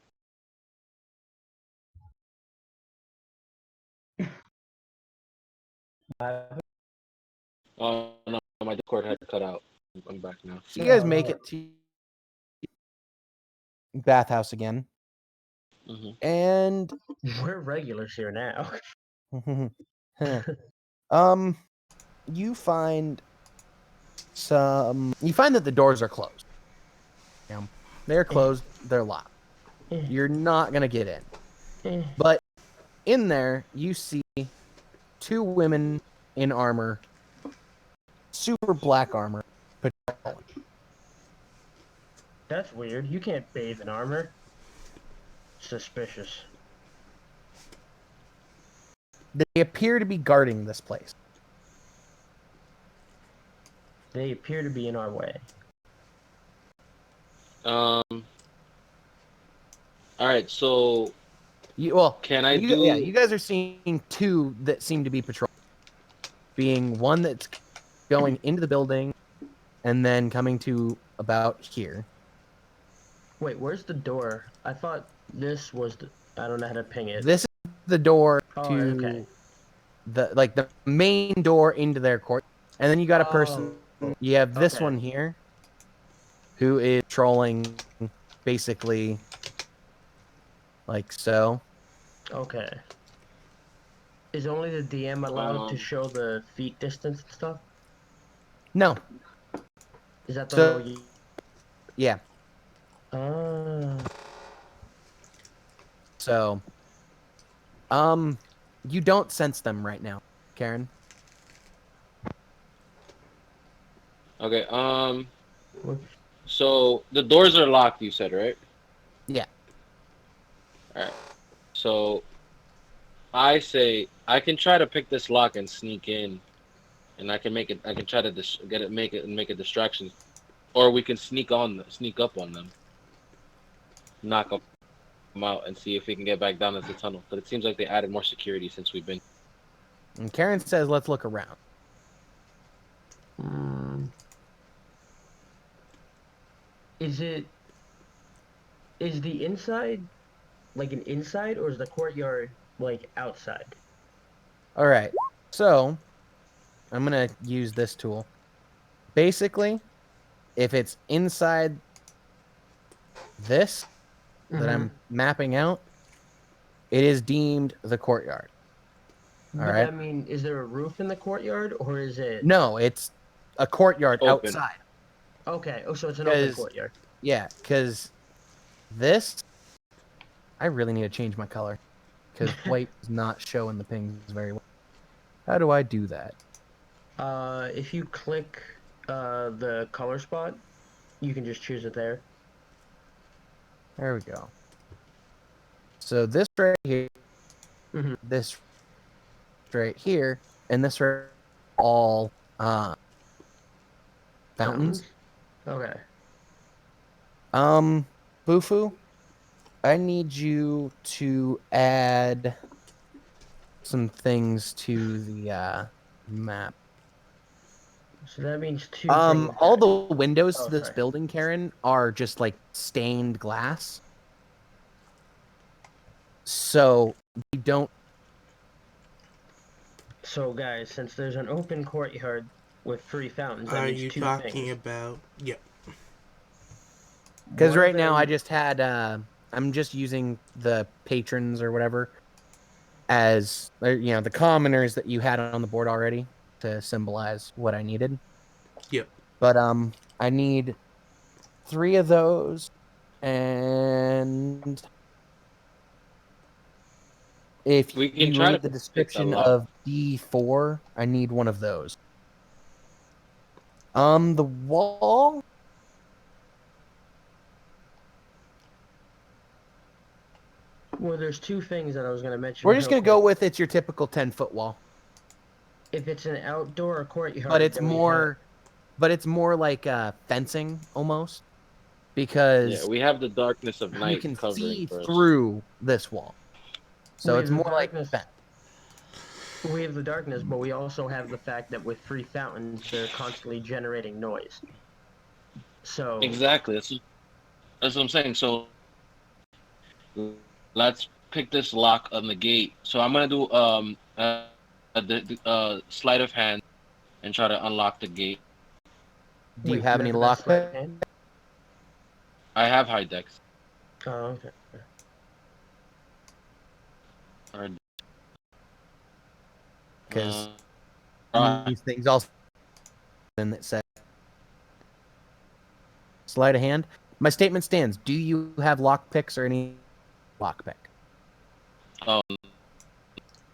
no, my Discord had cut out. I'm back now. So you guys make it to bathhouse again, hmm and We're regulars here now. you find some. You find that the doors are closed. They're closed. They're locked. You're not gonna get in. But in there, you see 2 women in armor, super black armor, patrolling. That's weird. You can't bathe in armor. Suspicious. They appear to be guarding this place. They appear to be in our way. All right. So can I do? Yeah, you guys are seeing 2 that seem to be patrolling. Being one that's going into the building, and then coming to about here. Wait, where's the door? I thought this was the... I don't know how to ping it. This is the door Oh, to okay. the main door into their court, and then you got a person. You have this okay. one here, who is trolling, basically, like so. Okay. Is only the DM allowed to Um, show the feet distance and stuff? No, Is that the So- little... yeah. Ah. So, you don't sense them right now, Karen. Okay. So the doors are locked. You said, right? Yeah. All right. So I say I can try to pick this lock and sneak in, and I can make it. I can try to make a distraction, or we can sneak up on them, knock them out, and see if we can get back down into the tunnel. But it seems like they added more security since we've been. And Karen says, "Let's look around." Is the inside like an inside, or is the courtyard like outside? All right. So, I'm going to use this tool. Basically, if it's inside this that I'm mapping out, it is deemed the courtyard. But right. I mean, is there a roof in the courtyard, or is it... No, it's a courtyard Open. outside. Okay, oh, so it's an open 'Cause- courtyard. Yeah, because this, I really need to change my color because white is not showing the pings very well. How do I do that? If you click the color spot, you can just choose it there. There we go. So this right here, Mhm. this right here, and this right all fountains. Okay. Bufu, I need you to add some things to the map. So that means two things. All Then. the windows Oh, to this sorry. building, Karen, are just like stained glass. So we don't. So guys, since there's an open courtyard with three fountains, that Are means you two talking things. about? Yep. Because One of right now I them- just had I'm just using the patrons or whatever as the commoners that you had on the board already to symbolize what I needed. Yep. But I need 3 of those, and if We can you try to read the pick that description lock. of D4, I need one of those. The wall. Well, there's two things that I was going to mention. We're just real gonna quick. go with it's your typical 10-foot wall, If it's an outdoor or courtyard, but it's then we have. more like fencing almost Yeah, because we have the darkness of you night can covering see for us. through this wall. So We it's have the more like darkness. fence. We have the darkness, but we also have the fact that with three fountains, they're constantly generating noise. So Exactly. That's what I'm saying. So let's pick this lock on the gate. So I'm gonna do the sleight of hand and try to unlock the gate. Do you wait, have who any has the best sleight of lockpick? hand? I have high dex. Oh, okay. Or, Because uh, these things also that say sleight of hand. My statement stands. Do you have lockpicks or any lockpick? um,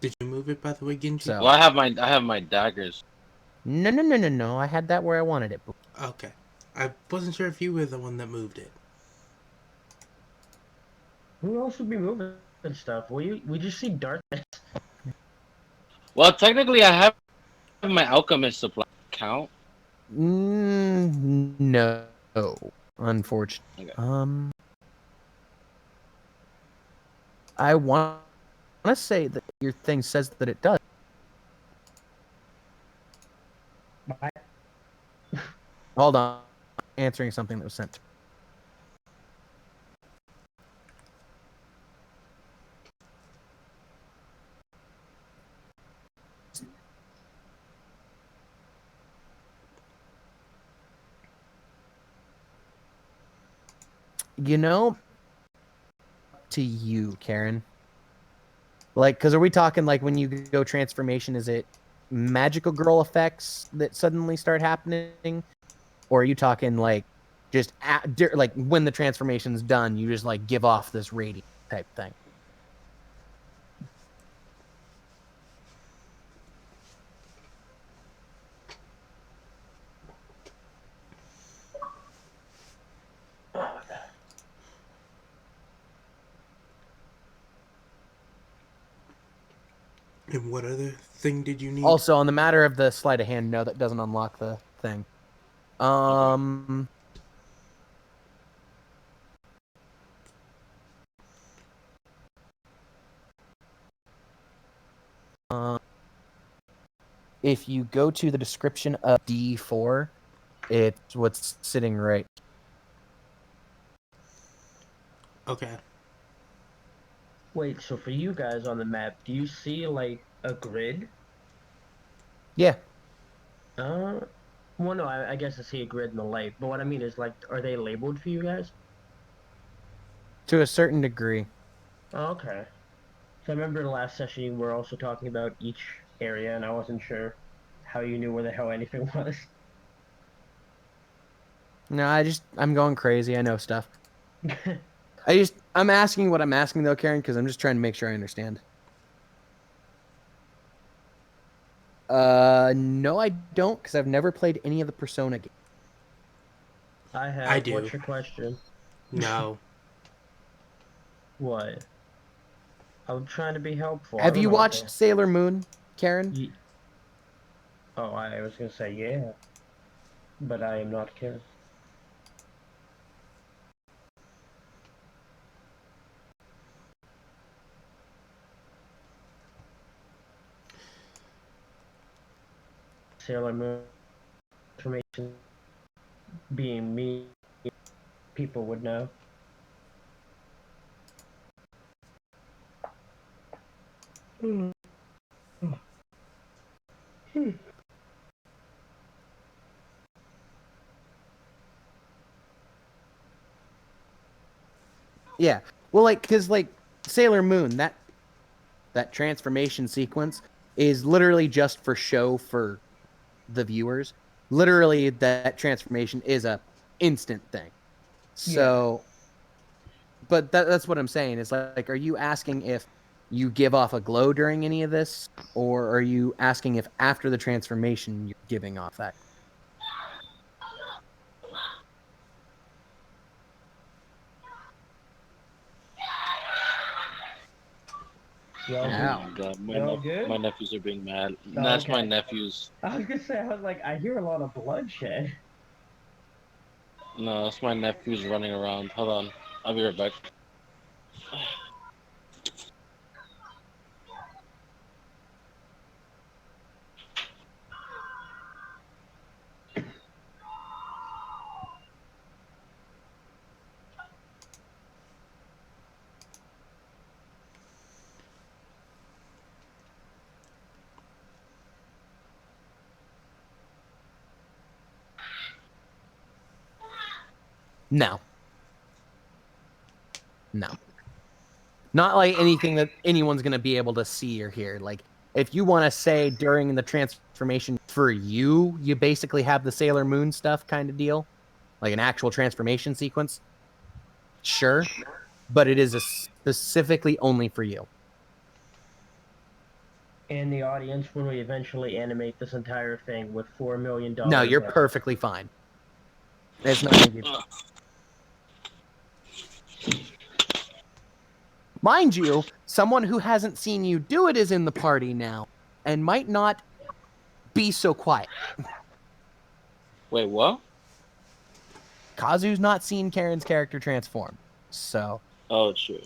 Did you move it, by the way, Genji? So well, I have my daggers. no. I had that where I wanted it. Okay. I wasn't sure if you were the one that moved it. Who else would be moving stuff? We just see darkness. Well, technically, I have my alchemist supply count. No, unfortunately. Okay. I want to say that your thing says that it does. Hold on, answering something that was sent. To you, Karen. Like, because are we talking like when you go transformation, is it magical girl effects that suddenly start happening? Or are you talking like just like when the transformation's done, you just like give off this radiant type thing? And what other thing did you need? Also, on the matter of the sleight of hand, no, that doesn't unlock the thing. If you go to the description of D4, it's what's sitting right. Okay. Wait, so for you guys on the map, do you see like a grid? Yeah. Well, no, I guess I see a grid in the light, but what I mean is like, are they labeled for you guys? To a certain degree. Oh, okay. So I remember the last session you were also talking about each area, and I wasn't sure how you knew where the hell anything was. No, I'm going crazy. I know stuff. I'm asking what I'm asking though, Karen, because I'm just trying to make sure I understand. No, I don't, because I've never played any of the Persona games. I have. I do. What's your question? No. What? I'm trying to be helpful. I Have don't you know what watched Sailor Moon, Karen? Oh, I was gonna say yeah, but I am not Karen. Sailor Moon information being me, people would know. Yeah. Well, like, cause like Sailor Moon, that transformation sequence is literally just for show for the viewers. Literally, that transformation is a instant thing. So, but that's what I'm saying. Is like, are you asking if you give off a glow during any of this, or are you asking if after the transformation you're giving off that? Y'all Oh good? Wow. my god, Y'all good? my nephews are being mad. Oh, That's my okay. nephews. I was gonna say, I was like, I hear a lot of bloodshed. No, that's my nephews running around. Hold on, I'll be right back. No. No. Not like anything that anyone's going to be able to see or hear. Like, if you want to say during the transformation for you, you basically have the Sailor Moon stuff kind of deal, like an actual transformation sequence. Sure. But it is specifically only for you. And the audience when we eventually animate this entire thing with $4 million. No, you're budget. perfectly fine. It's not going to be. Mind you, someone who hasn't seen you do it is in the party now and might not be so quiet. Wait, what? Kazu's not seen Karen's character transform. So, Oh, true.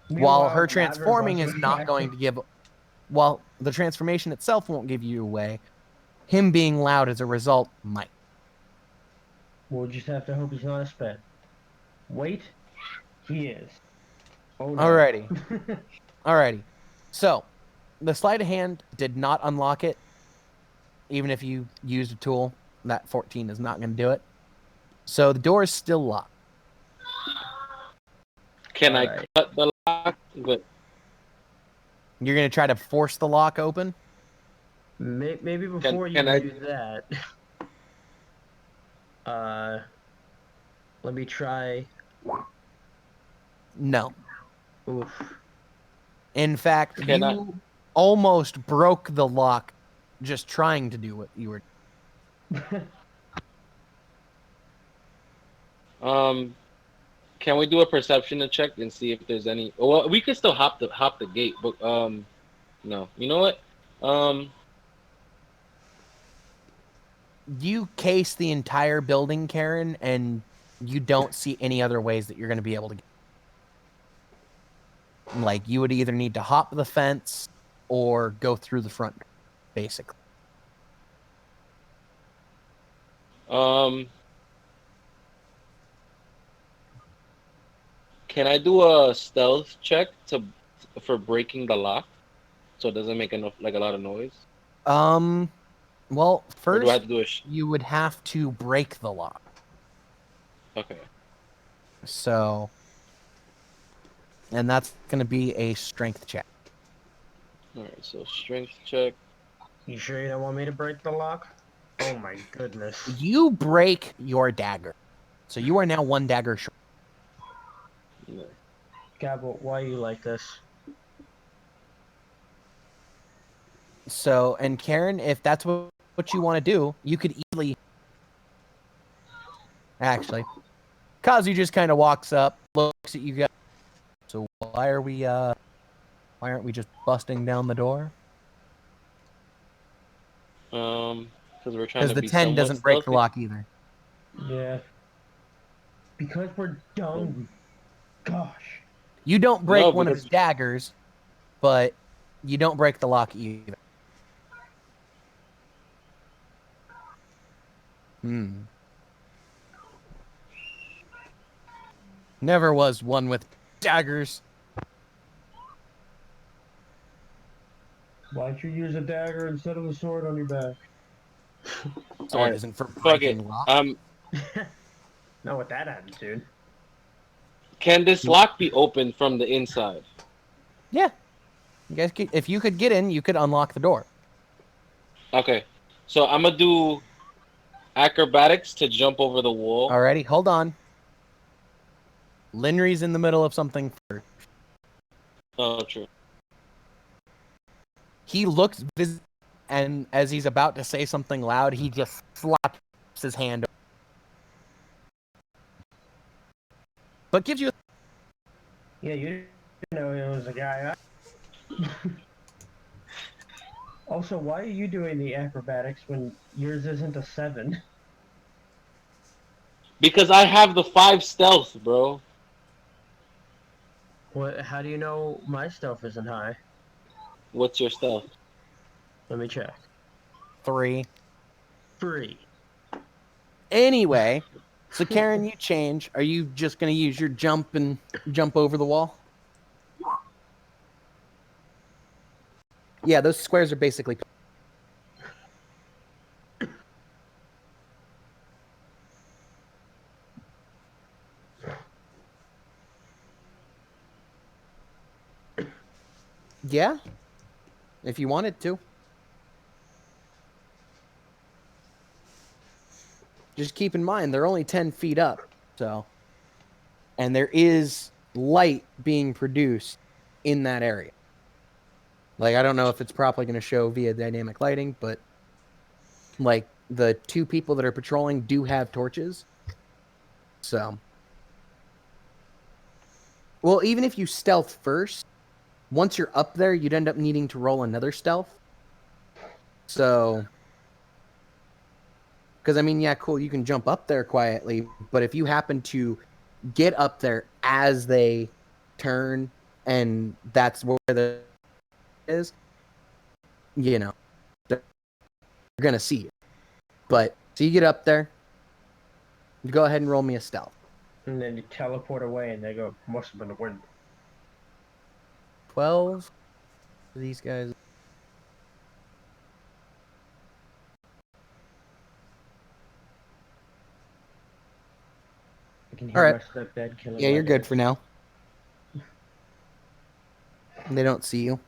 while her Meanwhile, transforming Ladder is not going to Buster- give, while the transformation itself won't give you away, him being loud as a result might. We'll just have to hope he's not a sped. Wait, he is. Oh no. Alrighty. So, the sleight of hand did not unlock it. Even if you used a tool, that 14 is not going to do it. So the door is still locked. Can I Alright. cut the lock? But You're going to try to force the lock open? Maybe before can you I- do that, let me try. No. Oof. In fact, Can I- you almost broke the lock just trying to do what you were. Can we do a perception check and see if there's any? Well, we could still hop the gate, but no. You know what? You case the entire building, Karen, and you don't see any other ways that you're going to be able to get. Like, you would either need to hop the fence or go through the front, basically. Can I do a stealth check for breaking the lock, so it doesn't make enough like a lot of noise? Well, Or do I have first, to do a? you would have to break the lock. Okay. So, and that's going to be a strength check. All right. So strength check. You sure you don't want me to break the lock? Oh my goodness. You break your dagger. So you are now one dagger short. No. Gabble, why are you like this? So, and Karen, if that's what you want to do, you could easily. Actually, Kazu just kind of walks up, looks at you guys. So why aren't we just busting down the door? Because we're trying Because to the be 10 somewhat doesn't break the stealthy. lock either. Yeah. Because we're dumb. Gosh. You don't break No, one of because his daggers, but you don't break the lock either. Never was one with daggers. Why'd you use a dagger instead of a sword on your back? Sword Alright, isn't for fuck it. breaking locks. Not with that attitude. Can this lock be opened from the inside? Yeah. You guys could, if you could get in, you could unlock the door. Okay, so I'm gonna do acrobatics to jump over the wall. Alrighty, hold on. Linry's in the middle of something first. Oh, true. He looks and as he's about to say something loud, he just slaps his hand. But gives you. Yeah, you didn't know it was a guy. Also, why are you doing the acrobatics when yours isn't a 7? Because I have the 5 stealth, bro. What? How do you know my stealth isn't high? What's your stealth? Let me check. 3. 3. Anyway, so Karen, you change. Are you just going to use your jump and jump over the wall? Yeah, those squares are basically. Yeah, if you wanted to. Just keep in mind, they're only 10 feet up, so. And there is light being produced in that area. Like, I don't know if it's probably going to show via dynamic lighting, but like the 2 people that are patrolling do have torches. So. Well, even if you stealth first, once you're up there, you'd end up needing to roll another stealth. So. Because, I mean, yeah, cool, you can jump up there quietly, but if you happen to get up there as they turn and that's where the is, you know, they're going to see you. But, so you get up there, go ahead and roll me a stealth. And then you teleport away and they go, must have been a wind. 12. These guys. I can hear All right. my stepdad killing Yeah, my you're good dad. for now. They don't see you.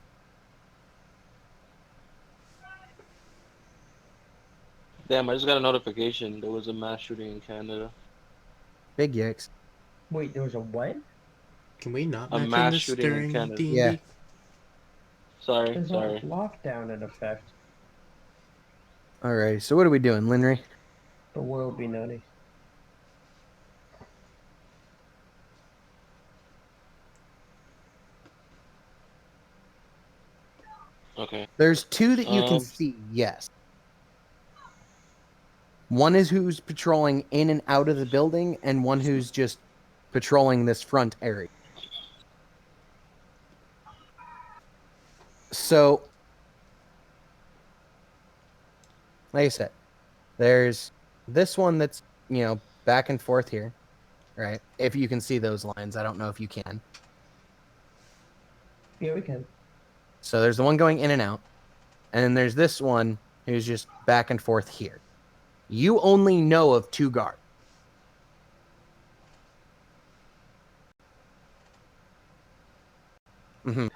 Damn, I just got a notification. There was a mass shooting in Canada. Big yikes. Wait, there was a what? Can we not A mention mass this shooting in during Canada. D&D? Yeah. Sorry, There's sorry. a lockdown in effect. All right, so what are we doing, Linry? The world be nutty. Okay. There's 2 that you can Um, see, yes. One is who's patrolling in and out of the building, and one who's just patrolling this front area. So, like I said, there's this one that's, back and forth here, right? If you can see those lines, I don't know if you can. Yeah, we can. So there's the one going in and out, and then there's this one who's just back and forth here. You only know of 2 guards. Mm-hmm.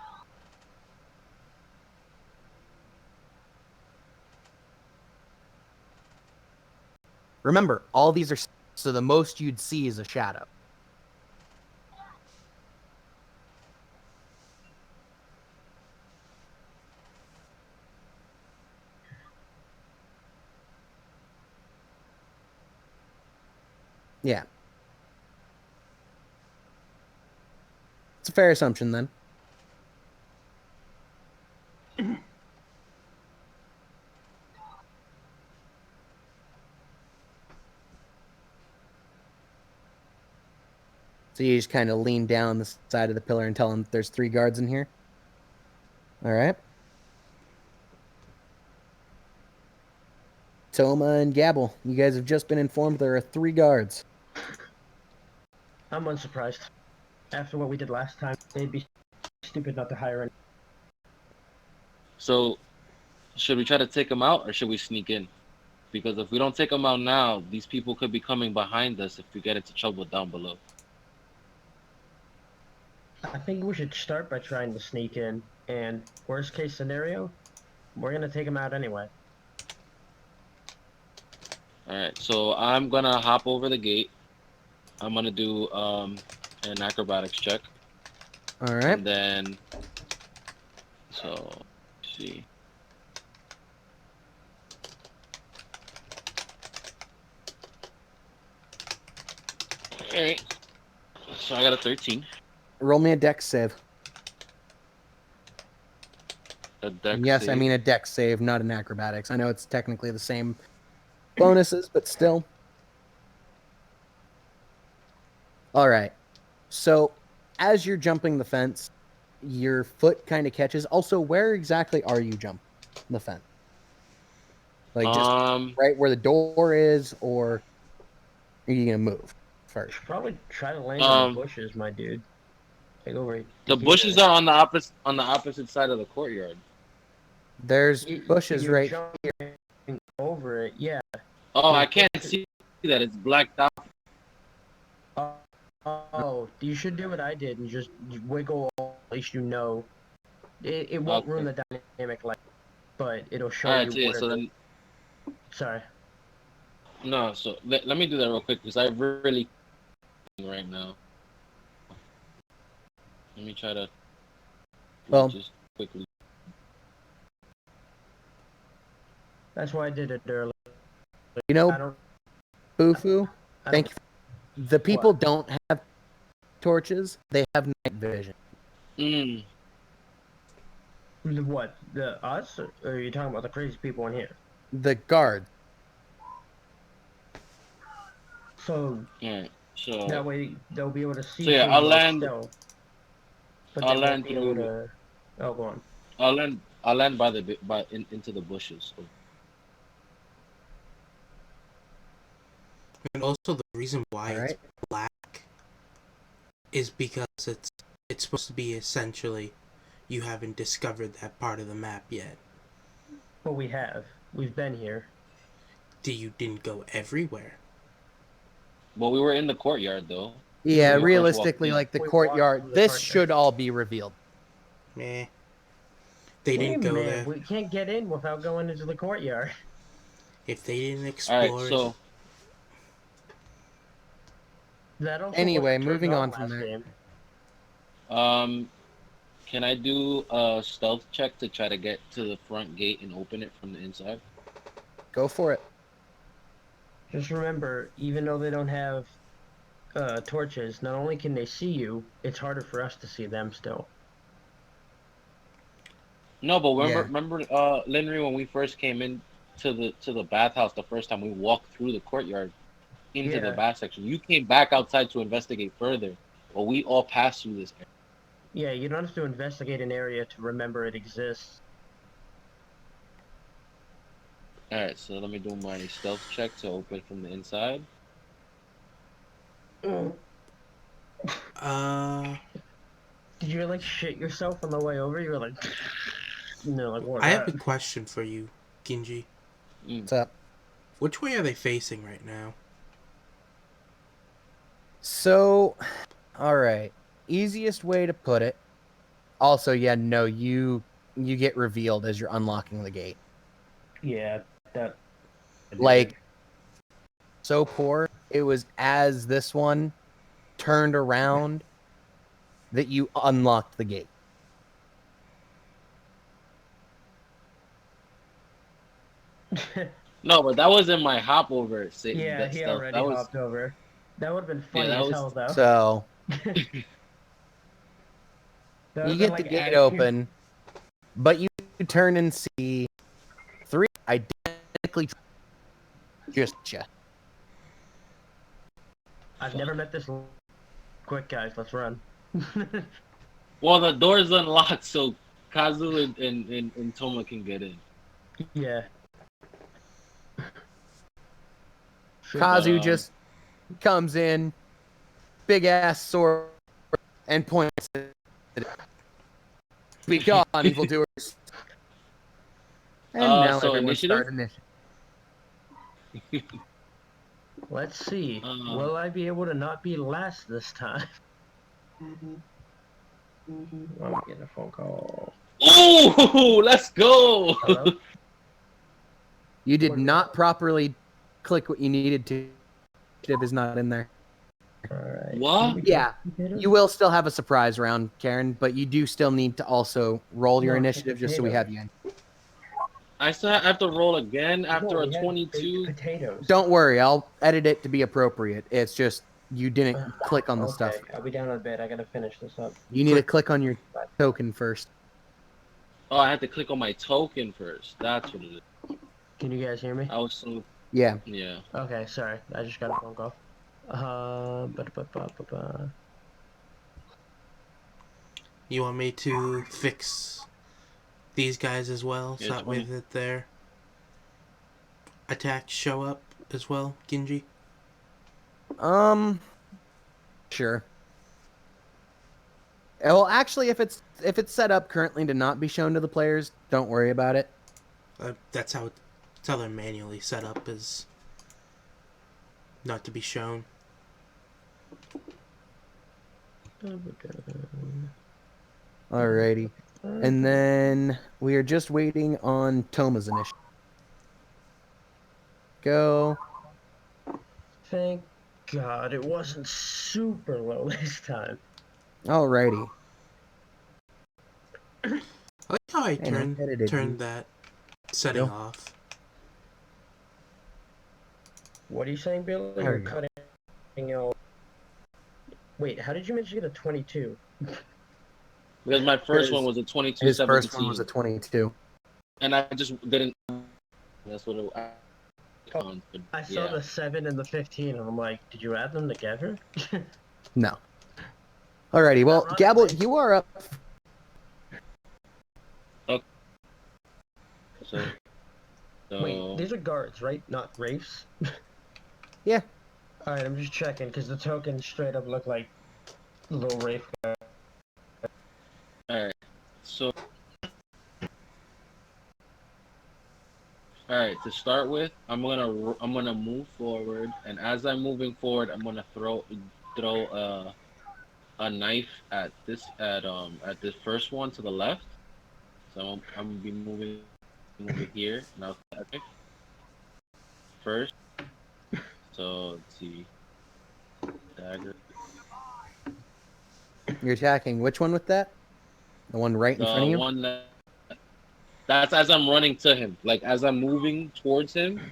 Remember, all these are so the most you'd see is a shadow. Yeah. It's a fair assumption then. So you just kind of lean down the side of the pillar and tell him there's 3 guards in here. All right. Toma and Gabble, you guys have just been informed there are 3 guards. I'm unsurprised. After what we did last time, they'd be stupid not to hire any. So, should we try to take them out or should we sneak in? Because if we don't take them out now, these people could be coming behind us if we get into trouble down below. I think we should start by trying to sneak in, and worst case scenario, we're gonna take them out anyway. All right, so I'm gonna hop over the gate. I'm gonna do an acrobatics check, All right. and then let's see. All right, so I got a 13. Roll me a dex save. A dex And yes, I save. mean a dex save, not an acrobatics. I know it's technically the same bonuses, but still. All right. So, as you're jumping the fence, your foot kind of catches. Also, where exactly are you jumping the fence? Like just right where the door is, or are you gonna move first? Should probably try to land on the bushes, my dude. Take over. The bushes are on the opposite side of the courtyard. There's bushes You're right. jumping over it, yeah. Oh, I can't see that. It's blacked out. Oh, you should do what I did and just wiggle. At least you know. It won't ruin the dynamic, like, but it'll show All right, you. yeah, so then. Sorry. No, so let me do that real quick because I really right now. Let me try to. Well, just quickly. That's why I did it earlier. You know, I don't. Bufu, I thank you. The people don't have torches; they have night vision. What? The us? Or are you talking about the crazy people in here? The guard. So. Alright, so. That way they'll be able to see. So yeah, through I'll the land. stealth, but I'll they land won't be able through. to. Oh, go on. I'll land into the bushes. So. And also the reason why All right. it's black is because it's supposed to be essentially you haven't discovered that part of the map yet. Well, we have. We've been here. You didn't go everywhere. Well, we were in the courtyard though. Yeah, We realistically, walked in. like the We walked courtyard, through the this courtyard. should all be revealed. Meh. They didn't go there. We can't get in without going into the courtyard. If they didn't explore Alright, so. That also Anyway, wasn't moving turned on from last there. game. Can I do a stealth check to try to get to the front gate and open it from the inside? Go for it. Just remember, even though they don't have torches, not only can they see you, it's harder for us to see them still. No, but Yeah. remember, Linry, when we first came in to the bathhouse the first time, we walked through the courtyard into the Yeah. bath section. You came back outside to investigate further, but we all passed through this area. Yeah, you don't have to investigate an area to remember it exists. All right, so let me do my stealth check to open from the inside. Did you like shit yourself on the way over? You were like, no, like what? I have a question for you, Ginji. What's up? Which way are they facing right now? So, all right. Easiest way to put it. Also, yeah, no, you get revealed as you're unlocking the gate. Yeah, that. Like, so poor. It was as this one turned around that you unlocked the gate. No, but that wasn't my hop over. Yeah, he already hopped over. That would have been funny that as was- hell, though. So That you would've get been the like gate attitude. open, but you turn and see 3 identically just ya. I've never met this. Quick, guys, let's run. Well, the door's unlocked, so Kazu and Toma can get in. Yeah. Kazu But, just comes in, big ass sword, and points at it. Be gone, evildoers. And now so everyone initiative? start initiative. Let's see. Will I be able to not be last this time? I'm getting a phone call. Oh, let's go! Hello? You did not properly click what you needed to. Initiative is not in there. Alright. What? Yeah, you will still have a surprise round, Karen, but you do still need to also roll your No, initiative just so we have you in. I still have to roll again after No, a we had 22. baked potatoes. Don't worry, I'll edit it to be appropriate. It's just you didn't click on the Okay, stuff. I'll be down on bed. I gotta finish this up. You need to click on your token first. Oh, I had to click on my token first. That's what it is. Can you guys hear me? I was so Yeah. yeah. Okay, sorry. I just got a phone call. Ba-da-ba-ba-ba-ba. You want me to fix these guys as well, so Yeah, that way 20. that their attacks show up as well, Genji? Sure. Well, actually, if it's set up currently to not be shown to the players, don't worry about it. That's how they're manually set up, is not to be shown. Alrighty. And then we are just waiting on Toma's initiative. Go. Thank God it wasn't super low this time. Alrighty. I like how I And I edited you. turned that setting Go. off. What are you saying, Billy? There You're you go. cutting out. Wait, how did you manage to get a 22? Because my first His- one was a 22 His 17. first one was a 22. And I just didn't. That's what it I saw yeah. the 7 and the 15, and I'm like, did you add them together? No. Alrighty. Well, Ironically- Gabble, you are up. So, Wait, these are guards, right? Not wraiths? Yeah. Alright, I'm just checking, because the tokens straight up look like little wraith guys. alright. So, alright. To start with, I'm gonna move forward, and as I'm moving forward, I'm gonna throw a knife at this first one to the left. So I'm gonna be moving over here. Now first. So let's see. Dagger. You're attacking which one with that? The one right in front of The you? one that's as I'm running to him. Like as I'm moving towards him,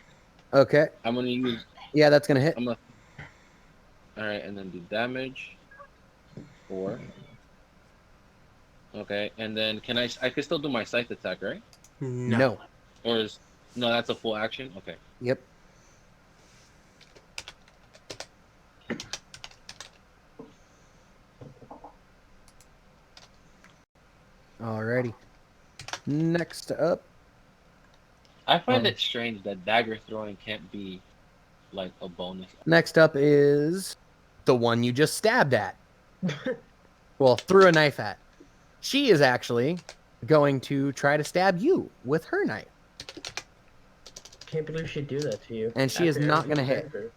Okay. I'm gonna use. Yeah, that's gonna hit. All right, and then do damage. 4. Okay, and then I can still do my scythe attack, right? No. Or is no? That's a full action. Okay. Yep. Alrighty. Next up. I find it strange that dagger throwing can't be like a bonus. Next up is the one you just stabbed at. Well, threw a knife at. She is actually going to try to stab you with her knife. Can't believe she'd do that to you. And she is After not gonna everything hit. you've been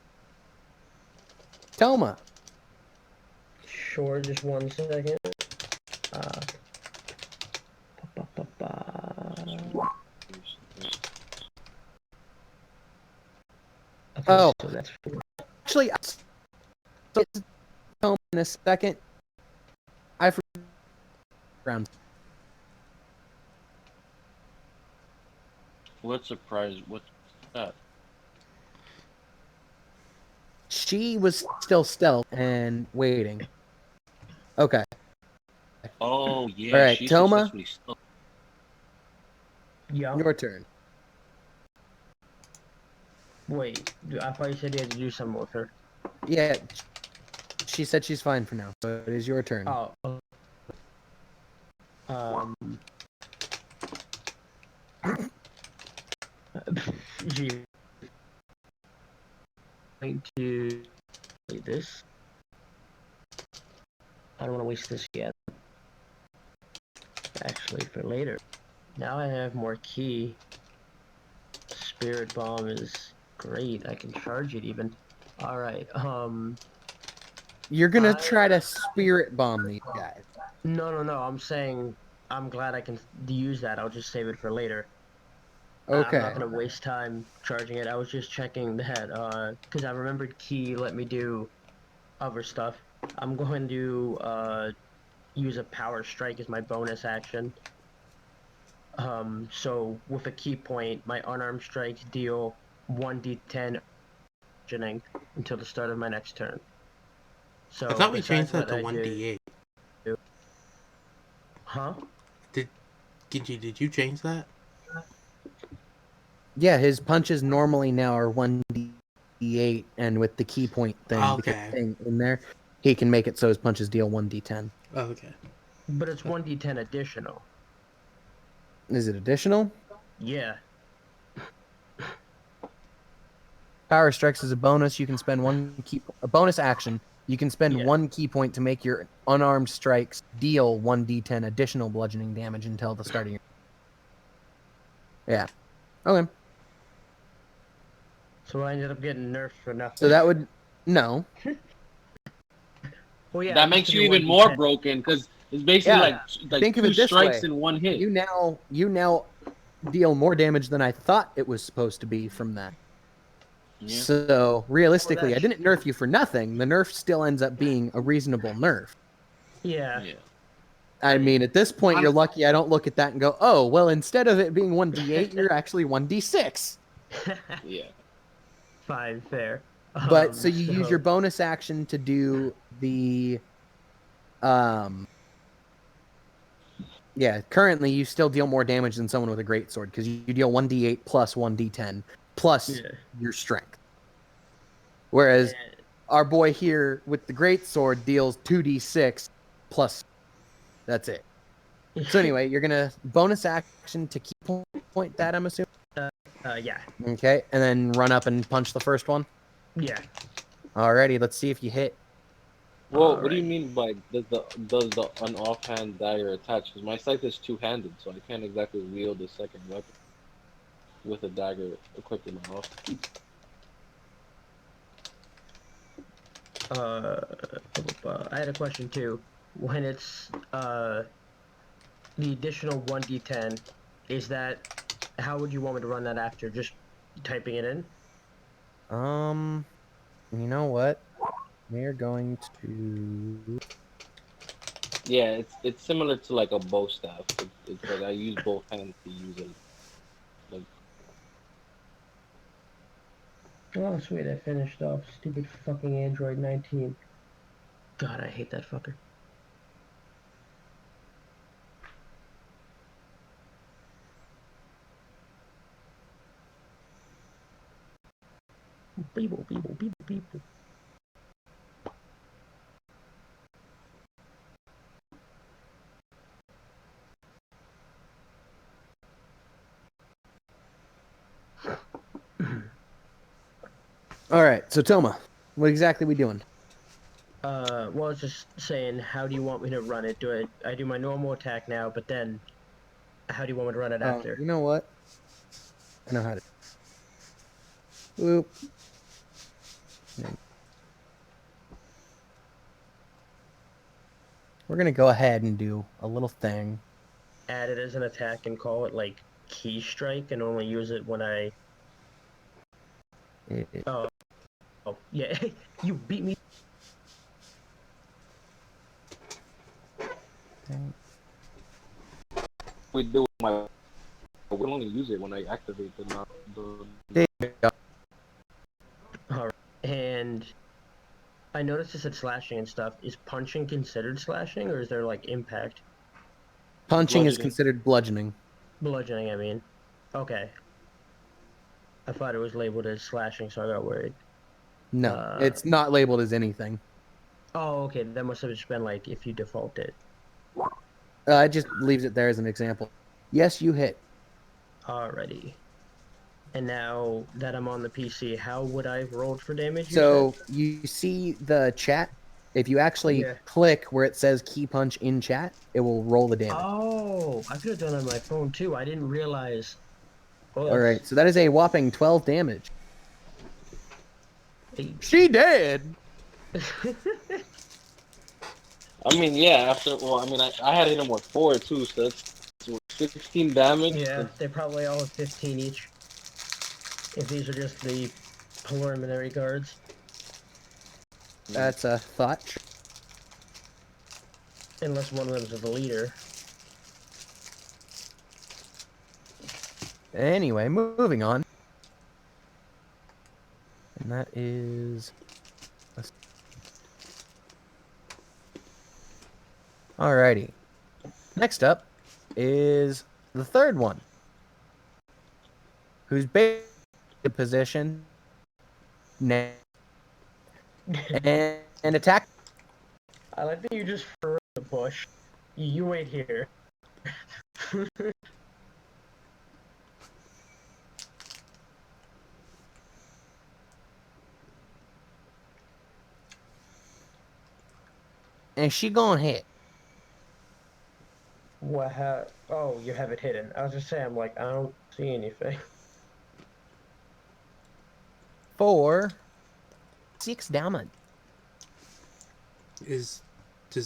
Toma. through. Sure, just 1 second. Okay, Oh. so that's Actually, so Toma in a second. I forgot. Round. What surprise? What's that? She was still stealth and waiting. Okay. Oh yeah, All right, she's Toma. successfully stuck. Yeah. Your turn. Wait, I thought you said you had to do something with her. Yeah. She said she's fine for now, so it is your turn. Oh. Um. She going to wait this. I don't want to waste this yet. Actually, for later. Now I have more key. Spirit bomb is great. I can charge it even. All right. You're gonna try to spirit bomb these guys. No. I'm saying I'm glad I can use that. I'll just save it for later. I'm Okay. not gonna waste time charging it. I was just checking that, because I remembered Key let me do other stuff. I'm going to use a power strike as my bonus action. So with a key point, my unarmed strikes deal 1d10 until the start of my next turn. So I thought we besides changed that what to I did- 1d8. Huh? Genji, did you change that? Yeah, his punches normally now are 1d8, and with the key point thing, because Okay. thing in there, he can make it so his punches deal 1d10. Oh, okay. But it's 1d10 additional. Is it additional? Yeah. Power strikes is a bonus. You can spend a bonus action. You can spend Yeah. 1 key point to make your unarmed strikes deal 1d10 additional bludgeoning damage until the start of your. Yeah. Okay. So I ended up getting nerfed for nothing. So that would no. Well, yeah, That it makes used to you be even more 1d10. broken because it's basically Yeah. like Think of two it this strikes way. in one hit. You now deal more damage than I thought it was supposed to be from that. Yeah. So realistically, Well, I didn't nerf you for nothing. The nerf still ends up being a reasonable nerf. Yeah. Yeah. I mean, at this point, you're lucky I don't look at that and go, oh, well, instead of it being 1d8, you're actually 1d6. Yeah. Fine, fair. But so you use your bonus action to do the yeah, currently you still deal more damage than someone with a greatsword because you deal 1d8 plus 1d10 plus Yeah. your strength. Whereas And- our boy here with the greatsword deals 2d6 plus that's it. So anyway, you're gonna bonus action to key point that, I'm assuming. yeah. Okay, and then run up and punch the first one. Yeah. Alrighty, let's see if you hit. Well, what do you Alright. mean by does the an offhand dagger attach? Because my scythe is two-handed, so I can't exactly wield the second weapon with a dagger equipped in my off. I had a question too. When it's the additional 1d10, is that how would you want me to run that after? Just typing it in? You know what? We're going to. Yeah, it's similar to like a bow staff. It's like I use both hands to use it. Like Oh, sweet, I finished off. Stupid fucking Android 19. God, I hate that fucker. Beeble, beeble, beeble, beeble. All right, so Toma, what exactly we doing? Well, I was just saying, how do you want me to run it? Do I do my normal attack now, but then how do you want me to run it after? You know what? I know how to. Whoop. We're gonna go ahead and do a little thing. Add it as an attack and call it like key strike and only use it when I. Oh, yeah, you beat me. we do my. We only use it when I activate the. There you go. And I noticed it said slashing and stuff. Is punching considered slashing, or is there like impact? Punching is Bludgeoning. considered bludgeoning. Bludgeoning, I mean. Okay. I thought it was labeled as slashing, so I got worried. No, it's not labeled as anything. Oh, okay. That must have just been like if you default it. It just leaves it there as an example. Yes, you hit. Alrighty. And now that I'm on the PC, how would I have rolled for damage? So you see the chat. If you actually Yeah. click where it says key punch in chat, it will roll the damage. Oh, I could have done it on my phone too. I didn't realize. Oh, All right, so that is a whopping 12 damage. She dead. I mean, yeah. I had hit him with 4 too, so that's 16 damage. Yeah, they probably all have 15 each. If these are just the preliminary guards. That's a thought. Unless one of them's the leader. Anyway, moving on. And that is... Alrighty. Next up is the third one. Who's basically in position and attack. I like that you just threw the bush. You wait here. And she gonna hit. What? Oh, you have it hidden. I was just saying, I'm like, I don't see anything. For 6 damage. Does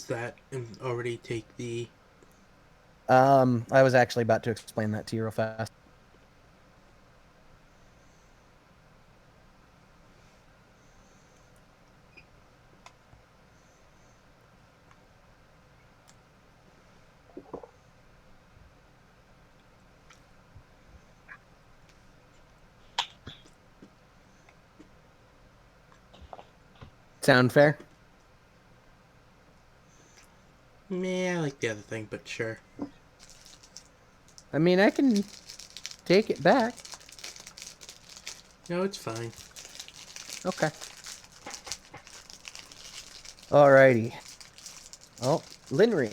that already take the... I was actually about to explain that to you real fast. Sound fair? Meh, I like the other thing, but sure. I mean, I can take it back. No, it's fine. Okay. Alrighty. Oh, Linry.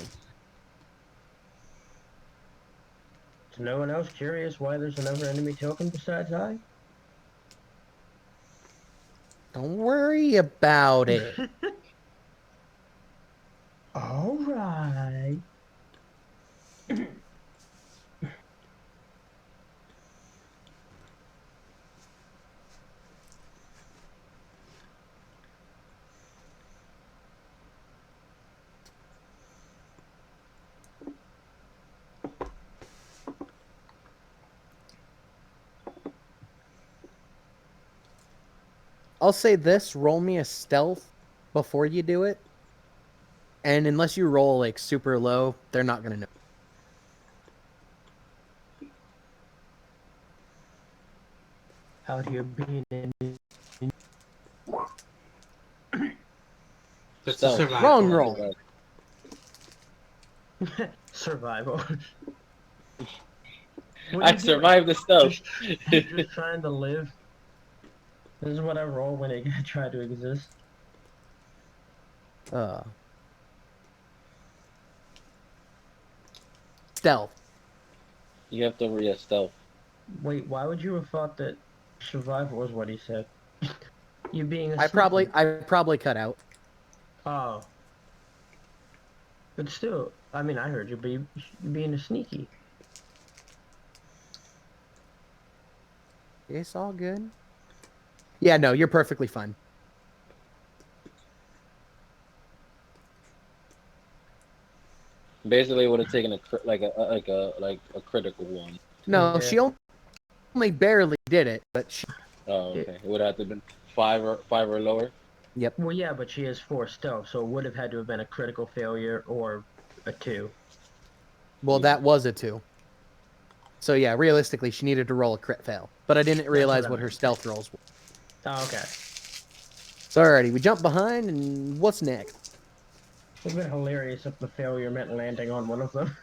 Is no one else curious why there's another enemy token besides I? Don't worry about it. Alright. I'll say this, roll me a stealth before you do it. And unless you roll like super low, they're not gonna know. Out here being in That's Stealth. a survival. Wrong roll. survival. I survived the stealth. Just trying to live. This is what I roll when I try to exist. Stealth. You have to read stealth. Wait, why would you have thought that survival was what he said? You being a I probably cut out. Oh. But still, I mean, I heard you, but you being a sneaky. It's all good. Yeah, no, you're perfectly fine. Basically, it would have taken a critical one. No, Yeah. she only barely did it, but she, Oh, okay. It would have to have been 5 or lower. yep. Well, yeah, but she has 4 stealth, so it would have had to have been a critical failure or a 2. Well, that was a 2. So yeah, realistically, she needed to roll a crit fail. But I didn't realize I what her meant. stealth rolls were. Oh, okay. So alrighty, we jump behind, and what's next? It would have been hilarious if the failure meant landing on one of them.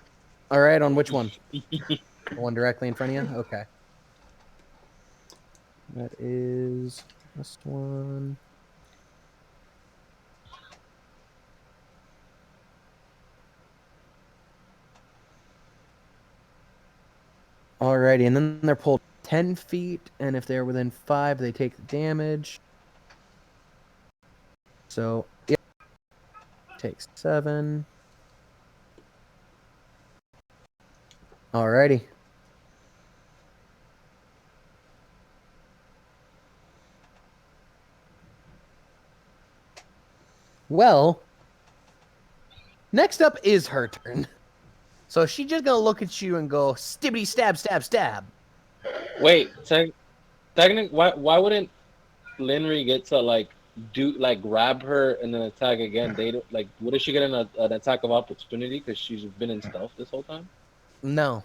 All right, on which one? The one directly in front of you? Okay. That is this one. Alrighty, and then they're pulled 10 feet, and if they're within 5, they take the damage. So, it takes 7. Alrighty. Well, next up is her turn. So she's just gonna look at you and go, stibbity stab, stab, stab. Wait, technically, why wouldn't Linry get to grab her and then attack again? They don't like. Wouldn't she get an attack of opportunity because she's been in stealth this whole time? No.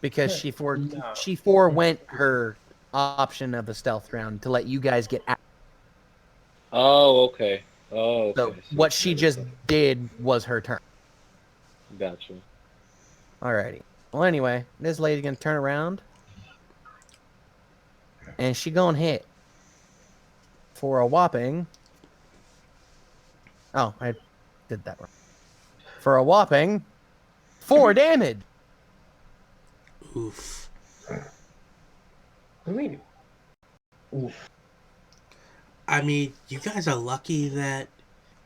Because No. she forewent her option of a stealth round to let you guys get out. Oh, okay. Oh, okay. So what she just did was her turn. Gotcha. Alrighty. Well, anyway, this lady's gonna turn around, and she gonna hit for a whopping. Oh, I did that wrong. For a whopping 4 damage. Oof. I mean, oof. I mean, you guys are lucky that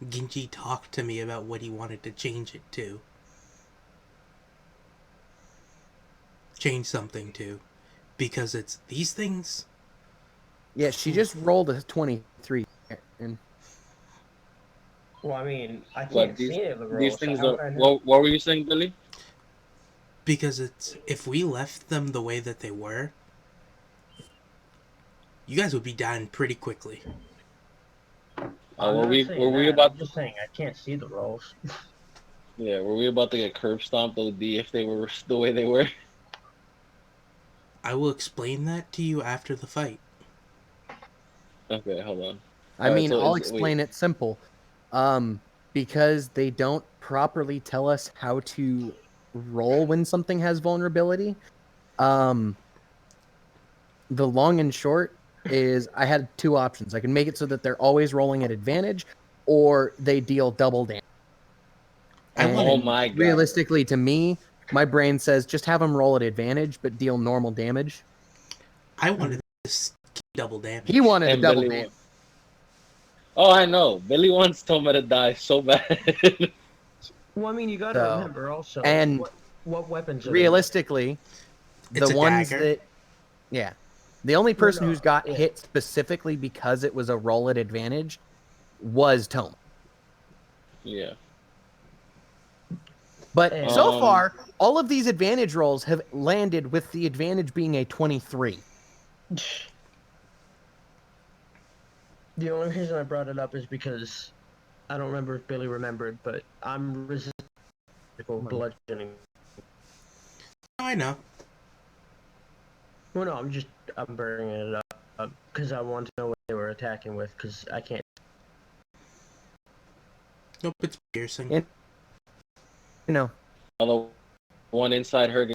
Ginji talked to me about what he wanted to change it to. Change something to. Because it's these things. Yeah, she just rolled a 23. And Well, I mean, I What can't these see any of the rolls. these so things how are? would I know? What were you saying, Billy? Because it's if we left them the way that they were, you guys would be dying pretty quickly. I'm Were not we saying were we that. about I'm just saying I can't see the rolls. yeah? Were we about to get curb stomped OD if they were the way they were? I will explain that to you after the fight. Okay, hold on. I Alright, mean, so I'll wait. explain it simple. Because they don't properly tell us how to roll when something has vulnerability. The long and short is I had 2 options. I can make it so that they're always rolling at advantage, or they deal double damage. I And wanted- Oh my god. realistically, to me, my brain says just have them roll at advantage, but deal normal damage. I wanted this double damage. He wanted a And double Billy damage. Oh, I know. Billy wants Toma to die so bad. Well, I mean, you got to So, remember also and what weapons are they realistically, It's the a ones dagger. that, yeah, the only person no, who's got yeah. hit specifically because it was a roll at advantage was Toma. Yeah. But And- so far, all of these advantage rolls have landed with the advantage being a 23. The only reason I brought it up is because I don't remember if Billy remembered, but I'm resistant to bludgeoning. I know. Well, no, I'm bringing it up because I want to know what they were attacking with because I can't. Nope, it's piercing. Yeah. You know, Although one inside her.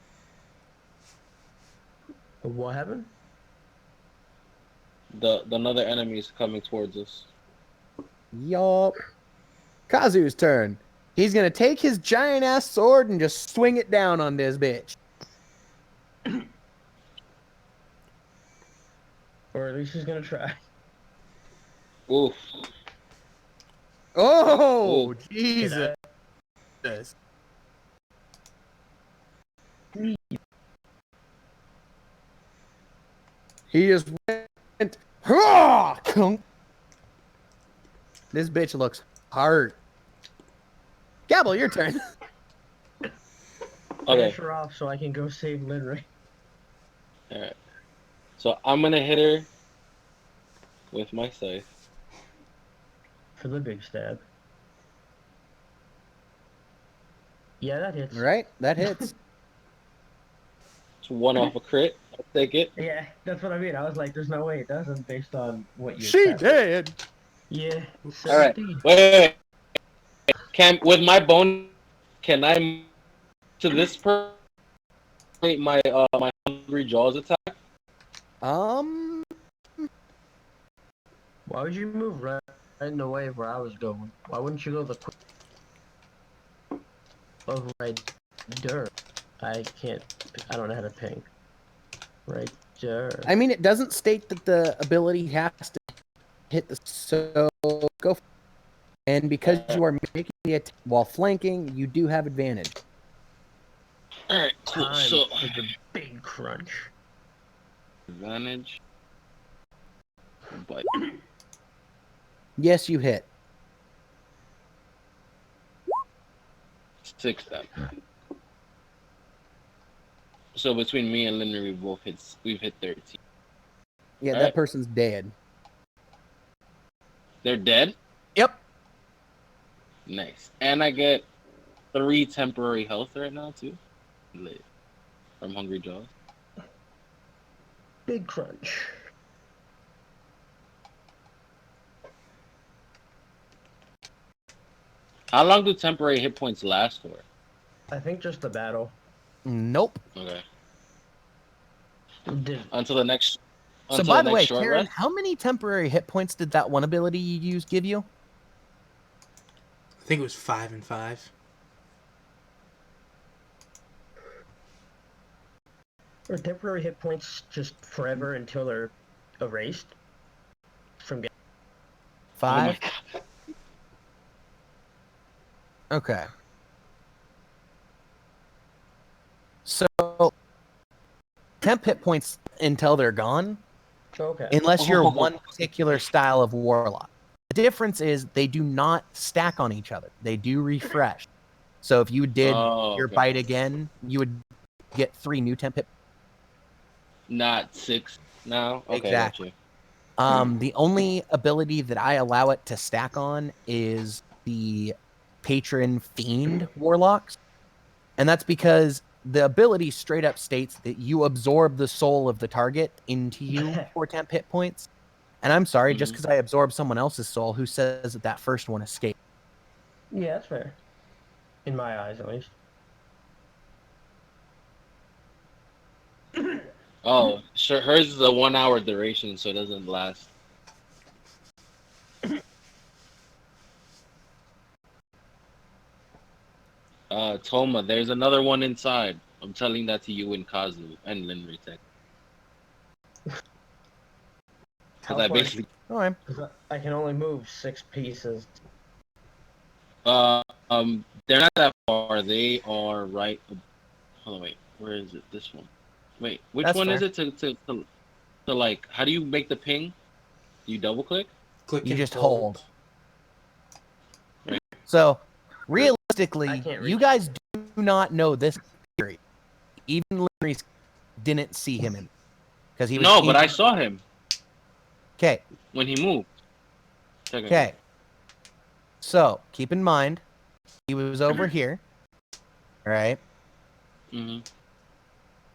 What happened? The another enemy is coming towards us. yup. Kazu's turn. He's gonna take his giant ass sword and just swing it down on this bitch. Or at least he's gonna try. Oof. Oh, Ooh. Jesus. He just went. "Hurrah!" Kunk. This bitch looks hard. Gabble, your turn. Okay. Finish her off so I can go save Linry All right. So I'm gonna hit her with my scythe. for the big stab. Yeah, that hits. All right, that hits. It's one off a crit. I'll take it. Yeah, that's what I mean. I was like, there's no way it doesn't based on what you She accepted. did. Yeah, All right. 17. Wait. Can with my bone, can I move to this person my hungry jaws attack? Um, Why would you move right in the way where I was going? Why wouldn't you go the quick of right there? I can't. I don't know how to ping. Right there. I mean, it doesn't state that the ability has to hit the so go. For and because you are making the attack while flanking, you do have advantage. All right. Cool. Time So for the big crunch. advantage. But Yes, you hit. 6 then. So between me and Linda, we've hit 13. Yeah, All that right. person's dead. They're dead. Yep. Nice. And I get 3 temporary health right now too. Lit. From Hungry Jaws. Big crunch. How long do temporary hit points last for? I think just the battle. Nope. Okay. Did Until the next. So Until by the the next way, short Karen, rest? how many temporary hit points did that one ability you used give you? I think it was 5 and 5. are temporary hit points just forever until they're erased from game? 5? Oh my Okay. So, temp hit points until they're gone, Okay. unless you're one particular style of warlock. The difference is they do not stack on each other. They do refresh. So if you did your okay. bite again, you would get 3 new temp hit. Not 6 now? Okay, Exactly. gotcha. The only ability that I allow it to stack on is the Patron Fiend Warlocks. And that's because the ability straight up states that you absorb the soul of the target into you for temp hit points. And I'm sorry, just because I absorb someone else's soul, who says that that first one escaped? Yeah, that's fair. In my eyes, at least. Oh, sure. Hers is a 1 hour duration, so it doesn't last. Toma, there's another one inside. I'm telling that to you and Kazu and Linry Tech. How Because I far? basically, All right. 'Cause I can only move 6 pieces. they're not that far. They are right. Hold on, wait. Where is it? This one. Wait, which That's one is fair. it to like? How do you make the ping? You double click? Click You and just hold. Right. So, I realistically, can't you reach guys do not know this theory. Even Larry didn't see him in because he was. No, but I saw him Okay. when he moved. Technically. Okay. So keep in mind, he was over here, right? Mm-hmm.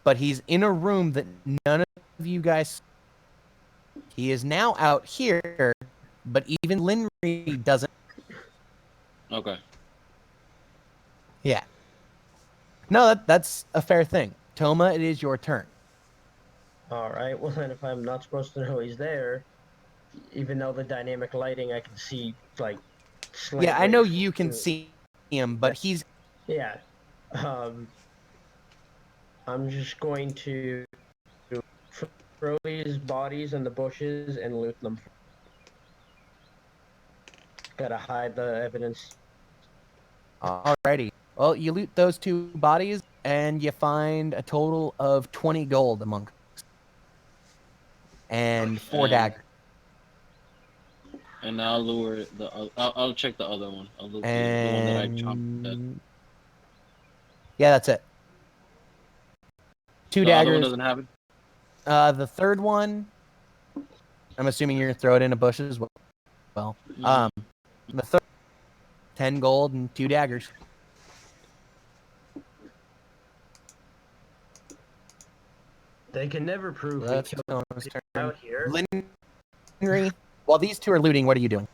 But he's in a room that none of you guys. He is now out here, but even Linry doesn't. Okay. Yeah. No, that's a fair thing. Toma, it is your turn. Alright, well then if I'm not supposed to know he's there, even though the dynamic lighting I can see, like, slight Yeah, I know waves you can through- see him, but he's. Yeah. I'm just going to throw these bodies in the bushes and loot them. Gotta hide the evidence. Alrighty. Well, you loot those 2 bodies, and you find a total of 20 gold among. And 4 daggers. And I'll lure the. I'll check the other one. I'll look the one that I chomped at. And yeah, that's it. 2 The other one daggers. doesn't have it. The third one, I'm assuming you're gonna throw it in a bush as well. Mhm. The third, 10 gold and 2 daggers. They can never prove we That's killed Toma's people turn. out here. Henry, while these two are looting, what are you doing?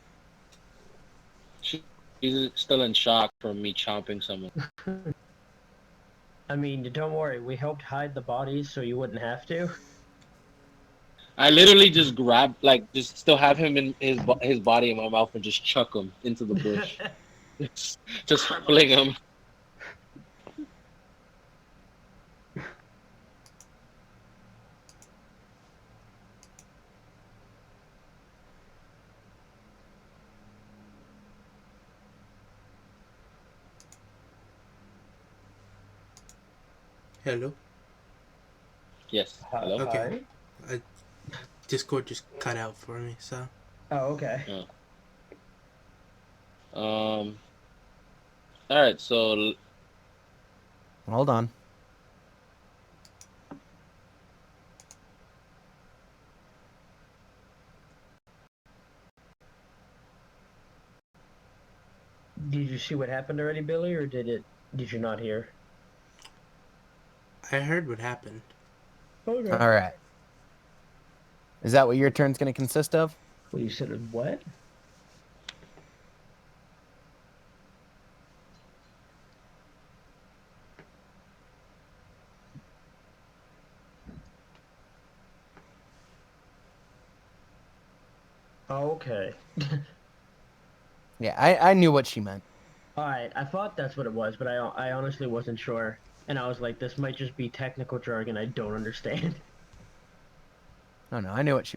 She's still in shock from me chomping someone. I mean, don't worry. We helped hide the bodies so you wouldn't have to. I literally just grab, like, just still have him in his body in my mouth and just chuck him into the bush. Just fling him. Hello? Yes. Hello. Okay. Discord just cut out for me, so. Oh, okay. All right. So Hold on. Did you see what happened already, Billy, or did you not hear? I heard what happened. Okay. All right. Is that what your turn's going to consist of? Well, you said what? Oh, okay. Yeah, I knew what she meant. Alright, I thought that's what it was, but I honestly wasn't sure. And I was like, this might just be technical jargon I don't understand. No, I knew what she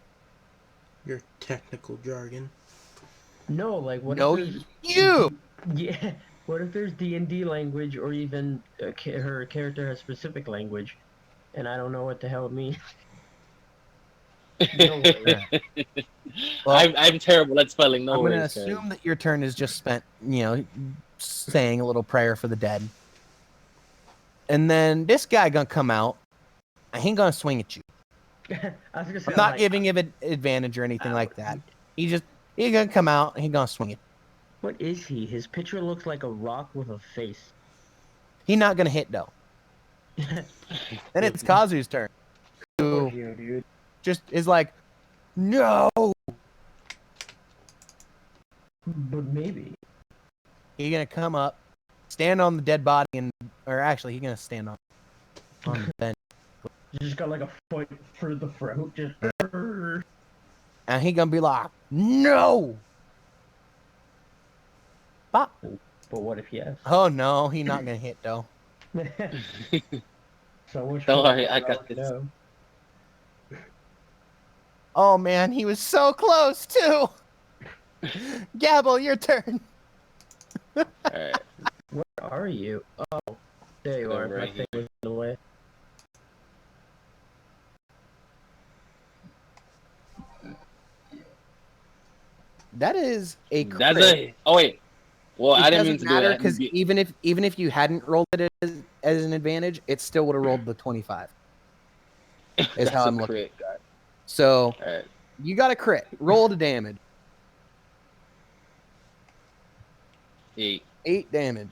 Your technical jargon. No, like, what No, if there's... you! Yeah, what if there's D&D language, or even her character has specific language, and I don't know what the hell it means? No way. Well, I'm terrible at spelling. No I'm going to worries, guys. assume that your turn is just spent, saying a little prayer for the dead. And then this guy going to come out. I ain't going to swing at you. I was gonna say, I'm not like, giving him an advantage or anything like that. He's going to come out and he's going to swing at you. what is he? His picture looks like a rock with a face. He's not going to hit, though. Then it's Kazu's turn. Oh, Who you, dude. just is like, no! But maybe. He's going to come up, stand on the dead body, or actually, he's going to stand on the bench. You just got like a foot through the throat, just... And he's going to be like, no! Bop. But what if yes? Oh, no, he's not going to hit, though. So much Don't for worry, I got this. no. Oh, man, he was so close, too! Gabble, your turn. All right. Where are you? Oh, there you I'm are. My right thing was in the way. That is a crit. That's a. Oh wait. Well, I didn't mean to do matter that. because even if you hadn't rolled it as an advantage, it still would have rolled the 25. Is That's how a I'm looking. crit, guy. So All right. you got a crit. Roll the damage. 8. 8 damage.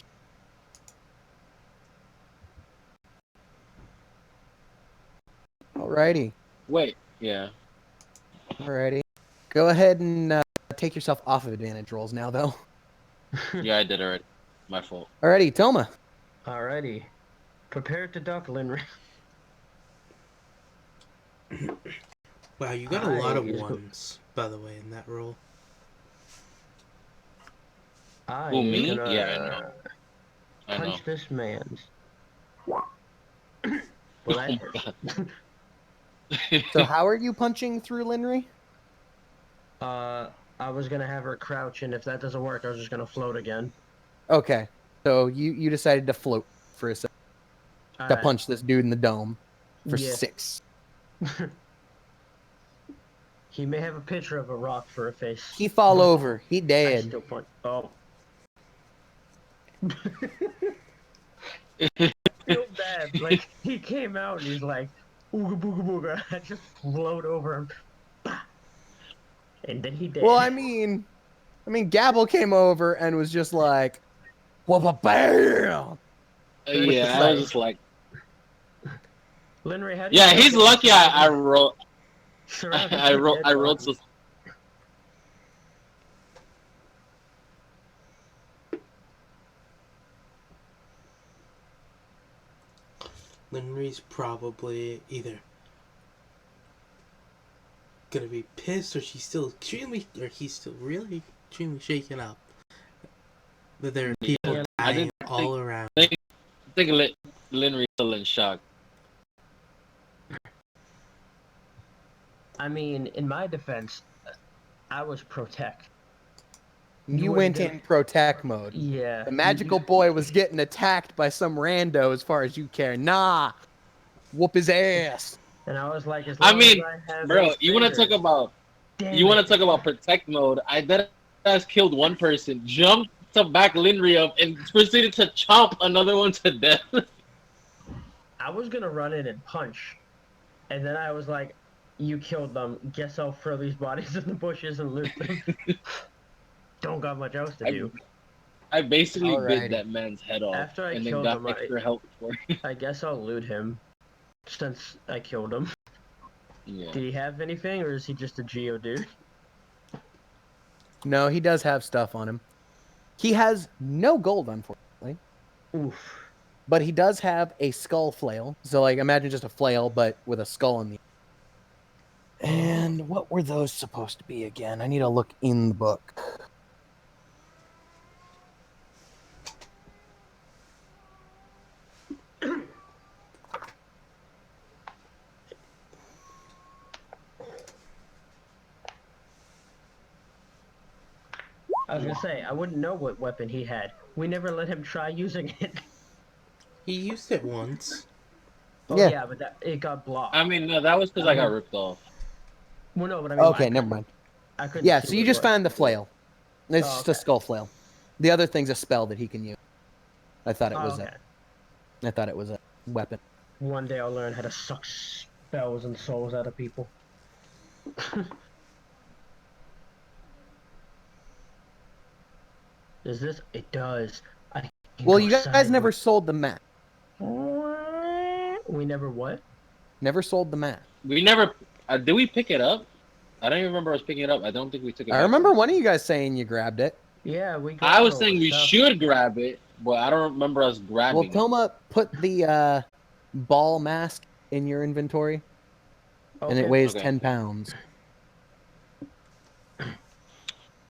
Alrighty. Wait. Yeah. Alrighty. Go ahead and take yourself off of advantage rolls now, though. Yeah, I did already. My fault. Alrighty, Toma. Alrighty. Prepare to duck, Linry. Wow, you got a lot of Nice. ones, by the way, in that roll. I Who, am me? gonna Yeah, I know. I know. punch this man's. Well, Oh that my hurt. God. So how are you punching through Linry? I was gonna have her crouch, and if that doesn't work, I was just gonna float again. Okay. So you decided to float for a second to Alright. punch this dude in the dome for Yeah. 6. He may have a picture of a rock for a face. He fall over. He I dead. still punch. Oh. Feel bad. Like, he came out and he's like, ooga booga booga. I just float over him. And then he dead. Well, I mean, Gabble came over and was just like, "Whoa, bam!" Yeah, I was just like, Linry, how do you Yeah, feel he's being lucky. I wrote. surrounded I by wrote. dead I wrote. bodies? Linry's probably either gonna be pissed, or he's still really extremely shaken up that there are people Yeah, I dying didn't all around. I think Linry's still in shock. I mean, in my defense, I was protect. You wouldn't went get- in protect mode. Yeah. The magical boy was getting attacked by some rando as far as you care. Nah. Whoop his ass. And I was like, as I long mean, as I have Bro, those you want to talk fingers, about damn you want it. to talk about protect mode? I that has killed one person, jumped to back Linry up, and proceeded to chomp another one to death. I was gonna run in and punch, and then I was like, "You killed them. Guess I'll throw these bodies in the bushes and loot them." Don't got much else to do. I basically bit Alrighty. that man's head off, After I and then killed got him, extra help for it. I guess I'll loot him, since I killed him. Yeah. Did he have anything, or is he just a Geodude? No, he does have stuff on him. He has no gold, unfortunately. Oof. But he does have a skull flail. So, like, imagine just a flail, but with a skull in the. And what were those supposed to be again? I need to look in the book. I was gonna say, I wouldn't know what weapon he had. We never let him try using it. He used it once. Oh Yeah. yeah, but it got blocked. I mean, no, that was because I got ripped off. Well, no, but I mean, Okay, never mind. I couldn't. Yeah, see so what you it just was. found the flail. It's Oh, just a okay. skull flail. The other thing's a spell that he can use. I thought it Oh, was okay. I thought it was a weapon. One day I'll learn how to suck spells and souls out of people. Does this? It does. I can Well, go you guys sideways. never sold the map. We never what? Never sold the map. We never. Did we pick it up? I don't even remember us picking it up. I don't think we took it. I back remember from one of you guys saying you grabbed it. Yeah, we. I grabbed was all saying the we stuff. should grab it, but I don't remember us grabbing Well, it. Toma put the ball mask in your inventory, and it Okay. weighs Okay. 10 pounds.